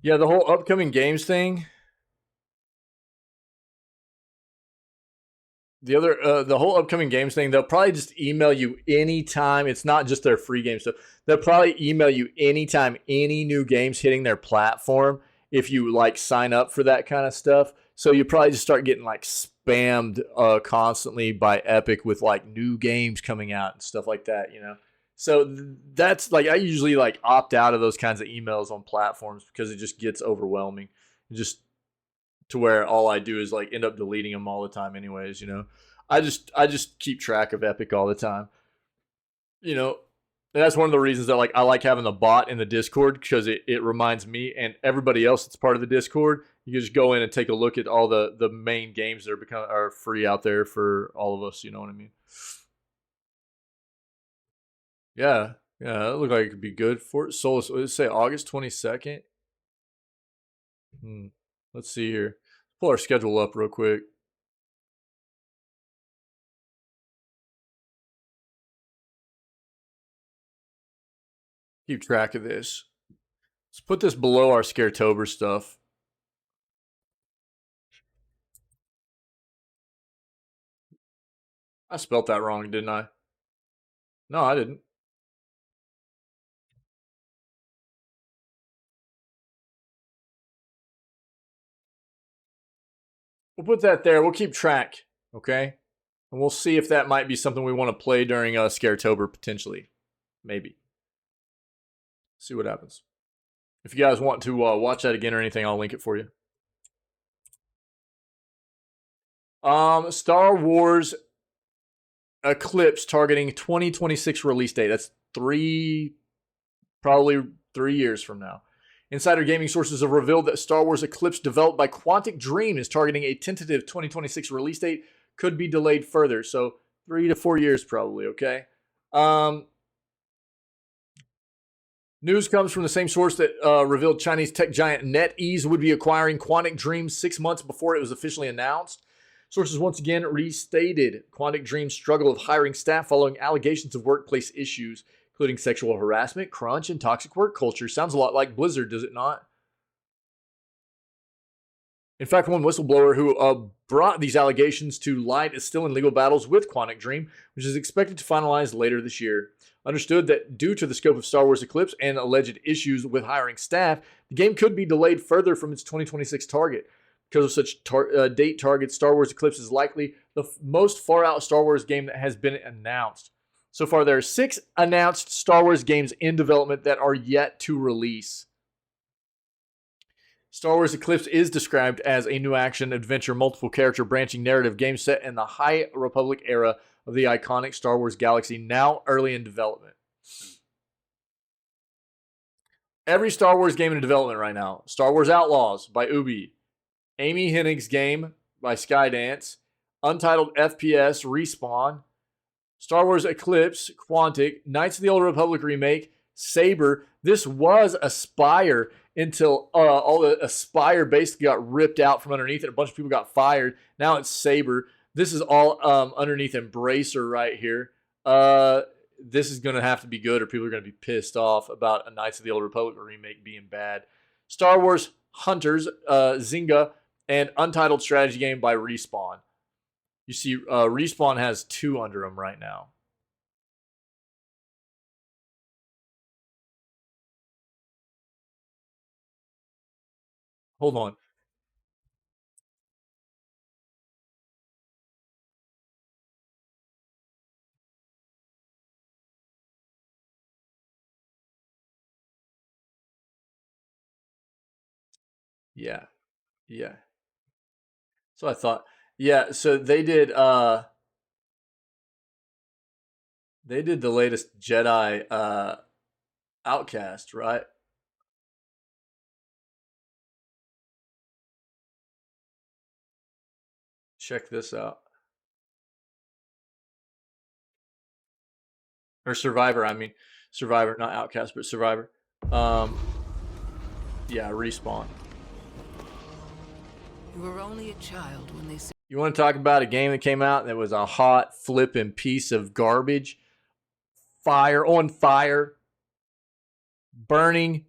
Yeah, the whole upcoming games thing. The whole upcoming games thing, they'll probably just email you anytime. It's not just their free game stuff. They'll probably email you anytime any new games hitting their platform if you like sign up for that kind of stuff. So you probably just start getting like spammed constantly by Epic with like new games coming out and stuff like that, you know. So that's like, I usually like opt out of those kinds of emails on platforms because it just gets overwhelming. Just to where all I do is like end up deleting them all the time anyways, you know. I just keep track of Epic all the time. You know, and that's one of the reasons that like I like having the bot in the Discord, because it reminds me and everybody else that's part of the Discord, you can just go in and take a look at all the main games that are free out there for all of us, you know what I mean? Yeah, that looked like it could be good. Fort Solis, let's say August 22nd. Let's see here. Pull our schedule up real quick. Keep track of this. Let's put this below our Scaretober stuff. I spelt that wrong, didn't I? No, I didn't. We'll put that there. We'll keep track, okay? And we'll see if that might be something we want to play during Scaretober, potentially. Maybe. See what happens. If you guys want to watch that again or anything, I'll link it for you. Star Wars Eclipse targeting 2026 release date. That's probably 3 years from now. Insider gaming sources have revealed that Star Wars Eclipse, developed by Quantic Dream, is targeting a tentative 2026 release date. Could be delayed further, so 3 to 4 years probably, okay? News comes from the same source that revealed Chinese tech giant NetEase would be acquiring Quantic Dream 6 months before it was officially announced. Sources once again restated Quantic Dream's struggle of hiring staff following allegations of workplace issues, including sexual harassment, crunch, and toxic work culture. Sounds a lot like Blizzard, does it not? In fact, one whistleblower who brought these allegations to light is still in legal battles with Quantic Dream, which is expected to finalize later this year. Understood that due to the scope of Star Wars Eclipse and alleged issues with hiring staff, the game could be delayed further from its 2026 target. Because of such date targets, Star Wars Eclipse is likely the most far-out Star Wars game that has been announced. So far, there are 6 announced Star Wars games in development that are yet to release. Star Wars Eclipse is described as a new action-adventure, multiple-character branching narrative game set in the High Republic era of the iconic Star Wars galaxy, now early in development. Every Star Wars game in development right now: Star Wars Outlaws by Ubi, Amy Hennig's game by Skydance, Untitled FPS Respawn, Star Wars Eclipse, Quantic, Knights of the Old Republic remake, Saber. This was Aspire until all the Aspire basically got ripped out from underneath it. A bunch of people got fired. Now it's Saber. This is all underneath Embracer right here. This is going to have to be good or people are going to be pissed off about a Knights of the Old Republic remake being bad. Star Wars Hunters, Zynga, and Untitled Strategy Game by Respawn. You see, Respawn has 2 under them right now. Hold on. Yeah. Yeah. So I thought, yeah, so they did the latest Jedi Outcast, right? Check this out. Or Survivor, I mean. Survivor, not Outcast, but Survivor. Yeah, Respawn.
You were only a child when they said.
You want to talk about a game that came out that was a hot flipping piece of garbage? Fire on fire. Burning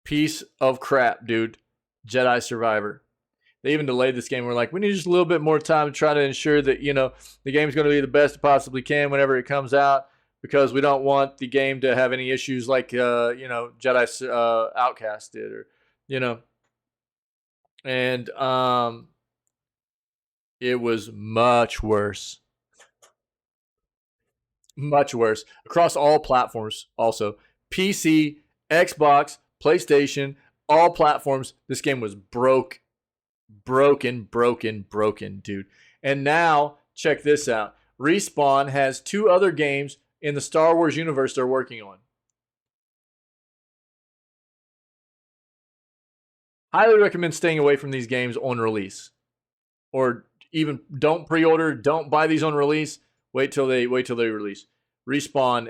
piece of crap, dude. Jedi Survivor. They even delayed this game. We're like, we need just a little bit more time to try to ensure that, you know, the game's going to be the best it possibly can whenever it comes out, because we don't want the game to have any issues like, you know, Jedi Outcast did, or, you know. And it was much worse. Much worse. Across all platforms also. PC, Xbox, PlayStation, all platforms. This game was broken, dude. And now, check this out. Respawn has 2 other games in the Star Wars universe they're working on. Highly recommend staying away from these games on release. Or even don't pre-order, don't buy these on release. Wait till they release. Respawn,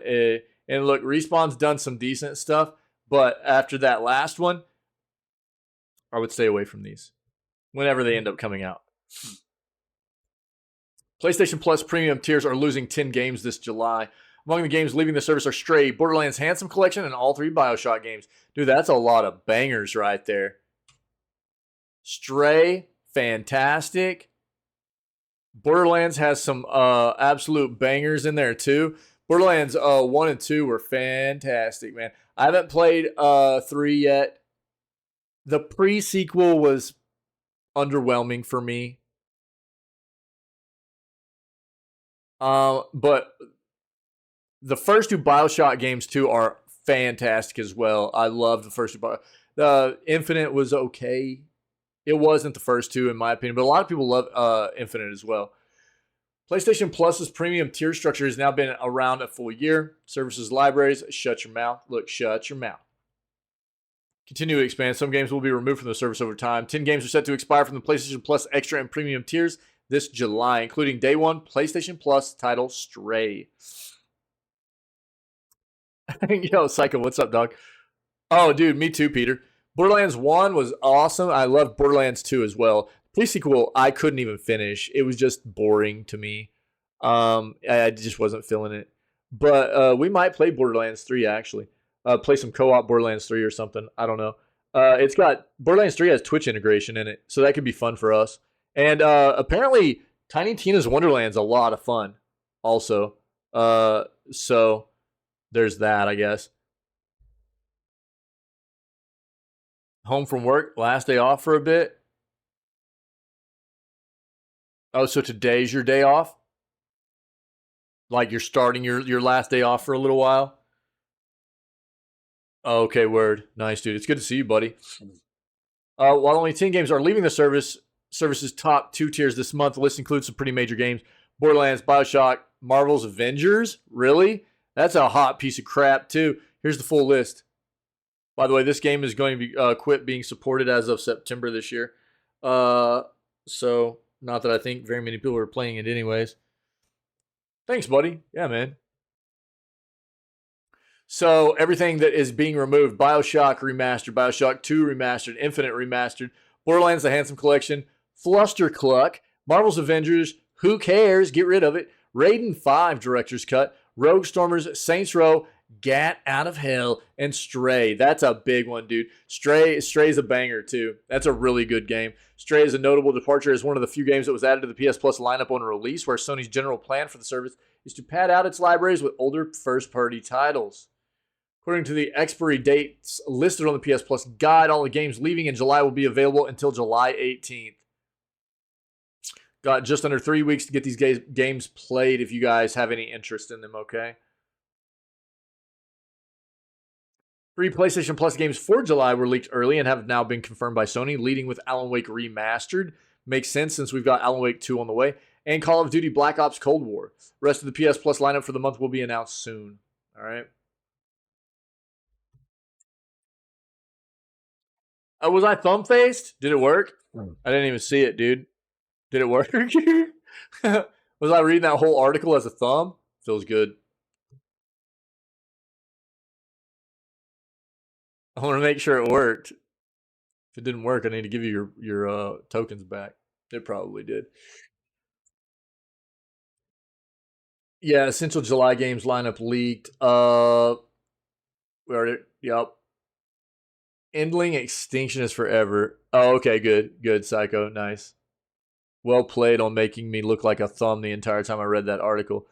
and look, Respawn's done some decent stuff, but after that last one, I would stay away from these whenever they end up coming out. PlayStation Plus premium tiers are losing 10 games this July. Among the games leaving the service are Stray, Borderlands Handsome Collection, and all 3 BioShock games. Dude, that's a lot of bangers right there. Stray, fantastic. Borderlands has some absolute bangers in there too. Borderlands 1 and 2 were fantastic, man. I haven't played 3 yet. The pre-sequel was underwhelming for me. But the first two BioShock games too are fantastic as well. I love the first two. The Infinite was okay. It wasn't the first two in my opinion, but a lot of people love Infinite as well. PlayStation Plus's premium tier structure has now been around a full year. Services, libraries, shut your mouth. Look, shut your mouth. Continue to expand. Some games will be removed from the service over time. 10 games are set to expire from the PlayStation Plus Extra and Premium tiers this July, including day one PlayStation Plus title Stray. Yo, Psycho, what's up, dog? Oh, dude, me too, Peter. Borderlands 1 was awesome. I loved Borderlands 2 as well. Pre-sequel, I couldn't even finish. It was just boring to me. I just wasn't feeling it. But we might play Borderlands 3, actually. Play some co-op Borderlands 3 or something. I don't know. It's got Borderlands 3 has Twitch integration in it, so that could be fun for us. And apparently, Tiny Tina's Wonderland's a lot of fun also. So there's that, I guess. Home from work, last day off for a bit. Oh, so today's your day off? Like you're starting your last day off for a little while? Oh, okay, word. Nice, dude. It's good to see you, buddy. While only 10 games are leaving the service's top 2 tiers this month, the list includes some pretty major games. Borderlands, BioShock, Marvel's Avengers. Really? That's a hot piece of crap, too. Here's the full list. By the way, this game is going to be quit being supported as of September this year. So, not that I think very many people are playing it anyways. Thanks, buddy. Yeah, man. So, everything that is being removed, BioShock Remastered, BioShock 2 Remastered, Infinite Remastered, Borderlands The Handsome Collection, Flustercluck, Marvel's Avengers, Who Cares? Get rid of it, Raiden 5 Director's Cut, Rogue Stormers, Saints Row, Gat Out of Hell, and Stray. That's a big one, dude. Stray's a banger, too. That's a really good game. Stray is a notable departure as one of the few games that was added to the PS Plus lineup on release, where Sony's general plan for the service is to pad out its libraries with older first-party titles. According to the expiry dates listed on the PS Plus guide, all the games leaving in July will be available until July 18th. Got just under 3 weeks to get these games played if you guys have any interest in them, okay? 3 PlayStation Plus games for July were leaked early and have now been confirmed by Sony, leading with Alan Wake Remastered. Makes sense since we've got Alan Wake 2 on the way. And Call of Duty Black Ops Cold War. The rest of the PS Plus lineup for the month will be announced soon. All right. Was I thumb-faced? Did it work? I didn't even see it, dude. Did it work? Was I reading that whole article as a thumb? Feels good. I want to make sure it worked. If it didn't work, I need to give you your tokens back. It probably did. Yeah, Essential July Games lineup leaked. We already, yep. Endling Extinction is Forever. Oh, okay, good. Good, Psycho. Nice. Well played on making me look like a thumb the entire time I read that article.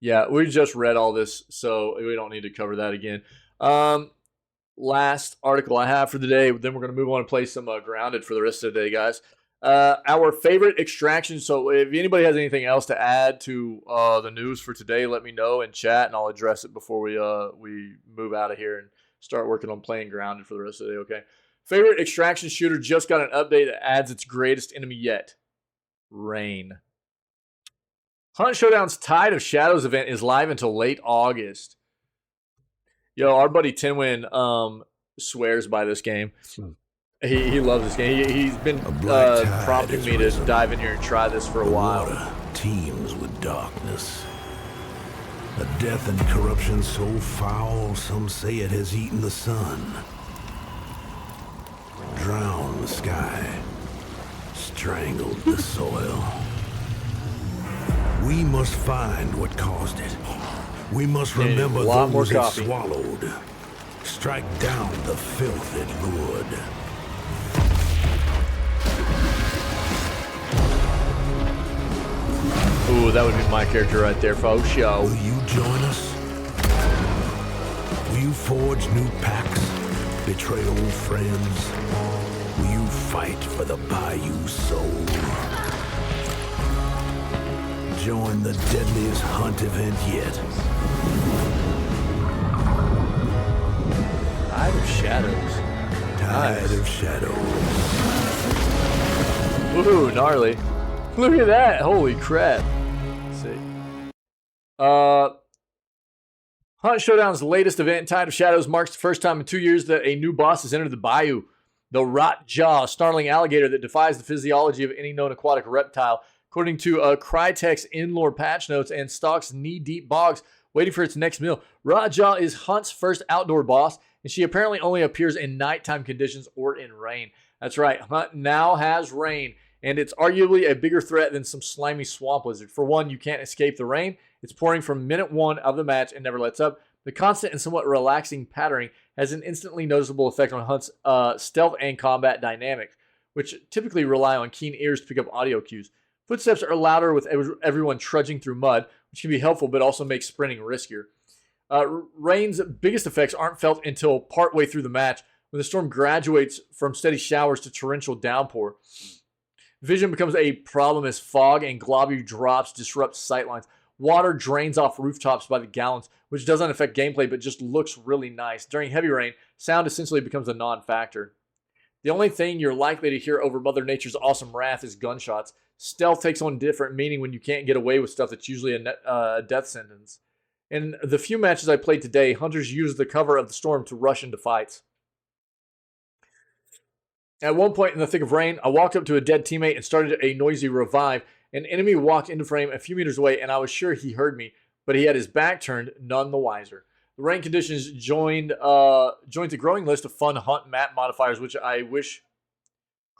Yeah, we just read all this, so we don't need to cover that again. Last article I have for the day, then we're going to move on and play some Grounded for the rest of the day, guys. Our favorite extraction. So if anybody has anything else to add to the news for today, let me know in chat, and I'll address it before we move out of here and start working on playing Grounded for the rest of the day, okay? Favorite extraction shooter just got an update that adds its greatest enemy yet. Rain. Hunt Showdown's Tide of Shadows event is live until late August. Yo, our buddy Tinwin swears by this game. He loves this game. He's been prompting me to dive in here and try this for a while.
Water teems with darkness. A death and corruption so foul, some say it has eaten the sun. Drowned the sky. Strangled the soil. We must find what caused it. We must remember those it swallowed. Strike down the filth it lured.
Ooh, that would be my character right there, folks. Show.
Will you join us? Will you forge new pacts? Betray old friends? You fight for the Bayou soul. Join the deadliest hunt event yet.
Tide of Shadows.
Tide of Shadows.
Woohoo, gnarly. Look at that. Holy crap. Let's see. Hunt Showdown's latest event, Tide of Shadows, marks the first time in 2 years that a new boss has entered the bayou. The Rot Jaw, a snarling alligator that defies the physiology of any known aquatic reptile, according to Crytek's in-lore patch notes, and stalks knee-deep bogs, waiting for its next meal. Rot Jaw is Hunt's first outdoor boss, and she apparently only appears in nighttime conditions or in rain. That's right, Hunt now has rain, and it's arguably a bigger threat than some slimy swamp lizard. For one, you can't escape the rain. It's pouring from minute 1 of the match and never lets up. The constant and somewhat relaxing patterning has an instantly noticeable effect on Hunt's stealth and combat dynamics, which typically rely on keen ears to pick up audio cues. Footsteps are louder with everyone trudging through mud, which can be helpful but also makes sprinting riskier. Rain's biggest effects aren't felt until partway through the match, when the storm graduates from steady showers to torrential downpour. Vision becomes a problem as fog and globular drops disrupt sightlines. Water drains off rooftops by the gallons, which doesn't affect gameplay but just looks really nice. During heavy rain, sound essentially becomes a non-factor. The only thing you're likely to hear over Mother Nature's awesome wrath is gunshots. Stealth takes on different meaning when you can't get away with stuff that's usually a death sentence. In the few matches I played today, hunters used the cover of the storm to rush into fights. At one point in the thick of rain, I walked up to a dead teammate and started a noisy revive. An enemy walked into frame a few meters away, and I was sure he heard me, but he had his back turned, none the wiser. The rain conditions joined the growing list of fun hunt map modifiers, which I wish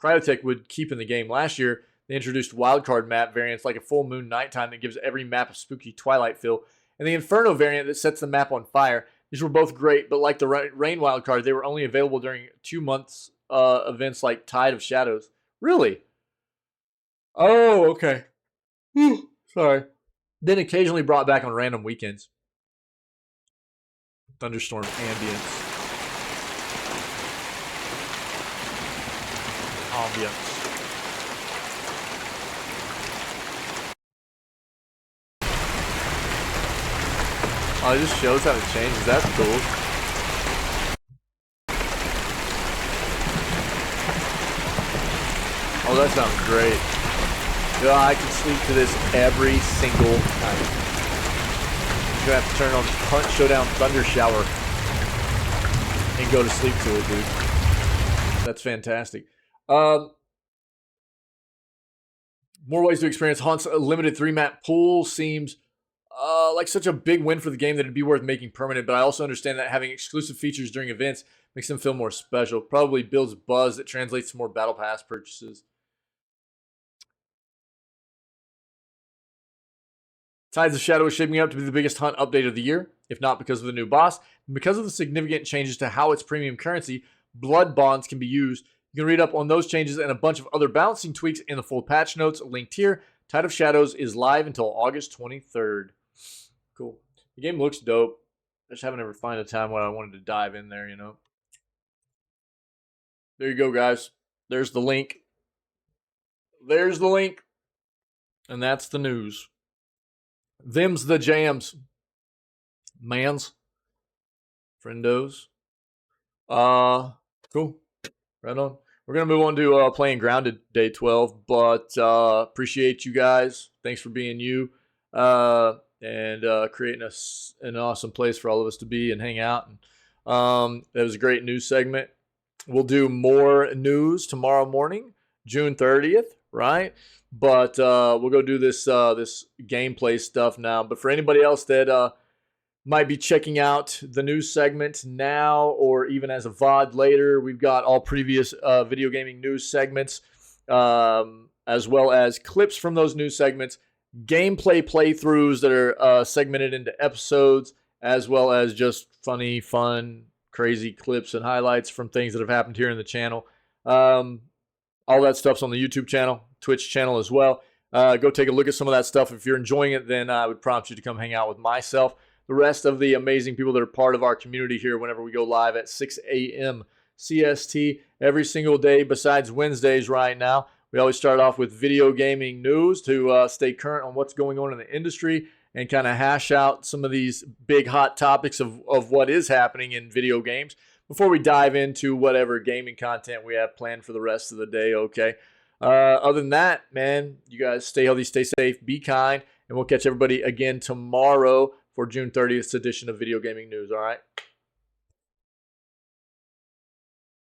Crytek would keep in the game. Last year, they introduced wildcard map variants like a full moon nighttime that gives every map a spooky twilight feel, and the Inferno variant that sets the map on fire. These were both great, but like the rain wildcard, they were only available during 2 months events like Tide of Shadows. Really? Oh, okay. Sorry. Then occasionally brought back on random weekends. Thunderstorm ambience. Oh, it just shows how it changes. That's cool. Oh, that sounds great. Yeah, I can sleep to this every single night. I'm gonna have to turn on Hunt Showdown Thunder Shower and go to sleep to it, dude. That's fantastic. More ways to experience Hunt's limited 3-map pool seems like such a big win for the game that it'd be worth making permanent, but I also understand that having exclusive features during events makes them feel more special. Probably builds buzz that translates to more Battle Pass purchases. Tides of Shadow is shaping up to be the biggest Hunt update of the year, if not because of the new boss, and because of the significant changes to how its premium currency, blood bonds, can be used. You can read up on those changes and a bunch of other balancing tweaks in the full patch notes linked here. Tide of Shadows is live until August 23rd. Cool. The game looks dope. I just haven't ever found a time when I wanted to dive in there, you know. There you go, guys. There's the link. There's the link. And that's the news. Them's the jams. Mans. Friendos. Cool. Right on. We're going to move on to playing Grounded Day 12, but appreciate you guys. Thanks for being you and creating an awesome place for all of us to be and hang out. And, that was a great news segment. We'll do more news tomorrow morning, June 30th, right? But we'll go do this this gameplay stuff now. But for anybody else that might be checking out the news segment now or even as a VOD later, we've got all previous video gaming news segments as well as clips from those news segments, gameplay playthroughs that are segmented into episodes, as well as just funny, fun, crazy clips and highlights from things that have happened here in the channel. All that stuff's on the YouTube channel, Twitch channel as well. Go take a look at some of that stuff. If you're enjoying it, then I would prompt you to come hang out with myself, the rest of the amazing people that are part of our community here whenever we go live at 6 a.m. CST every single day besides Wednesdays right now. We always start off with video gaming news to stay current on what's going on in the industry and kind of hash out some of these big hot topics of what is happening in video games before we dive into whatever gaming content we have planned for the rest of the day, okay? Other than that, man, you guys stay healthy, stay safe, be kind, and we'll catch everybody again tomorrow for June 30th edition of Video Gaming News, all right?